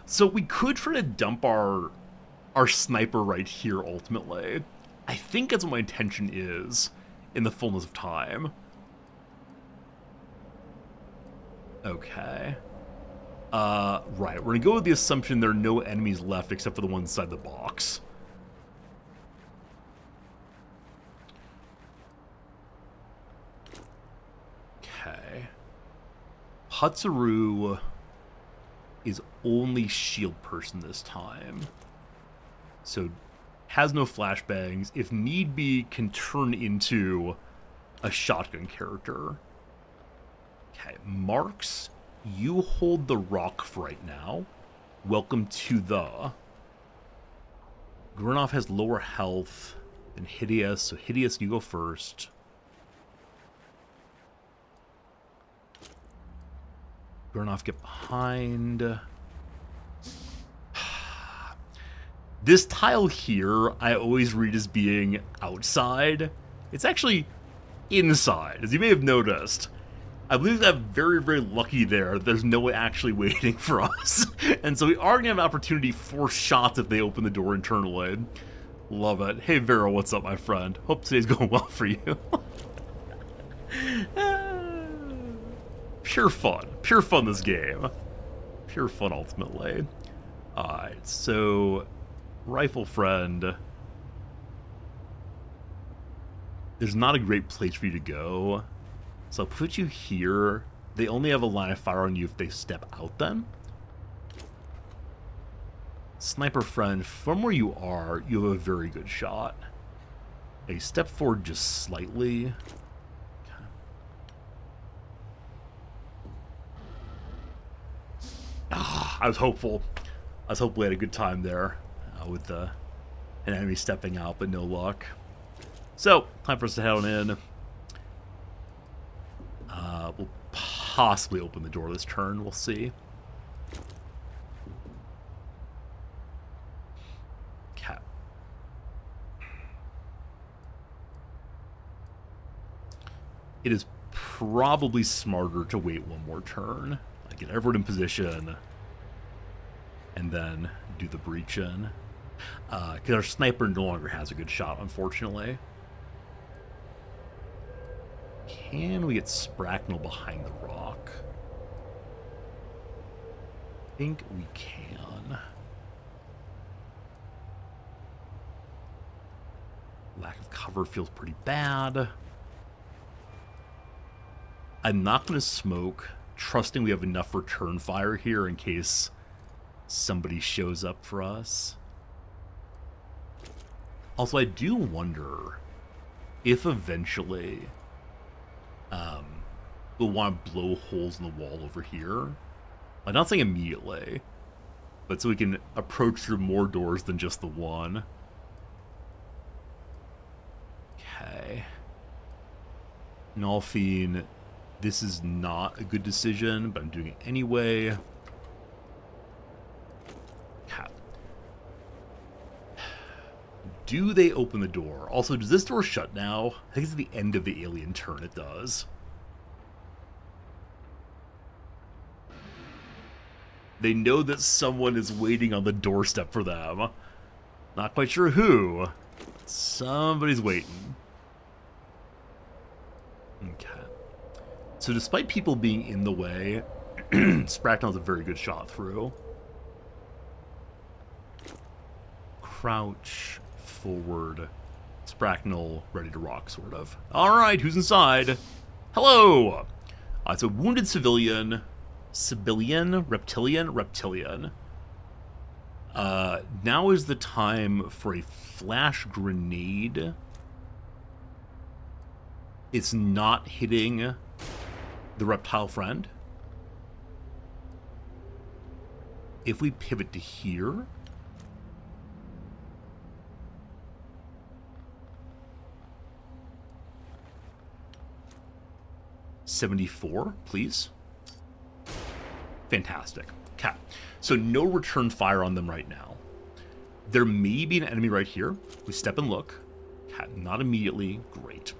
So we could try to dump our sniper right here, ultimately. I think that's what my intention is, in the fullness of time. Okay. Right, we're gonna go with the assumption there are no enemies left except for the one inside the box. Hatsuru is only shield person this time. So has no flashbangs. If need be, can turn into a shotgun character. Okay, Marks, you hold the rock for right now. Welcome to the... Gurnov has lower health than Hideous, so Hideous, you go first. Gurnov, get behind. This tile here, I always read as being outside. It's actually inside, as you may have noticed. I believe that I'm very, very lucky there. There's no one actually waiting for us. And so we are going to have an opportunity for shots if they open the door internally. Love it. Hey, Vera, what's up, my friend? Hope today's going well for you. Pure fun. Pure fun, this game. Pure fun, ultimately. Alright, so... Rifle friend. There's not a great place for you to go. So I'll put you here. They only have a line of fire on you if they step out then. Sniper friend, from where you are, you have a very good shot. Okay, step forward just slightly. Okay. I was hopeful. I was hopeful we had a good time there with an enemy stepping out, but no luck. So, time for us to head on in. We'll possibly open the door this turn. We'll see. Okay. It is probably smarter to wait one more turn. Get everyone in position. And then do the breach in. Because our sniper no longer has a good shot, unfortunately. Can we get Spracknell behind the rock? I think we can. Lack of cover feels pretty bad. I'm not going to smoke, trusting we have enough return fire here in case somebody shows up for us. Also, I do wonder if eventually we'll want to blow holes in the wall over here. I'm not saying immediately, but so we can approach through more doors than just the one. Okay. Nalfine, this is not a good decision, but I'm doing it anyway. Do they open the door? Also, does this door shut now? I think it's at the end of the alien turn. It does. They know that someone is waiting on the doorstep for them. Not quite sure who. Somebody's waiting. Okay. So despite people being in the way, Spracknell's a very good shot through. Crouch. Forward. Spracknell ready to rock, sort of. Alright, who's inside? Hello! It's a wounded civilian. Reptilian. Now is the time for a flash grenade. It's not hitting the reptile friend. If we pivot to here... 74, please. Fantastic. Okay. So no return fire on them right now. There may be an enemy right here. We step and look. Okay, not immediately. Great.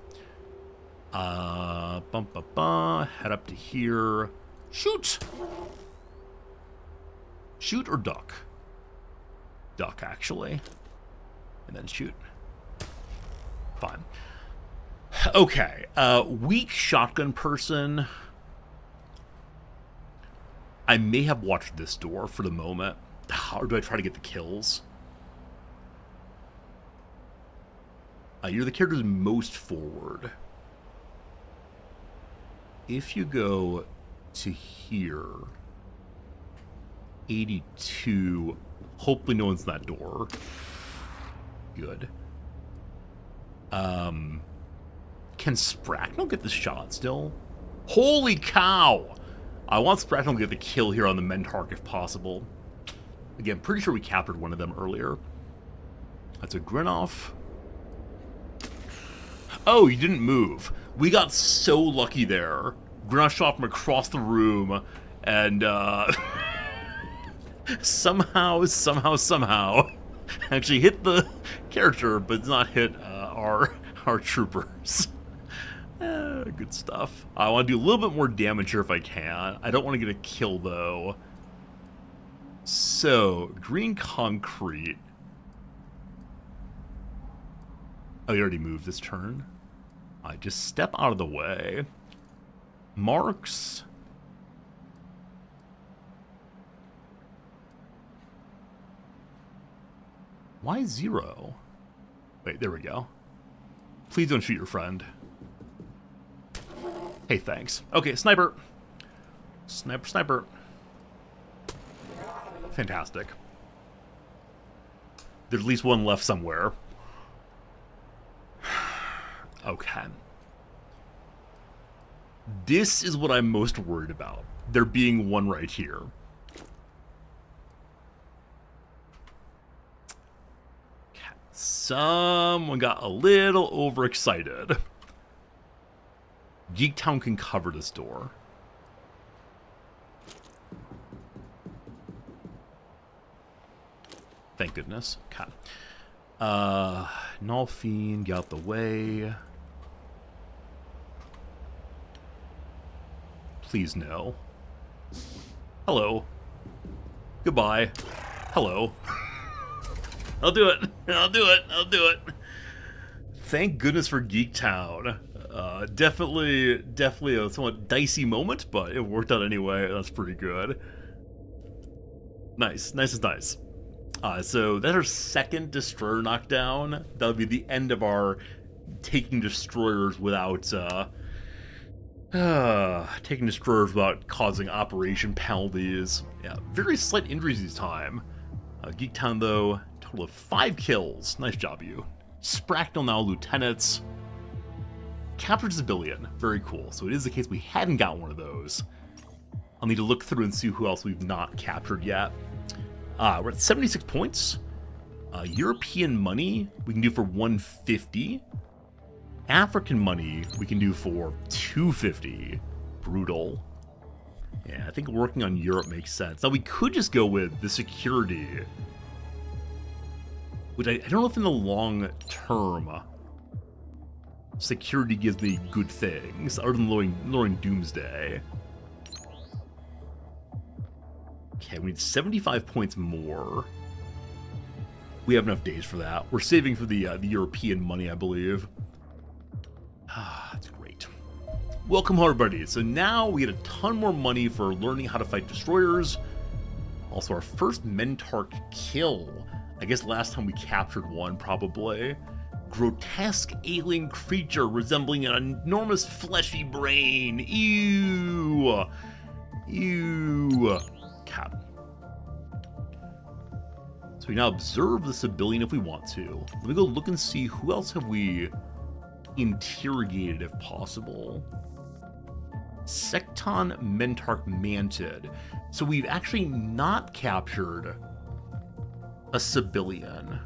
Head up to here. Shoot! Shoot or duck? Duck, actually. And then shoot. Fine. Okay, weak shotgun person. I may have watched this door for the moment. Or do I try to get the kills? You're the character who's most forward. If you go to here. 82. Hopefully no one's in that door. Good. Can Spracknell get the shot still? Holy cow! I want Spracknell to get the kill here on the Mentark if possible. Again, pretty sure we captured one of them earlier. That's a Grinoff. Oh, you didn't move. We got so lucky there. Grinoff shot from across the room, and somehow, actually hit the character, but did not hit our troopers. Good stuff. I want to do a little bit more damage here if I can. I don't want to get a kill, though. So, green concrete. Oh, he already moved this turn. I just step out of the way. Marks. Why 0? Wait, there we go. Please don't shoot your friend. Hey, thanks. Okay, sniper. Sniper. Fantastic. There's at least one left somewhere. Okay. This is what I'm most worried about. There being one right here. Okay. Someone got a little overexcited. Geektown can cover this door. Thank goodness. Okay. Nolfiend, get out the way. Please no. Hello. Goodbye. Hello. I'll do it. I'll do it. Thank goodness for Geektown. Definitely a somewhat dicey moment, but it worked out anyway. That's pretty good. Nice is nice. So that's our second destroyer knockdown. That'll be the end of our taking destroyers without causing operation penalties. Yeah, very slight injuries this time. Geektown though, total of 5 kills. Nice job, you. Spracknell now lieutenants. Captured civilian. Very cool. So it is the case we hadn't got one of those. I'll need to look through and see who else we've not captured yet. We're at 76 points. European money we can do for 150. African money we can do for 250. Brutal. Yeah, I think working on Europe makes sense. Now we could just go with the security, which I don't know if in the long term security gives me good things other than lowering Doomsday. Okay, we need 75 points more. We have enough days for that. We're saving for the European money, I believe. That's great. Welcome home, everybody. So now we get a ton more money for learning how to fight destroyers. Also, our first Mentark kill. I guess last time we captured one, probably. Grotesque alien creature resembling an enormous fleshy brain. Ew. Cap. So we now observe the civilian if we want to. Let me go look and see who else have we interrogated if possible. Secton Mentark Manted. So we've actually not captured a civilian.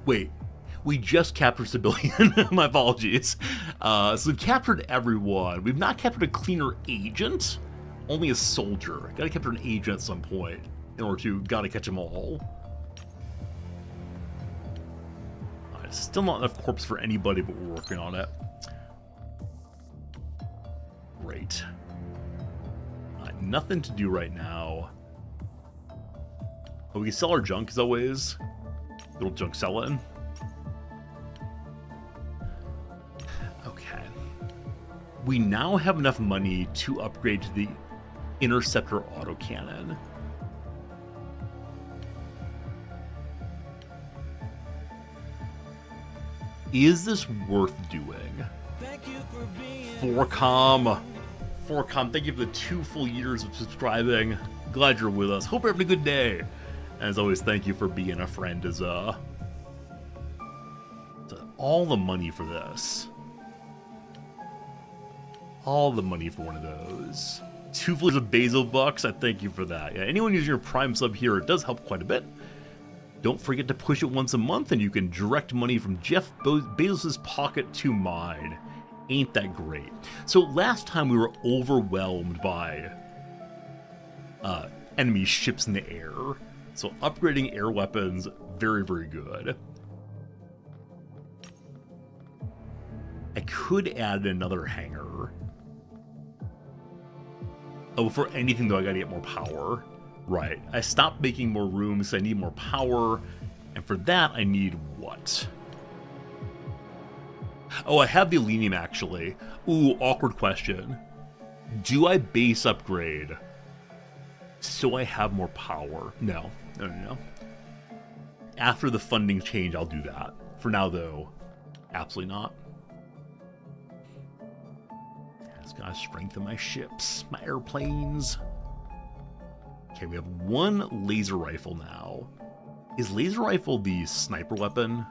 Wait, we just captured civilian. My apologies. So we've captured everyone. We've not captured a cleaner agent, only a soldier. Gotta capture an agent at some point in order to gotta catch them all. Still not enough corpse for anybody, but we're working on it. Great. Nothing to do right now. But we can sell our junk as always. Little junk selling. Okay. We now have enough money to upgrade to the Interceptor autocannon. Is this worth doing? Thank you for being. Forcom, thank you for the 2 full years of subscribing. Glad you're with us. Hope you're having a good day. As always, thank you for being a friend. All the money for this. All the money for one of those. 2 full years of Basil bucks. I thank you for that. Yeah, anyone using your Prime sub here, it does help quite a bit. Don't forget to push it once a month, and you can direct money from Jeff Bezos' pocket to mine. Ain't that great? So last time we were overwhelmed by enemy ships in the air. So upgrading air weapons, very, very good. I could add another hangar. Oh, for anything though, I gotta get more power. Right. I stopped making more rooms, so I need more power. And for that, I need what? Oh, I have the Elenium, actually. Ooh, awkward question. Do I base upgrade so I have more power? No. No. After the funding change, I'll do that. For now, though, absolutely not. I just gotta strengthen my ships, my airplanes. Okay, we have 1 laser rifle now. Is laser rifle the sniper weapon?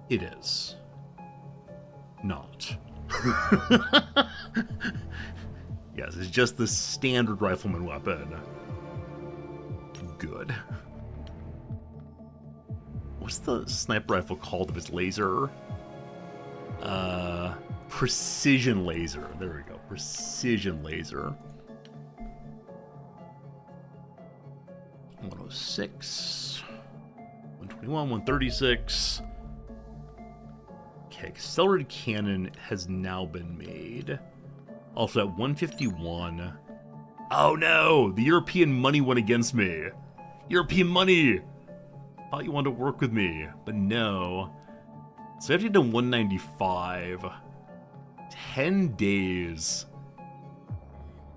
It is. Not. Yes, it's just the standard rifleman weapon. Good. What's the sniper rifle called if it's laser? Precision laser. There we go. Precision laser. 106. 121, 136. Okay, accelerated cannon has now been made. Also at 151. Oh no! The European money went against me. European money! Thought you wanted to work with me, but no. So I have to get to 195. 10 days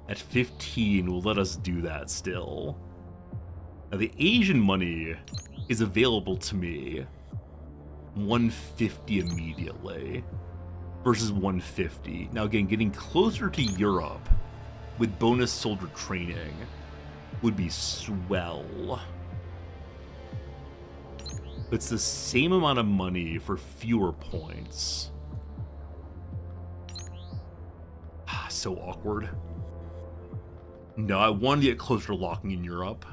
at 15 will let us do that still. Now the Asian money is available to me. 150 immediately versus 150. Now again, getting closer to Europe with bonus soldier training would be swell. It's the same amount of money for fewer points. So awkward. No, I wanted to get closer to locking in Europe.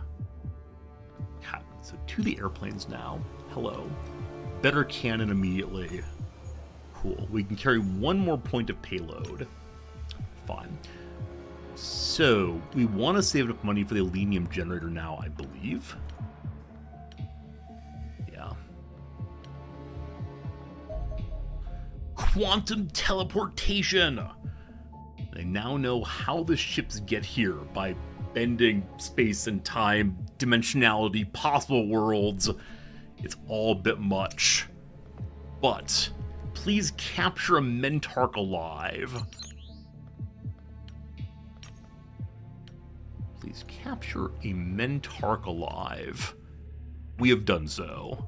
God, so to the airplanes now. Hello. Better cannon immediately. Cool. We can carry 1 more point of payload. Fine. So, we want to save up money for the Elenium generator now, I believe. Yeah. Quantum teleportation! I now know how the ships get here by bending space and time, dimensionality, possible worlds. It's all a bit much. But please capture a Mentarch alive. Please capture a Mentarch alive. We have done so.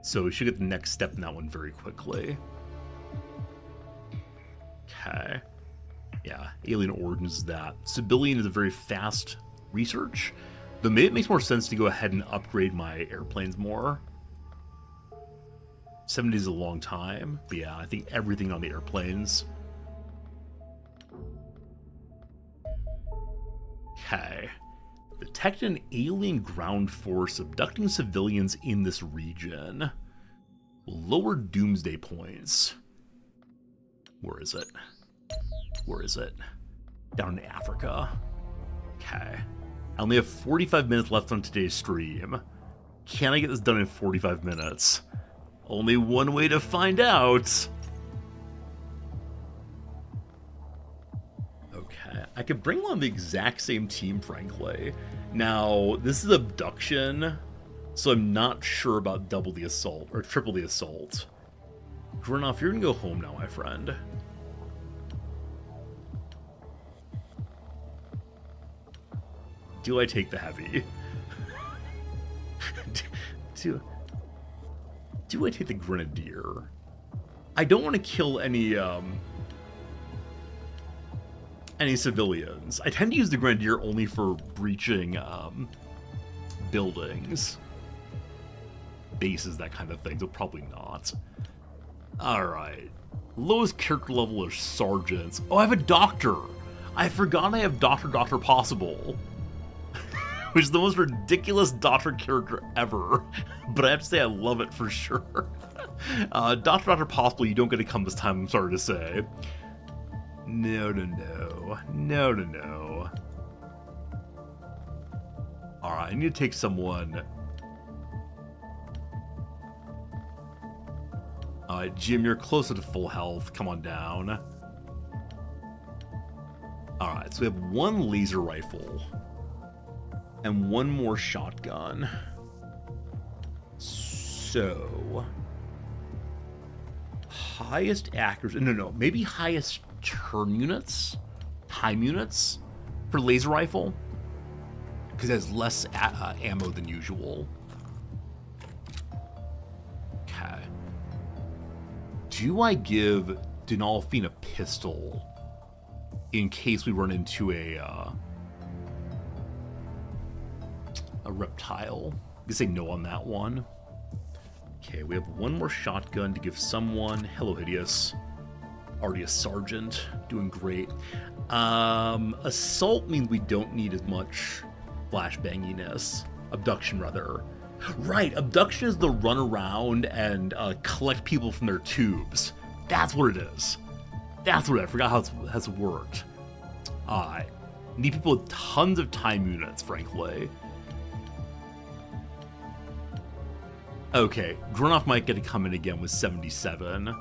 So we should get the next step in that one very quickly. Okay. Yeah, Alien Origins is that. Civilian is a very fast research. Though maybe it makes more sense to go ahead and upgrade my airplanes more. 70 is a long time. But yeah, I think everything on the airplanes. Okay. Detect an alien ground force abducting civilians in this region. Lower doomsday points. Where is it? Where is it? Down in Africa. Okay. I only have 45 minutes left on today's stream. Can I get this done in 45 minutes? Only one way to find out. Okay. I could bring on the exact same team, frankly. Now, this is abduction, so I'm not sure about double the assault, or triple the assault. Granoff, you're gonna go home now, my friend. Do I take the heavy? do I take the grenadier? I don't want to kill any civilians. I tend to use the Grenadier only for breaching buildings, bases, that kind of thing, so probably not. Alright. Lowest character level is sergeants. Oh, I have a doctor! I forgot I have Doctor Possible. Which is the most ridiculous doctor character ever. But I have to say I love it for sure. Doctor Possible, you don't get to come this time, I'm sorry to say. No. Alright, I need to take someone. Alright, Jim, you're closer to full health. Come on down. Alright, so we have one laser rifle. And one more shotgun. So... highest accuracy... No. Maybe highest turn units? Time units? For laser rifle? Because it has less ammo than usual. Okay. Do I give Dinolfine a pistol in case we run into a reptile? I can say no on that one. Okay, we have one more shotgun to give someone. Hello, Hideous. Already a sergeant. Doing great. Assault means we don't need as much flashbanginess. Abduction, rather. Right, abduction is the run around and collect people from their tubes. That's what it is. That's what I forgot how it has worked. Need people with tons of time units, frankly. Okay, Grunoff might get to come in again with 77.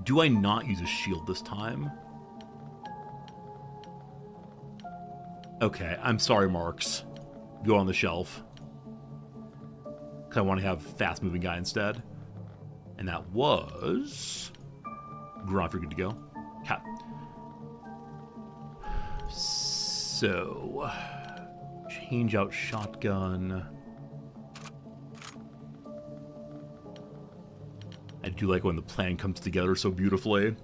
Do I not use a shield this time? Okay, I'm sorry, Marks. Go on the shelf. Because I want to have fast-moving guy instead. And that was... Grunoff, you're good to go. Okay. So... change out shotgun... I do like when the plan comes together so beautifully.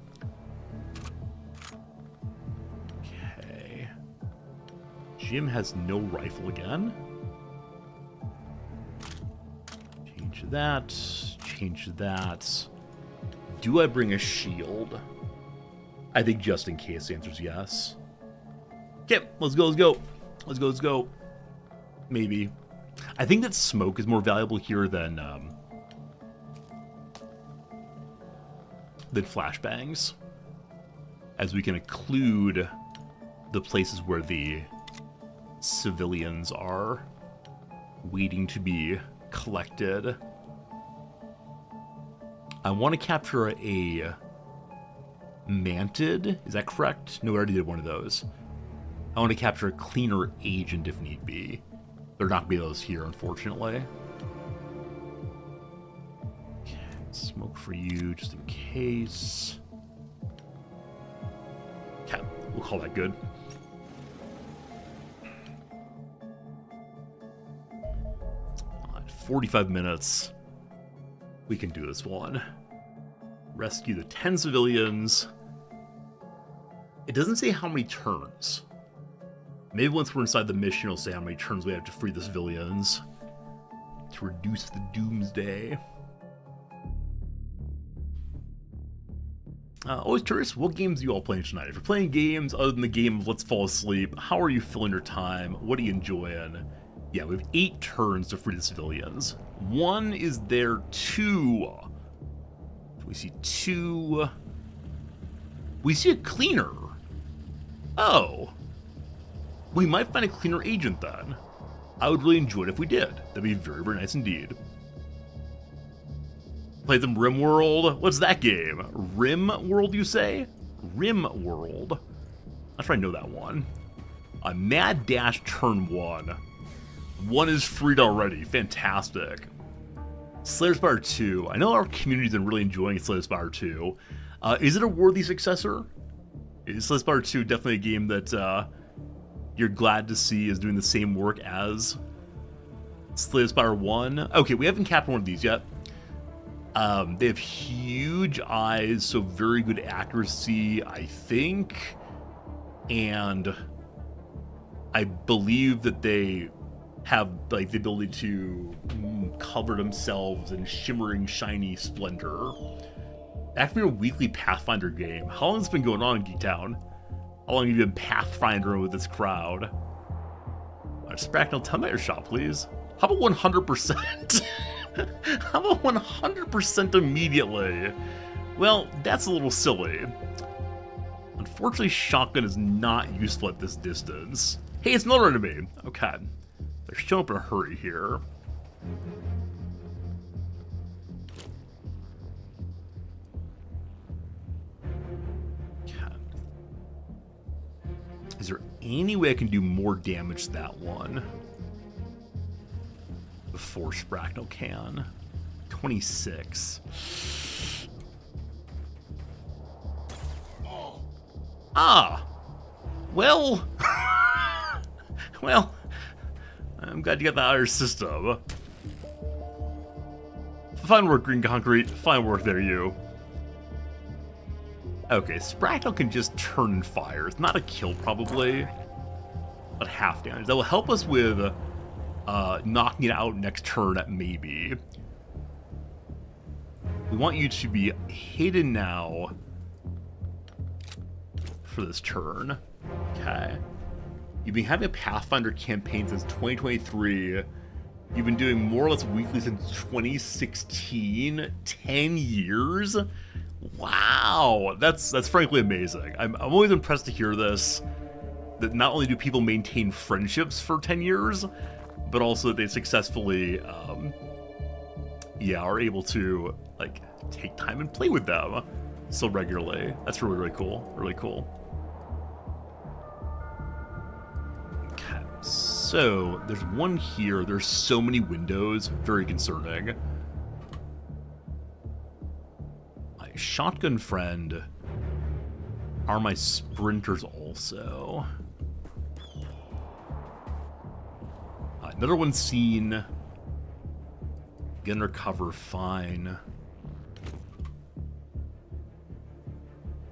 Okay. Jim has no rifle again. Change that. Change that. Do I bring a shield? I think just in case the answer is yes. Okay, let's go. Maybe. I think that smoke is more valuable here than flashbangs, as we can occlude the places where the civilians are waiting to be collected. I want to capture a manted, is that correct? No, we already did one of those. I want to capture a cleaner agent if need be. There are not going to be those here, unfortunately. Smoke for you, just in case. Okay, we'll call that good. At 45 minutes, we can do this one. Rescue the 10 civilians. It doesn't say how many turns. Maybe once we're inside the mission, it'll say how many turns we have to free the civilians to reduce the doomsday. Always curious, what games are you all playing tonight? If you're playing games other than the game of Let's Fall Asleep, how are you filling your time? What are you enjoying? Yeah, we have 8 turns to free the civilians. 1 is there, 2. We see 2. We see a cleaner. Oh. We might find a cleaner agent then. I would really enjoy it if we did. That'd be very, very nice indeed. Play some RimWorld. What's that game? RimWorld, you say? RimWorld. I'm trying to know that one. A Mad Dash Turn 1. 1 is freed already. Fantastic. Slayer Spire 2. I know our community's been really enjoying Slayer Spire 2. Is it a worthy successor? Is Slayer Spire 2 definitely a game that you're glad to see is doing the same work as Slayer Spire 1? Okay, we haven't captured one of these yet. They have huge eyes, so very good accuracy, I think. And I believe that they have like the ability to cover themselves in shimmering, shiny splendor. After a weekly Pathfinder game, how long has this been going on in Geektown? How long have you been Pathfindering with this crowd? Spracknell, tell me about your shop, please. How about 100%? How about 100% immediately? Well, that's a little silly. Unfortunately, shotgun is not useful at this distance. Hey, it's another enemy. Okay. They're showing up in a hurry here. Okay. Is there any way I can do more damage to that one? Before Spracknell can. 26. Ah! Well... well... I'm glad you got that out of your system. Fine work, Green Concrete. Fine work there, you. Okay, Spracknell can just turn and fire. It's not a kill, probably. But half damage. That will help us with knocking it out next turn at maybe. We want you to be hidden now for this turn. Okay. You've been having a Pathfinder campaign since 2023. You've been doing more or less weekly since 2016. 10 years? Wow. That's frankly amazing. I'm always impressed to hear this. That not only do people maintain friendships for 10 years, but also that they successfully, are able to, like, take time and play with them so regularly. That's really, really cool. Really cool. Okay, so there's one here. There's so many windows. Very concerning. My shotgun friend are my sprinters also. Another one seen. Get under cover, fine.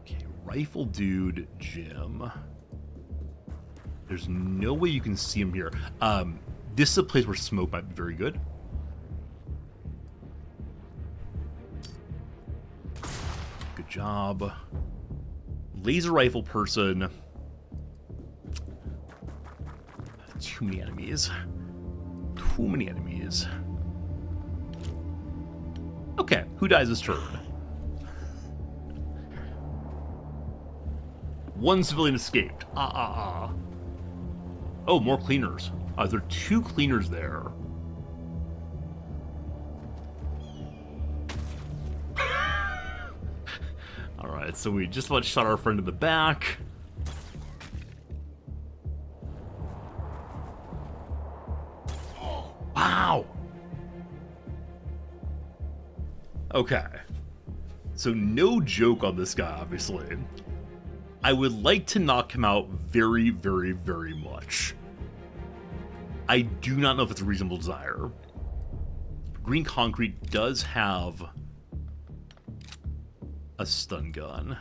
Okay, rifle dude, Jim. There's no way you can see him here. This is a place where smoke might be very good. Good job. Laser rifle person. Too many enemies. Too many enemies. Okay, who dies this turn? One civilian escaped. Oh, more cleaners. There are 2 cleaners there. Alright, so we just about shot our friend in the back. Wow! Okay. So no joke on this guy, obviously. I would like to knock him out very, very, very much. I do not know if it's a reasonable desire. Green Concrete does have a stun gun.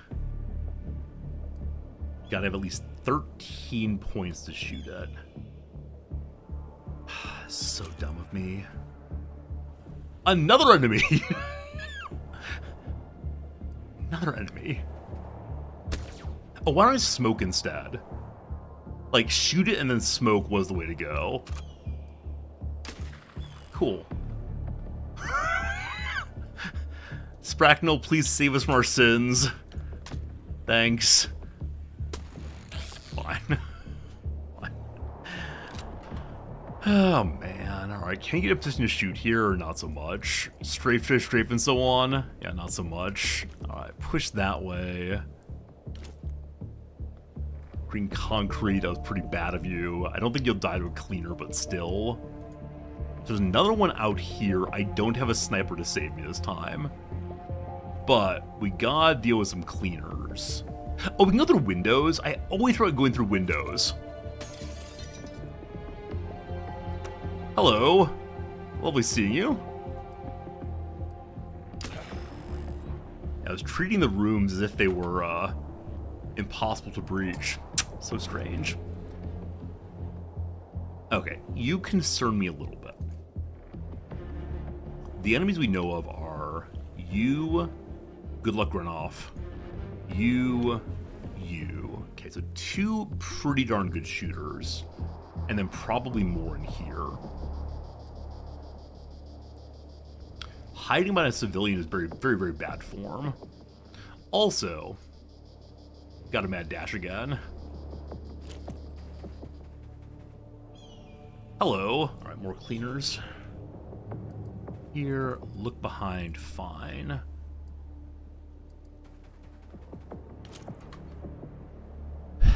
Gotta have at least 13 points to shoot at. So dumb of me. Another enemy! Another enemy. Oh, why don't I smoke instead? Like, shoot it and then smoke was the way to go. Cool. Spracknell, please save us from our sins. Thanks. Fine. Fine. Oh, man. Alright, can you get a position to shoot here or not so much? Strafe, strafe, strafe, and so on? Yeah, not so much. Alright, push that way. Green Concrete, that was pretty bad of you. I don't think you'll die to a cleaner, but still. There's another one out here. I don't have a sniper to save me this time. But we gotta deal with some cleaners. Oh, we can go through windows? I always thought going through windows. Hello. Lovely seeing you. was treating the rooms as if they were impossible to breach. So strange. Okay, you concern me a little bit. The enemies we know of are you, good luck Granoff, you. Okay, so 2 pretty darn good shooters, and then probably more in here. Hiding behind a civilian is very, very, very bad form. Also, got a mad dash again. Hello. All right, more cleaners. Here, look behind, fine.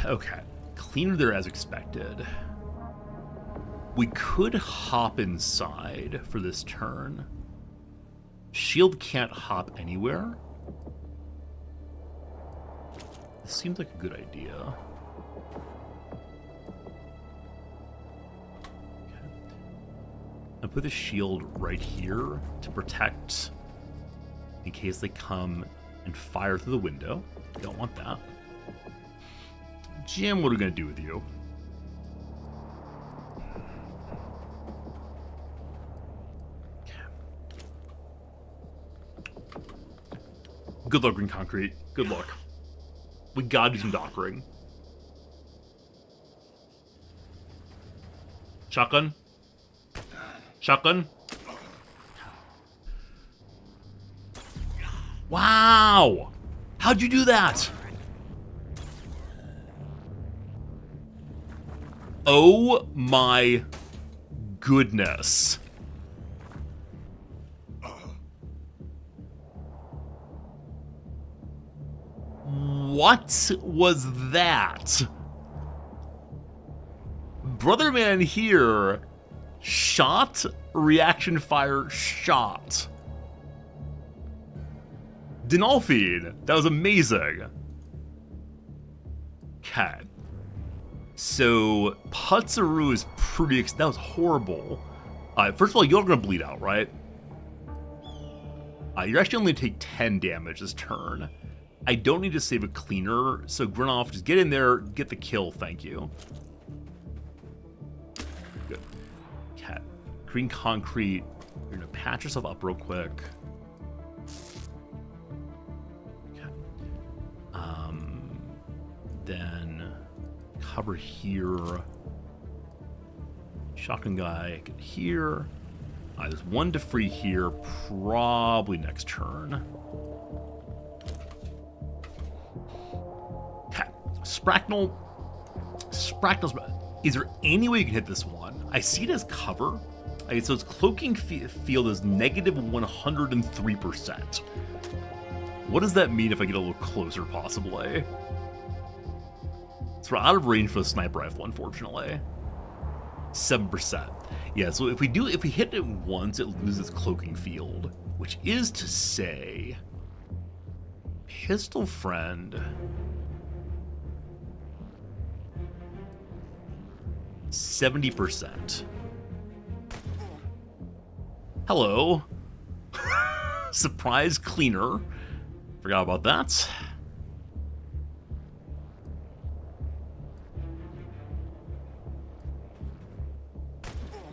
Okay, cleaner there as expected. We could hop inside for this turn. Shield can't hop anywhere. This seems like a good idea. Okay. I'll put the shield right here to protect in case they come and fire through the window. Don't want that. Jim, what are we going to do with you? Good luck, Green Concrete. Good luck. We gotta do some dockering. Shotgun? Shotgun? Wow! How'd you do that? Oh my goodness. What was that? Brother Man here shot, reaction fire, shot. Dinolfi, that was amazing. Okay. So, Putzaru is pretty... that was horrible. First of all, you're going to bleed out, right? You're actually only going to take 10 damage this turn. I don't need to save a cleaner, so Grinoff, just get in there, get the kill, thank you. Good. Cat. Green Concrete, you're going to patch yourself up real quick. Okay. Then cover here. Shotgun guy, get here. There's one to free here, probably next turn. Okay, Spracknel. Spracknel's. Is there any way you can hit this one? I see it as cover. Okay, so its cloaking field is negative 103%. What does that mean if I get a little closer, possibly? So we're out of range for the sniper rifle, unfortunately. 7%. Yeah, so if we hit it once, it loses cloaking field, which is to say, Pistol Friend. 70%. Hello. Surprise cleaner. Forgot about that.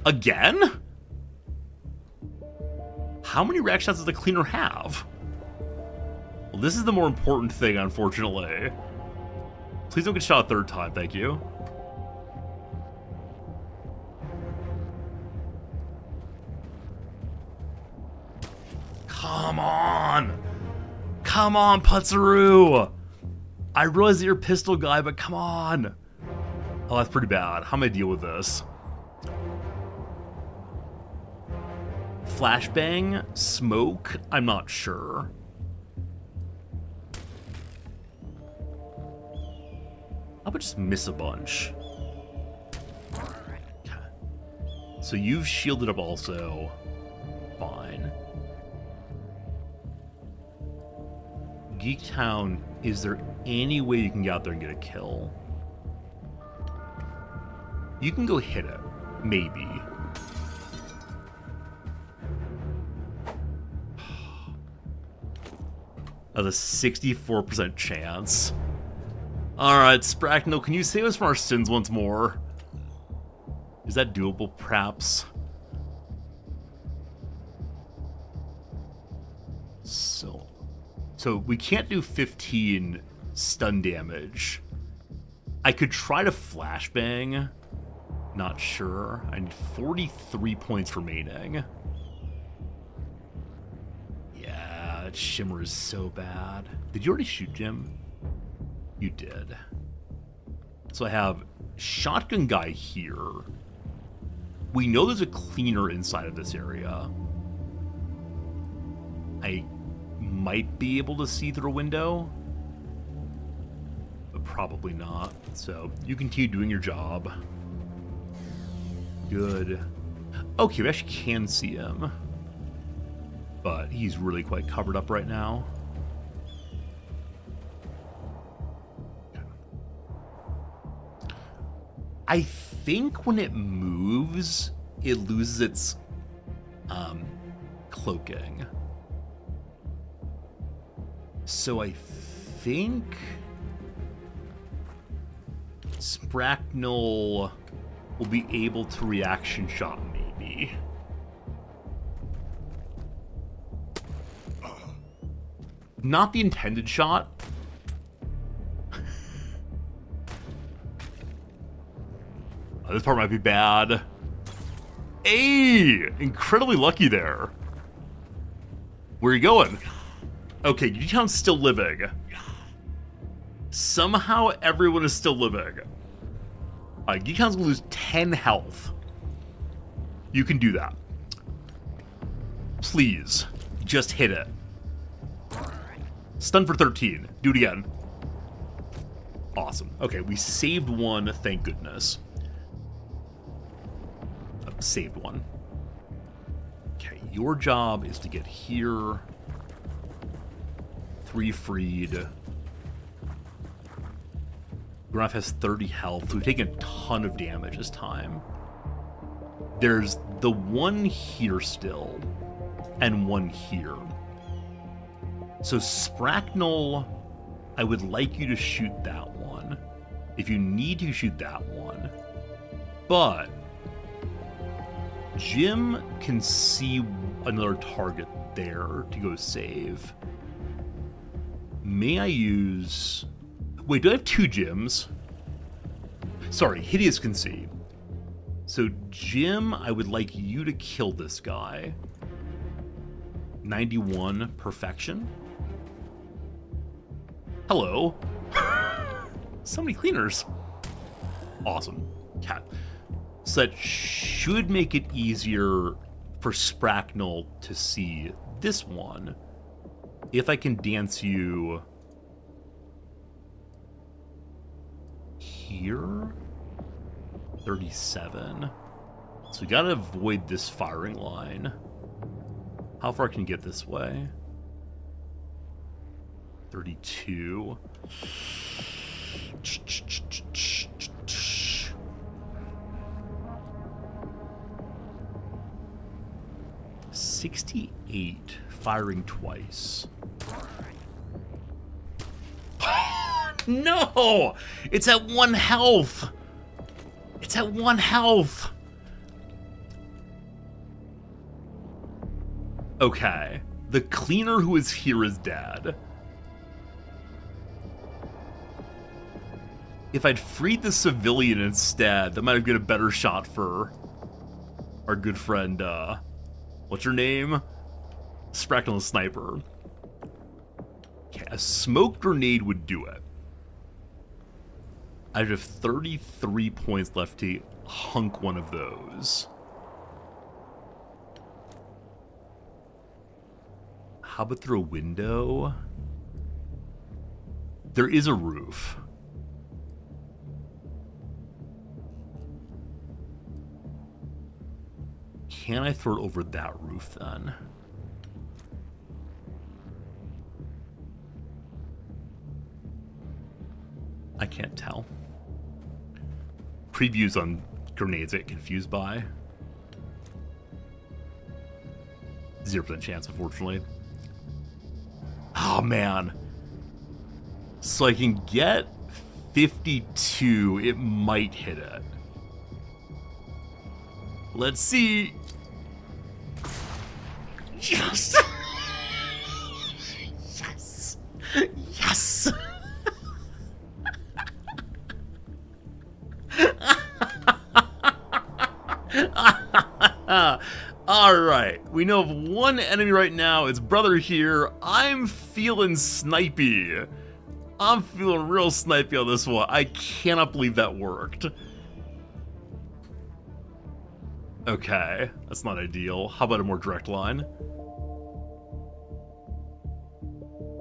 Again? How many rack shots does the cleaner have? Well, this is the more important thing, unfortunately. Please don't get shot a third time, thank you. Come on! Come on, Putzaru! I realize that you're a pistol guy, but come on! Oh, that's pretty bad. How am I deal with this? Flashbang? Smoke? I'm not sure. How about just miss a bunch? Okay. So you've shielded up also. Fine. Geektown, is there any way you can get out there and get a kill? You can go hit it. Maybe. Of a 64% chance. Alright, Spracknell, can you save us from our sins once more? Is that doable, perhaps? So we can't do 15 stun damage. I could try to flashbang. Not sure. I need 43 points remaining. Yeah, that shimmer is so bad. Did you already shoot Jim? You did. So I have shotgun guy here. We know there's a cleaner inside of this area. I might be able to see through a window, but probably not. So you continue doing your job. Good. Okay, we actually can see him, but he's really quite covered up right now. I think when it moves, it loses its cloaking. So I think Spracknell will be able to reaction shot maybe. Not the intended shot. This part might be bad. Hey! Incredibly lucky there. Where are you going? Okay, G-Town's still living. Somehow everyone is still living. G-Town's gonna lose 10 health. You can do that. Please, just hit it. Stun for 13. Do it again. Awesome. Okay, we saved one, thank goodness. Saved one. Okay, your job is to get here. 3 freed. Graf has 30 health, so we've taken a ton of damage this time. There's the one here still, and one here. So Spracknell, I would like you to shoot that one. If you need to shoot that one. But Jim can see another target there to go save. May I use... Wait, do I have 2 Jims? Sorry, Hideous can see. So Jim, I would like you to kill this guy. 91 perfection. Hello. So many cleaners. Awesome. Cat. So that should make it easier for Spracknell to see this one. If I can dance you here. 37. So we gotta avoid this firing line. How far can you get this way? 32. 68, firing twice. No! It's at 1 health! It's at 1 health! Okay. The cleaner who is here is dead. If I'd freed the civilian instead, that might have been a better shot for our good friend, what's her name? Spracknell Sniper. Okay, a smoke grenade would do it. I have 33 points left to hunk one of those. How about through a window? There is a roof. Can I throw it over that roof then? I can't tell. Previews on grenades I get confused by. 0% chance, unfortunately. Oh, man. So I can get 52. It might hit it. Let's see. Yes! Yes! Yes! Alright, we know of one enemy right now. It's brother here. I'm feeling snipey. I'm feeling real snipey on this one. I cannot believe that worked. Okay, that's not ideal. How about a more direct line?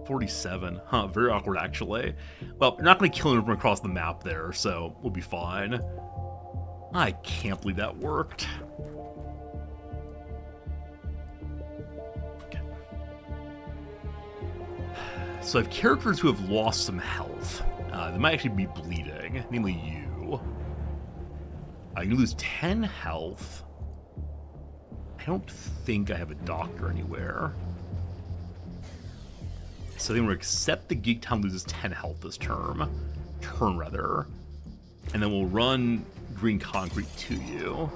47. Huh, very awkward actually. Well, you're not going to kill him from across the map there, so we'll be fine. I can't believe that worked. Okay. So I have characters who have lost some health. They might actually be bleeding, namely you. You lose 10 health. I don't think I have a doctor anywhere. So then we'll accept the Geek Town loses 10 health this turn, and then we'll run green concrete to you.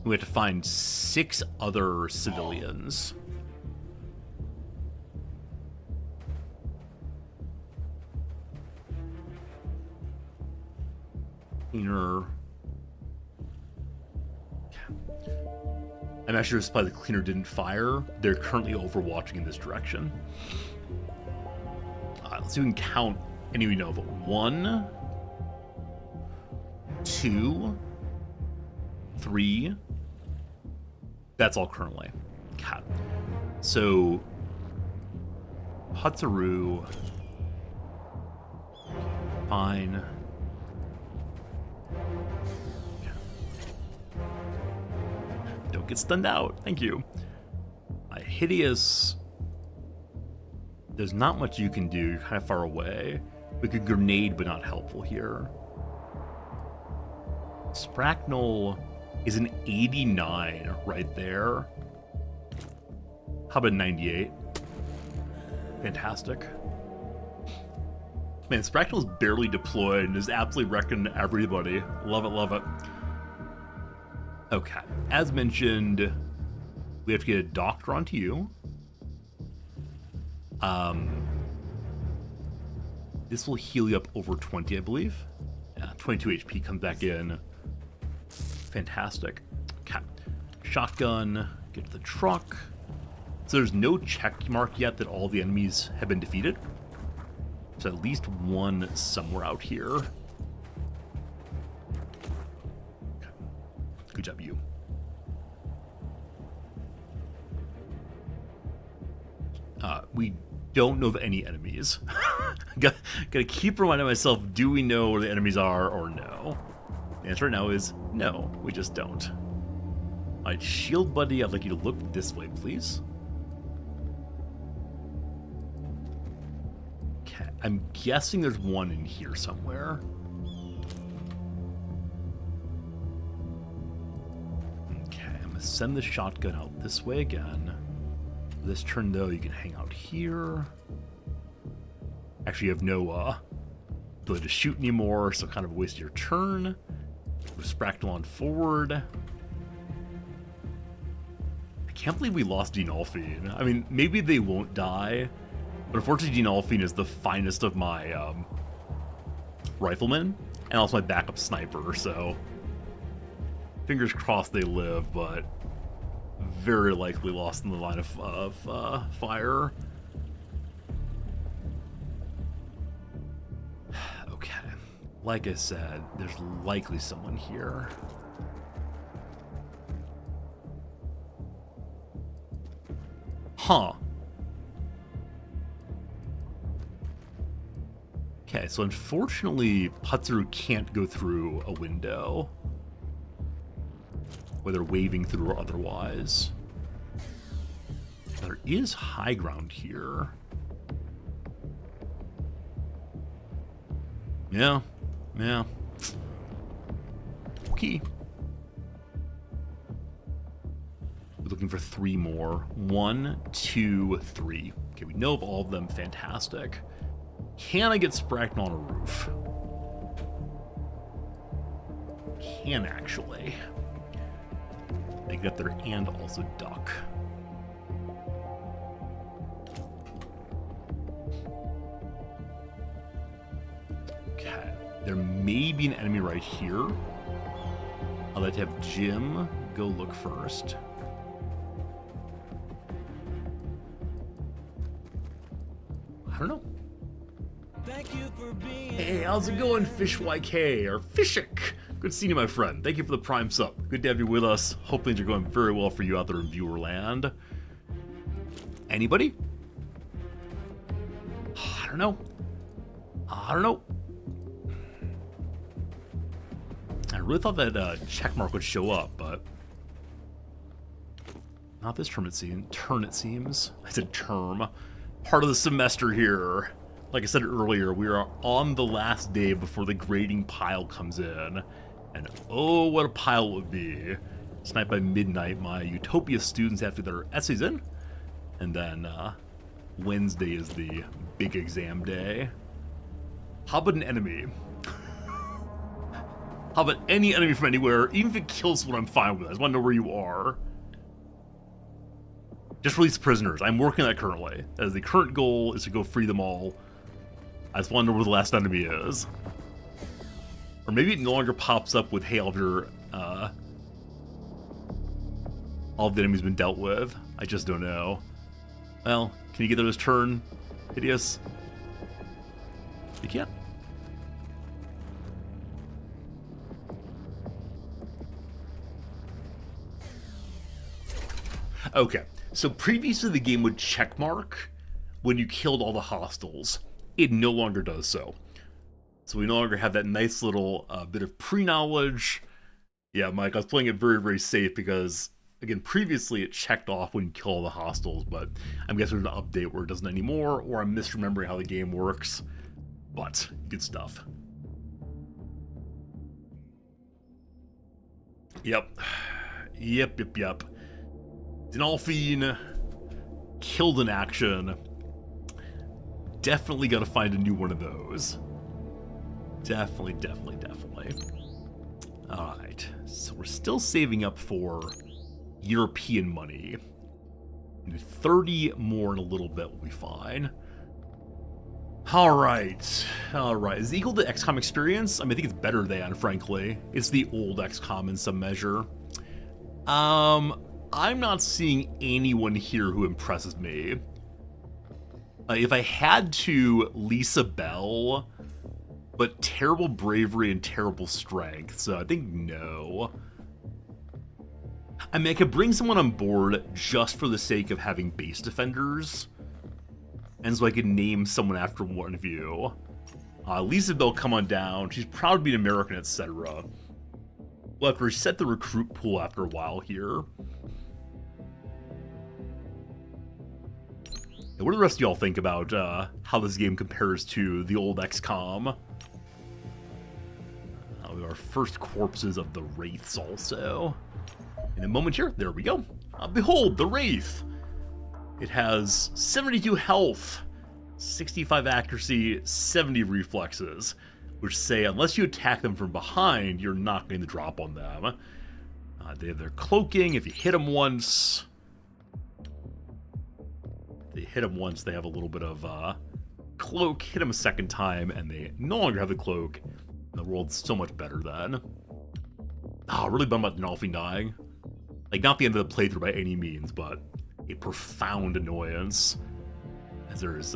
We have to find 6 other civilians. Cleaner. I'm actually surprised the cleaner didn't fire. They're currently overwatching in this direction. Let's see if we can count any we know of. 1, 2, 3. That's all currently. Okay. So, Hatsaru. Fine. Don't get stunned out. Thank you. Hideous. There's not much you can do. You're kind of far away. We could grenade, but not helpful here. Spracknel is an 89 right there. How about 98? Fantastic. Man, Spracknel is barely deployed and is absolutely wrecking everybody. Love it, love it. Okay, as mentioned, we have to get a doctor onto you. This will heal you up over 20, I believe. Yeah, 22 HP comes back in. Fantastic. Okay, shotgun, get to the truck. So there's no check mark yet that all the enemies have been defeated. So at least one somewhere out here. Good job, you. We don't know of any enemies. Gotta keep reminding myself, do we know where the enemies are or no? The answer right now is no, we just don't. Alright, shield buddy, I'd like you to look this way, please. Okay, I'm guessing there's one in here somewhere. Send the shotgun out this way again. This turn, though, you can hang out here. Actually, you have no ability to shoot anymore, so kind of a waste of your turn. Move Spracknel on forward. I can't believe we lost Dinolfine. I mean, maybe they won't die, but unfortunately Dinolfine is the finest of my riflemen, and also my backup sniper, so fingers crossed they live, but very likely lost in the line of fire. Okay. Like I said, there's likely someone here. Huh. Okay, so unfortunately, Patsuru can't go through a window, whether waving through or otherwise. There is high ground here. Yeah. We're looking for 3 more. 1, 2, 3. Okay, we know of all of them. Fantastic. Can I get Spracked on a roof? Can actually. They get there and also duck. Okay. There may be an enemy right here. I'd like to have Jim go look first. I don't know. Thank you for being Hey, how's it going, Fish YK or Fishik? Good seeing you, my friend. Thank you for the Prime sub. Good to have you with us. Hope things are going very well for you out there in viewer land. Anybody? I don't know. I don't know. I really thought that checkmark would show up, but not this term. It seems. I said term. Part of the semester here. Like I said earlier, we are on the last day before the grading pile comes in. And oh, what a pile it would be. Tonight by midnight, my Utopia students have to get their essays in. And then Wednesday is the big exam day. How about an enemy? How about any enemy from anywhere? Even if it kills someone, I'm fine with it. I just want to know where you are. Just release prisoners. I'm working on that currently. As the current goal is to go free them all. I just want to know where the last enemy is. Or maybe it no longer pops up with, hey, all of the enemies been dealt with. I just don't know. Well, can you get there this turn, Hideous? You can't. Okay, so previously the game would checkmark when you killed all the hostiles. It no longer does so. So we no longer have that nice little bit of pre-knowledge. Yeah, Mike, I was playing it very, very safe because, again, previously it checked off when you kill all the hostiles, but I'm guessing there's an update where it doesn't anymore, or I'm misremembering how the game works. But, good stuff. Yep. Yep. Denolphine killed in action. Definitely gotta find a new one of those. Definitely. Alright, so we're still saving up for European money. 30 more in a little bit will be fine. Alright. Is it equal to XCOM experience? I mean, I think it's better than, frankly. It's the old XCOM in some measure. I'm not seeing anyone here who impresses me. If I had to, Lisa Bell, but terrible bravery and terrible strength, so I think no. I mean, I could bring someone on board just for the sake of having base defenders, and so I could name someone after one of you. Lisa Bell, come on down. She's proud to be an American, etc. We'll have to reset the recruit pool after a while here. What do the rest of y'all think about how this game compares to the old XCOM? We have our first corpses of the Wraiths also. In a moment here, there we go. Behold, the Wraith! It has 72 health, 65 accuracy, 70 reflexes, which say unless you attack them from behind, you're not going to drop on them. They have their cloaking. If you hit them once... they have a little bit of cloak. Hit them a second time, and they no longer have the cloak. The world's so much better then. Oh, really bummed about Denolphine dying. Like, not the end of the playthrough by any means, but a profound annoyance. As there's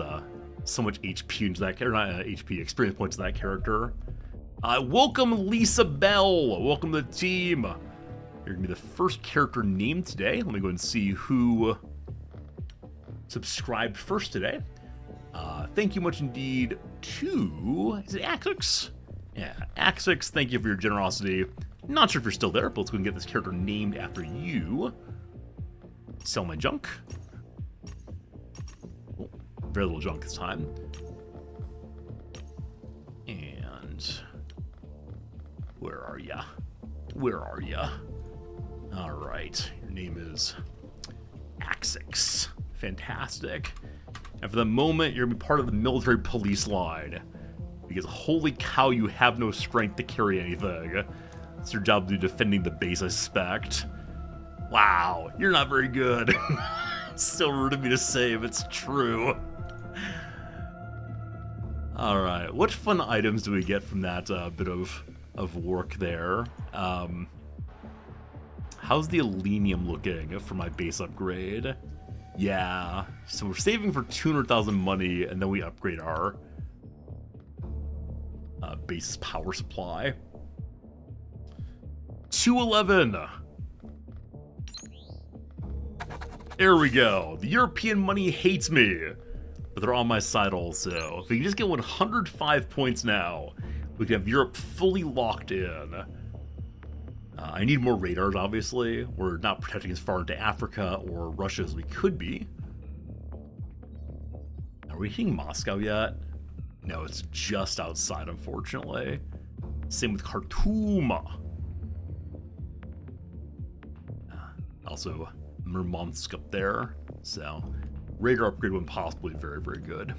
so much HP into that character, not HP, experience points to that character. Welcome, Lisa Bell. Welcome to the team. You're gonna be the first character named today. Let me go and see who subscribed first today. Thank you much indeed to, is it Axix? Yeah, Axix, thank you for your generosity. Not sure if you're still there, but let's go and get this character named after you. Sell my junk. Oh, very little junk this time. And where are ya? All right, your name is Axix. Fantastic. And for the moment, you're going to be part of the military police line. Because holy cow, you have no strength to carry anything. It's your job to do defending the base, I suspect. Wow, you're not very good. Still rude of me to say, but it's true. Alright, what fun items do we get from that bit of work there? How's the Elenium looking for my base upgrade? Yeah, so we're saving for 200,000 money, and then we upgrade our base power supply. 211! There we go. The European money hates me, but they're on my side also. If we can just get 105 points now, we can have Europe fully locked in. I need more radars, obviously. We're not protecting as far into Africa or Russia as we could be. Are we hitting Moscow yet? No, it's just outside, unfortunately. Same with Khartoum. Also, Murmansk up there. So, radar upgrade when possibly very, very good.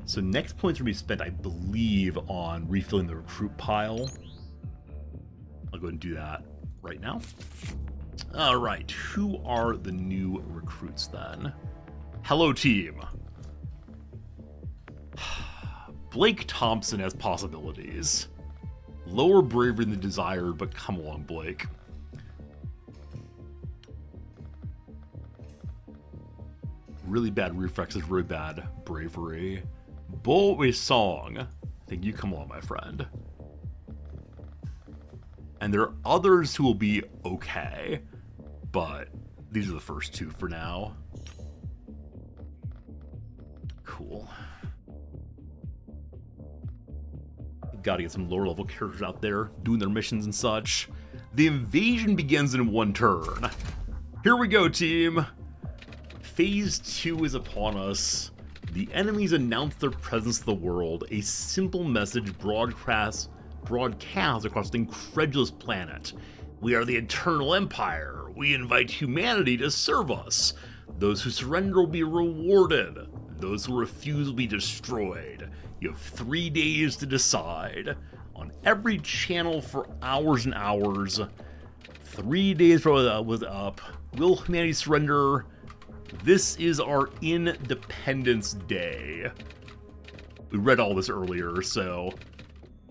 So next points are going to be spent, I believe, on refilling the recruit pile. I'll go ahead and do that right now. Alright, who are the new recruits then? Hello, team. Blake Thompson has possibilities. Lower bravery than desired, but come along, Blake. Really bad reflexes, really bad bravery. Bo Song. I think you come along, my friend. And there are others who will be okay, but these are the first two for now. Cool. Gotta get some lower level characters out there doing their missions and such. The invasion begins in one turn. Here we go, team. Phase 2 is upon us. The enemies announce their presence to the world. A simple message broadcast across the incredulous planet. We are the Eternal Empire. We invite humanity to serve us. Those who surrender will be rewarded. Those who refuse will be destroyed. You have 3 days to decide. On every channel for hours and hours. 3 days for up. Will humanity surrender? This is our Independence Day. We read all this earlier, so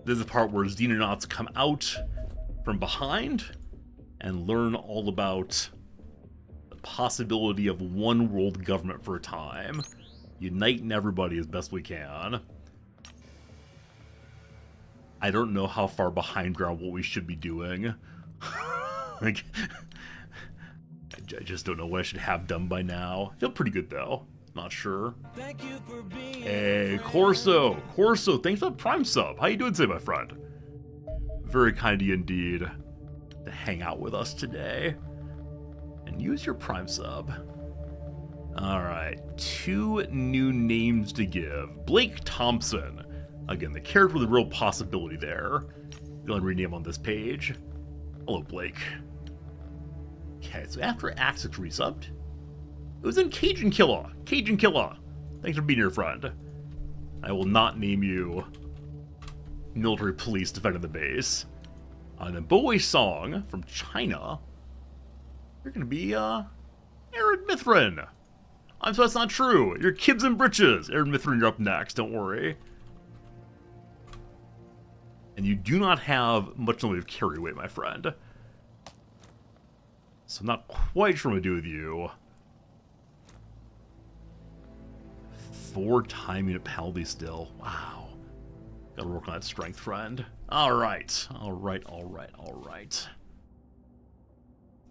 this is the part where Xenonauts come out from behind and learn all about the possibility of one world government for a time. Uniting everybody as best we can. I don't know how far behind we're on what we should be doing. Like, I just don't know what I should have done by now. I feel pretty good though. Not sure. Thank you for being Hey, Corso, thanks for the Prime sub. How you doing today, my friend? Very kind of you indeed to hang out with us today and use your Prime sub. All right, 2 new names to give. Blake Thompson, again, the character with a real possibility there. Go and rename on this page. Hello, Blake. Okay, so after Axix resubbed, it was in Cajun Killa. Cajun Killa. Thanks for being here, friend. I will not name you military police defending the base. And then Bo Song from China. You're gonna be Aaron Mithrin. I'm so that's not true. You're Kibs and Britches. Aaron Mithrin, you're up next. Don't worry. And you do not have much in the way of carry weight, my friend. So I'm not quite sure what to do with you. 4 time unit penalty still. Wow. Gotta work on that strength, friend. Alright.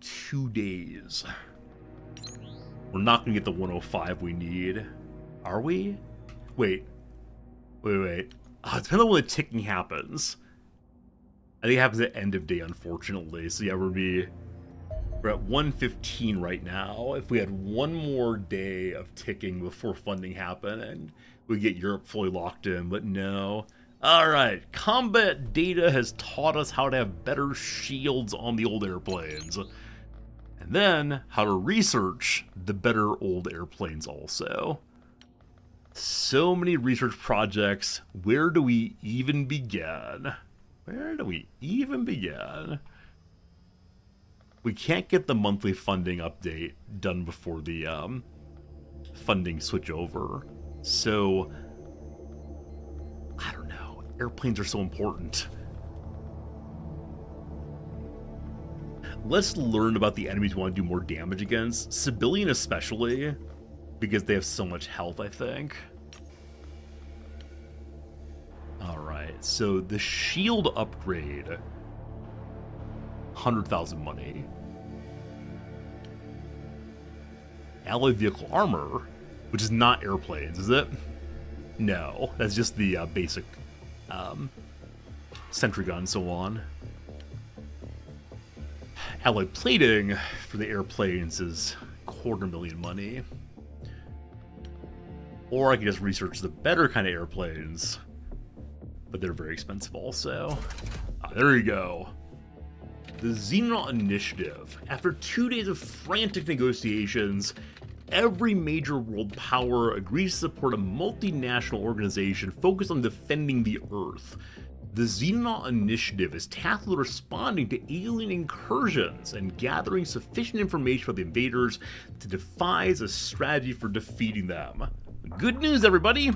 2 days. We're not gonna get the 105 we need. Are we? Wait. Oh, it depends on when the ticking happens. I think it happens at end of day, unfortunately. So yeah, we're at 115 right now. If we had 1 more day of ticking before funding happened, and we get Europe fully locked in, but no. Alright, combat data has taught us how to have better shields on the old airplanes. And then, how to research the better old airplanes also. So many research projects, where do we even begin? Where do we even begin? We can't get the monthly funding update done before the funding switch over. So, I don't know. Airplanes are so important. Let's learn about the enemies we want to do more damage against. Civilian especially, because they have so much health, I think. Alright, so the shield upgrade. 100,000 money. Alloy vehicle armor, which is not airplanes, is it? No, that's just the basic sentry gun and so on. Alloy plating for the airplanes is 250,000 money. Or I can just research the better kind of airplanes, but they're very expensive also. There you go. The Xenonauts Initiative. After 2 days of frantic negotiations, every major world power agrees to support a multinational organization focused on defending the Earth. The Xenonauts Initiative is tasked with responding to alien incursions and gathering sufficient information about the invaders to devise a strategy for defeating them. Good news, everybody!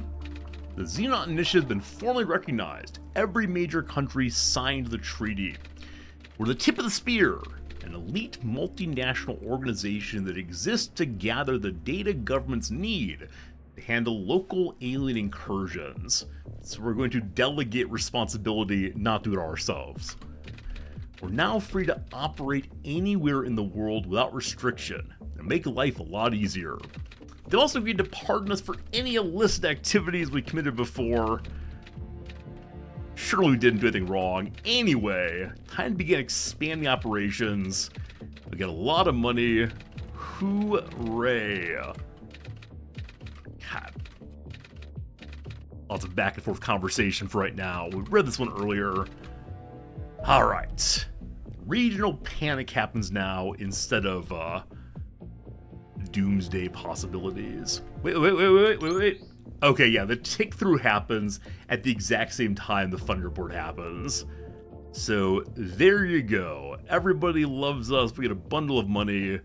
The Xenonauts Initiative has been formally recognized. Every major country signed the treaty. We're the tip of the spear, an elite multinational organization that exists to gather the data governments need to handle local alien incursions. So we're going to delegate responsibility, not do it ourselves. We're now free to operate anywhere in the world without restriction and make life a lot easier. They've also agreed to pardon us for any illicit activities we committed before. Surely we didn't do anything wrong. Anyway, time to begin expanding operations. We get a lot of money. Hooray. God. Lots of back and forth conversation for right now. We read this one earlier. Alright. Regional panic happens now instead of doomsday possibilities. Wait. Okay, yeah, the tick through happens at the exact same time the Thunder Report happens. So there you go. Everybody loves us. We get a bundle of money.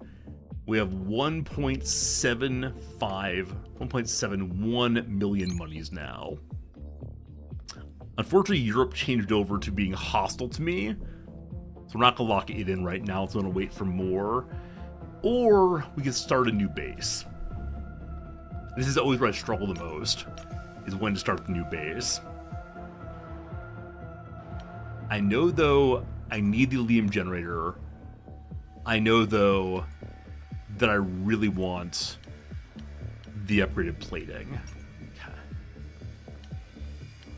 We have 1.71 million monies now. Unfortunately, Europe changed over to being hostile to me. So we're not going to lock it in right now. So I'm going to wait for more. Or we can start a new base. This is always where I struggle the most, is when to start the new base. I know, though, I need the Liam generator. I know, though, that I really want the upgraded plating. Okay.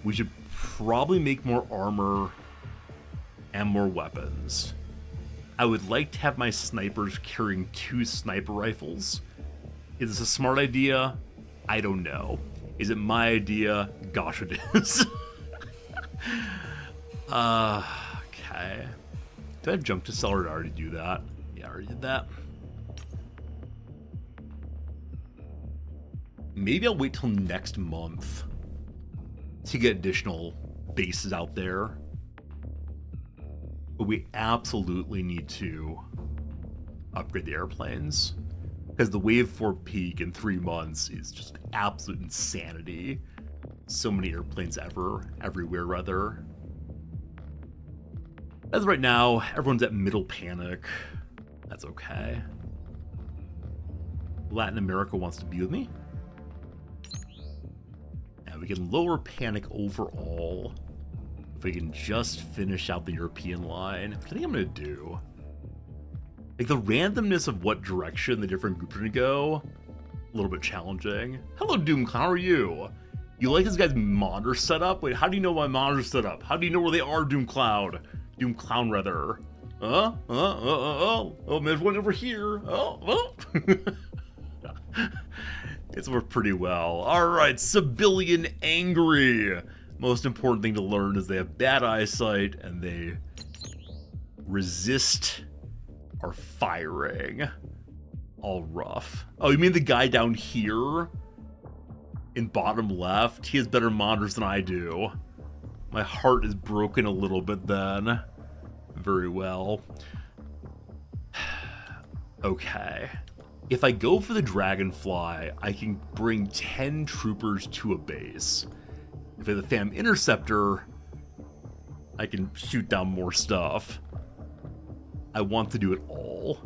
We should probably make more armor and more weapons. I would like to have my snipers carrying 2 sniper rifles. Is this a smart idea? I don't know. Is it my idea? Gosh, it is. Okay. Did I jump to sell or did I already do that? Yeah, I already did that. Maybe I'll wait till next month to get additional bases out there. But we absolutely need to upgrade the airplanes. Because the Wave 4 peak in 3 months is just absolute insanity. So many airplanes everywhere rather. As of right now, everyone's at middle panic. That's okay. Latin America wants to be with me. And we can lower panic overall. If we can just finish out the European line. What I think I'm going to do. Like, the randomness of what direction the different groups are going to go, a little bit challenging. Hello, Doom, how are you? You like this guy's monitor setup? Wait, how do you know my monitor's set up? How do you know where they are, Doom Clown, rather. Oh, there's one over here. It's worked pretty well. Alright, Civilian Angry. Most important thing to learn is they have bad eyesight and they resist our firing. All rough. Oh, you mean the guy down here? In bottom left? He has better monitors than I do. My heart is broken a little bit then. Very well. Okay. If I go for the Dragonfly, I can bring 10 troopers to a base. If I have the Phantom Interceptor, I can shoot down more stuff. I want to do it all.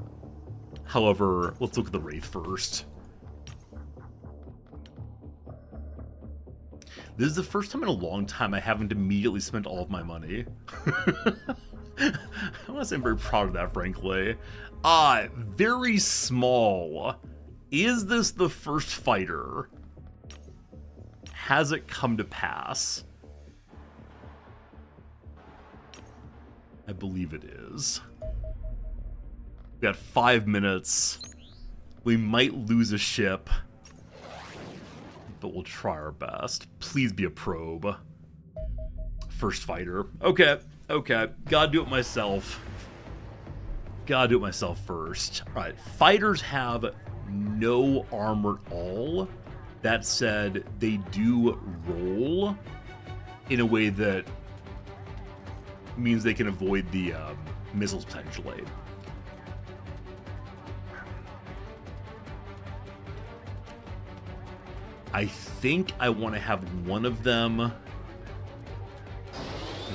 However, let's look at the Wraith first. This is the first time in a long time I haven't immediately spent all of my money. I want to say I'm very proud of that, frankly. Very small. Is this the first fighter? Has it come to pass? I believe it is. We got 5 minutes. We might lose a ship, but we'll try our best. Please be a probe. First fighter. Okay, okay. Gotta do it myself. Gotta do it myself first. Alright, fighters have no armor at all. That said, they do roll in a way that means they can avoid the missiles potentially. I think I want to have one of them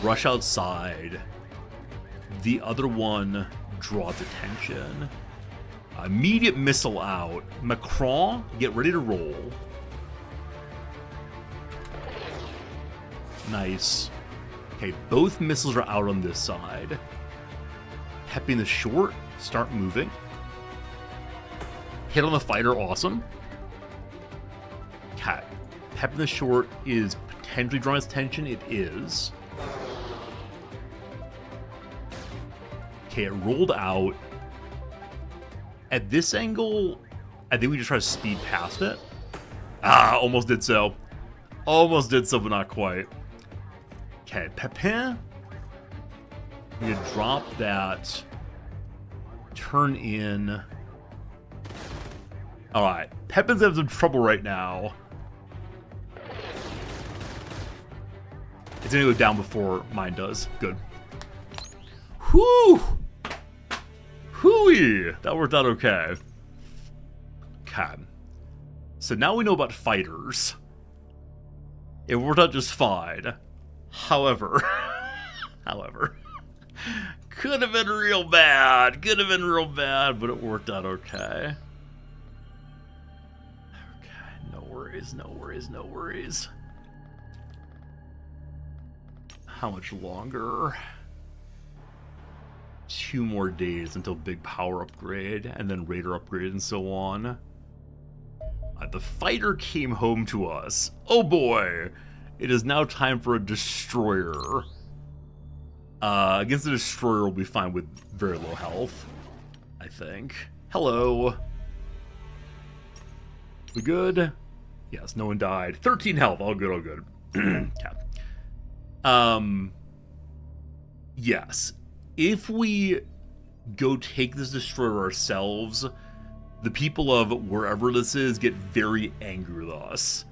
rush outside, the other one draws attention. Immediate missile out. Macron, get ready to roll. Nice. Okay, both missiles are out on this side. Pepping the short, start moving. Hit on the fighter, awesome. Okay, pepping the short is potentially drawing its attention. It is. Okay, it rolled out. At this angle, I think we just try to speed past it. Almost did so. Almost did so, but not quite. Okay, Pepin. We could drop that. Turn in. Alright, Pepin's having some trouble right now. It's gonna go down before mine does. Good. Whew! Hooey! That worked out okay. Okay. So now we know about fighters. It worked out just fine. However, could have been real bad. Could have been real bad, but it worked out okay. Okay, no worries, no worries, no worries. How much longer? 2 more days until big power upgrade, and then raider upgrade, and so on. The fighter came home to us. Oh boy! It is now time for a destroyer. Against the destroyer, we'll be fine with very low health, I think. Hello. We good? Yes, no one died. 13 health. All good, all good. Okay. Yes. If we go take this destroyer ourselves, the people of wherever this is get very angry with us.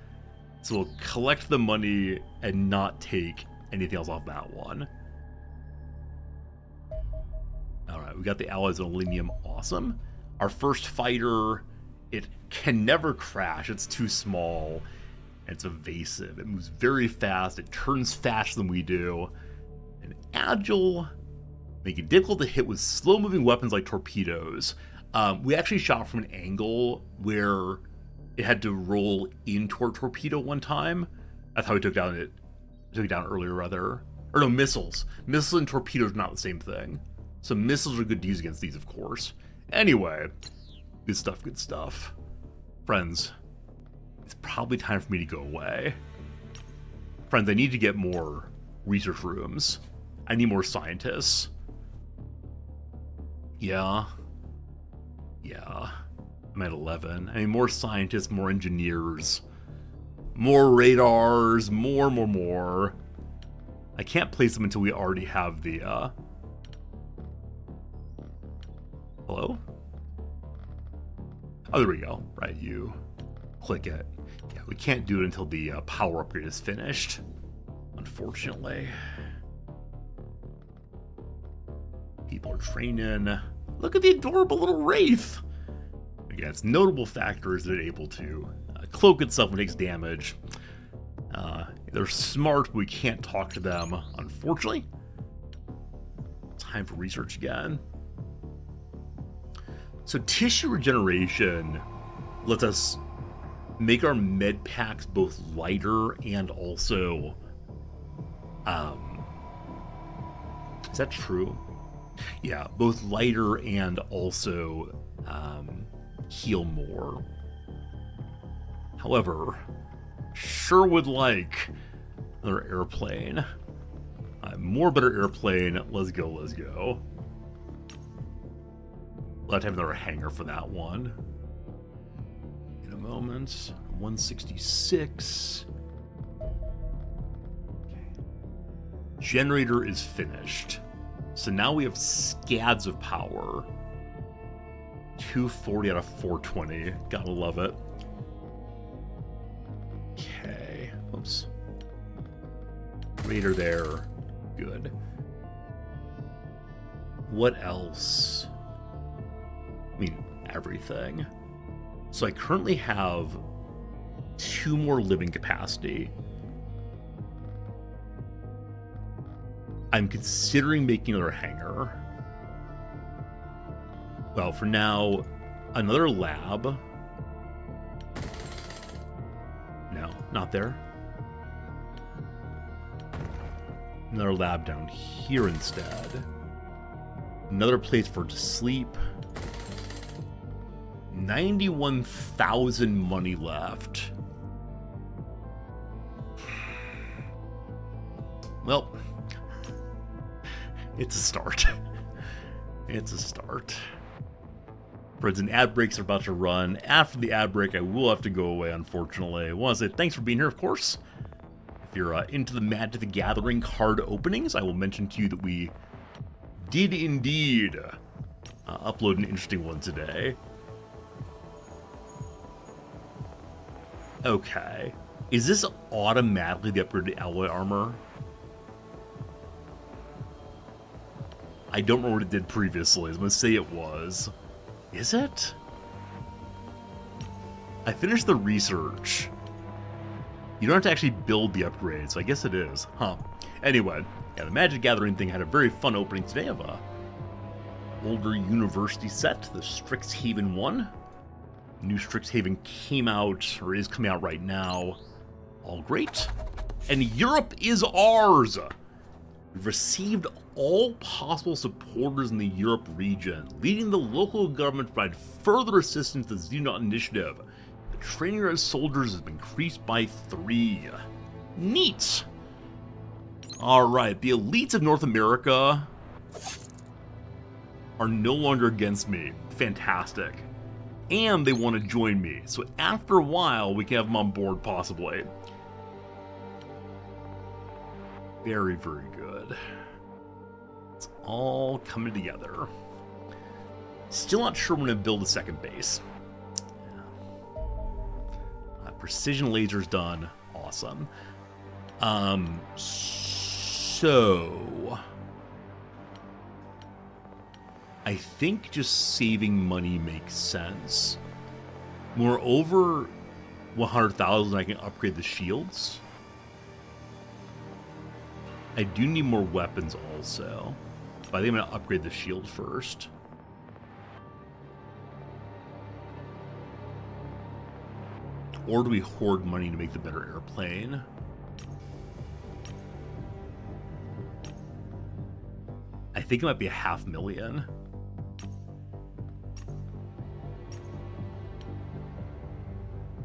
So we'll collect the money and not take anything else off that one. Alright, we got the allies of Elenium. Awesome. Our first fighter, it can never crash. It's too small. It's evasive. It moves very fast. It turns faster than we do. And agile, make it difficult to hit with slow-moving weapons like torpedoes. We actually shot from an angle where it had to roll into our torpedo one time. That's how we took it down earlier, rather. Or no, missiles. Missiles and torpedoes are not the same thing. So missiles are good to use against these, of course. Anyway, good stuff, good stuff. Friends, it's probably time for me to go away. Friends, I need to get more research rooms. I need more scientists. Yeah. I'm at 11. I mean, more scientists, more engineers, More radars, more. I can't place them until we already have the, hello? Oh, there we go. Right, you click it. Yeah, we can't do it until the power upgrade is finished, unfortunately. People are training. Look at the adorable little Wraith. Again, its notable factor is that it's able to cloak itself when it takes damage. They're smart, but we can't talk to them, unfortunately. Time for research again. So tissue regeneration lets us make our med packs both lighter and also... is that true? Yeah, both lighter and also heal more. However, sure would like another airplane. More better airplane. Let's go. We'll have to have another hangar for that one in a moment. 166. Okay. Generator is finished. So now we have scads of power. 240 out of 420. Gotta love it. Okay. Oops. Raider there. Good. What else? I mean, everything. So I currently have 2 more living capacity. I'm considering making another hangar. Well, for now, another lab. No, not there. Another lab down here instead. Another place for it to sleep. 91,000 money left. Well, it's a start. It's a start. Friends, and ad breaks are about to run. After the ad break, I will have to go away, unfortunately. I want to say thanks for being here, of course. If you're into the Magic the Gathering card openings, I will mention to you that we did indeed upload an interesting one today. Okay. Is this automatically the upgraded alloy armor? I don't remember what it did previously. I'm going to say it was. Is it? I finished the research. You don't have to actually build the upgrade, so I guess it is. Huh. Anyway, yeah, the Magic Gathering thing had a very fun opening today of a older university set, the Strixhaven 1. New Strixhaven came out, or is coming out right now. All great. And Europe is ours! We've received all possible supporters in the Europe region, leading the local government to provide further assistance to the Xenonaut initiative. The training of soldiers has been increased by 3. Neat! Alright, the elites of North America are no longer against me. Fantastic. And they want to join me, so after a while, we can have them on board, possibly. Very, very good. It's all coming together. Still not sure when to build a second base. Precision laser's done. Awesome. So I think just saving money makes sense. When we're over 100,000, I can upgrade the shields. I do need more weapons also, but I think I'm going to upgrade the shield first. Or do we hoard money to make the better airplane? I think it might be 500,000.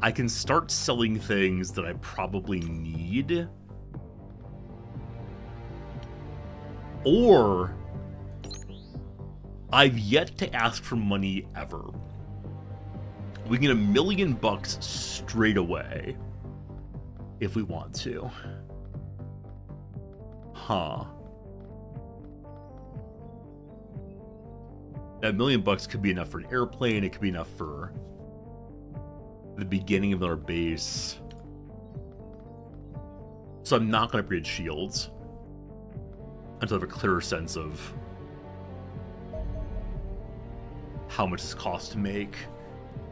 I can start selling things that I probably need. Or I've yet to ask for money ever. We can get $1 million straight away. if we want to. Huh. That $1 million could be enough for an airplane. It could be enough for the beginning of our base. So I'm not going to upgrade shields until I have a clearer sense of how much this costs to make.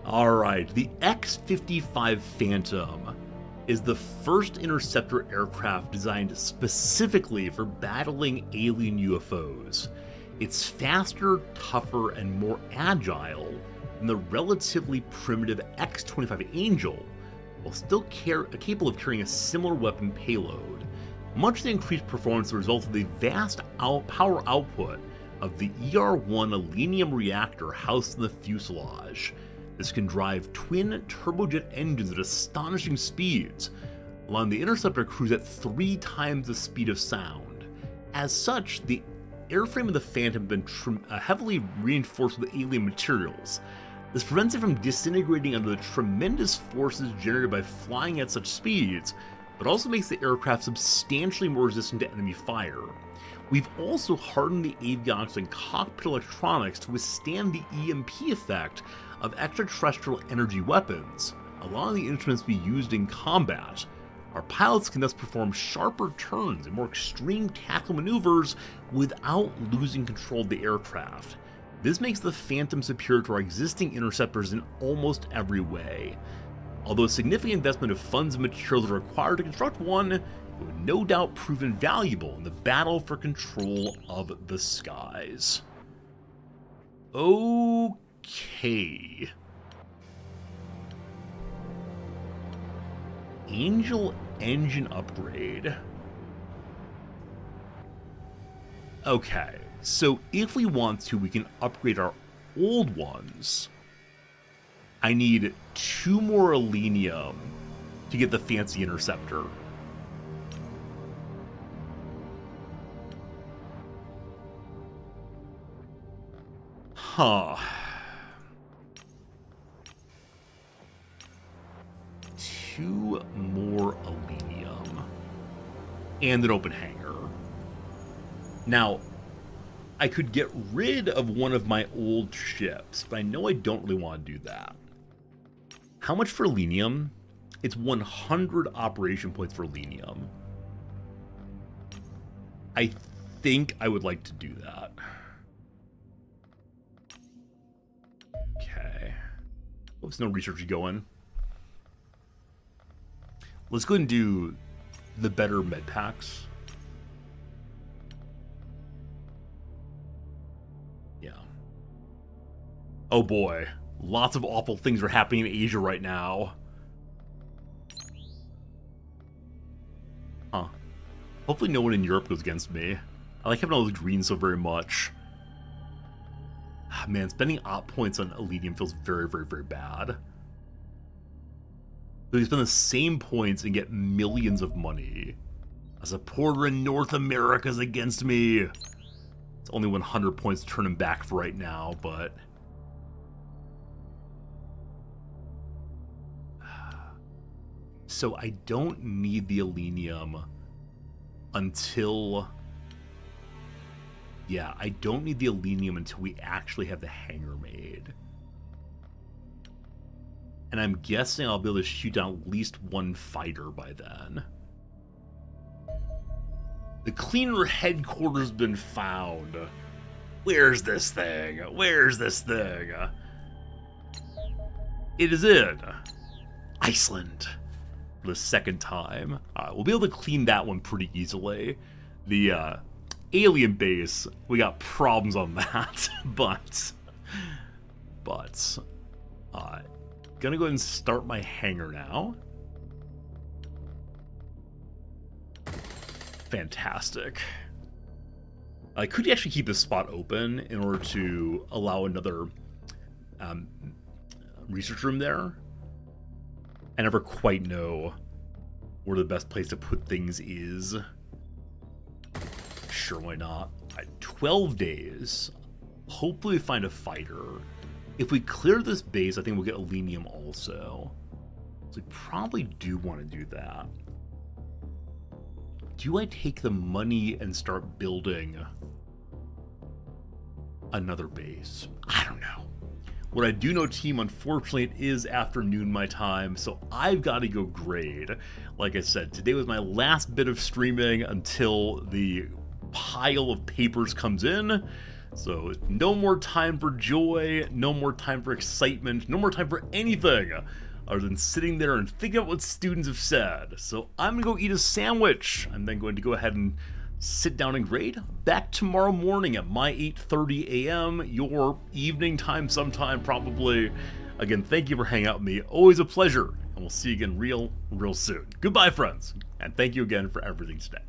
Alright, the X-55 Phantom is the first interceptor aircraft designed specifically for battling alien UFOs. It's faster, tougher, and more agile than the relatively primitive X-25 Angel, while still capable of carrying a similar weapon payload. Much of the increased performance is the result of the vast power output of the ER-1 Alenium reactor housed in the fuselage. This can drive twin turbojet engines at astonishing speeds, allowing the interceptor cruise at 3 times the speed of sound. As such, the airframe of the Phantom has been heavily reinforced with alien materials. This prevents it from disintegrating under the tremendous forces generated by flying at such speeds, but also makes the aircraft substantially more resistant to enemy fire. We've also hardened the avionics and cockpit electronics to withstand the EMP effect of extraterrestrial energy weapons, allowing the instruments to be used in combat. Our pilots can thus perform sharper turns and more extreme tactical maneuvers without losing control of the aircraft. This makes the Phantom superior to our existing interceptors in almost every way. Although a significant investment of funds and materials are required to construct one, it would no doubt prove invaluable in the battle for control of the skies. Okay. Angel engine upgrade. Okay, so if we want to, we can upgrade our old ones. I need 2 more Alenium to get the fancy interceptor. Huh. 2 more Alenium. And an open hangar. Now, I could get rid of one of my old ships, but I know I don't really want to do that. How much for Alenium? It's 100 operation points for Alenium. I think I would like to do that. Okay. Oops, no research going. Let's go ahead and do the better med packs. Yeah. Oh boy. Lots of awful things are happening in Asia right now. Huh. Hopefully no one in Europe goes against me. I like having all those greens so very much. Man, spending op points on Alenium feels very, very, very bad. So you spend the same points and get millions of money. A supporter in North America is against me. It's only 100 points to turn him back for right now, but... So I don't need the Alenium until... Yeah, I don't need the Alenium until we actually have the hangar made. And I'm guessing I'll be able to shoot down at least one fighter by then. The cleaner headquarters has been found. Where's this thing? Where's this thing? It is in Iceland. For the second time. We'll be able to clean that one pretty easily. The alien base, we got problems on that. but gonna go ahead and start my hangar now. Fantastic. Could you actually keep this spot open in order to allow another research room there? I never quite know where the best place to put things is. Sure, why not? 12 days. Hopefully we find a fighter. If we clear this base, I think we'll get Alenium also. So we probably do want to do that. Do I take the money and start building another base? I don't know. What I do know, team, unfortunately, it is afternoon my time, so I've got to go grade. Like I said, today was my last bit of streaming until the pile of papers comes in. So no more time for joy, no more time for excitement, no more time for anything other than sitting there and thinking about what students have said. So I'm gonna go eat a sandwich. I'm then going to go ahead and sit down and grade. Back tomorrow morning at my 8:30 a.m., your evening time sometime probably. Again, thank you for hanging out with me. Always a pleasure. And we'll see you again real soon. Goodbye, friends. And thank you again for everything today.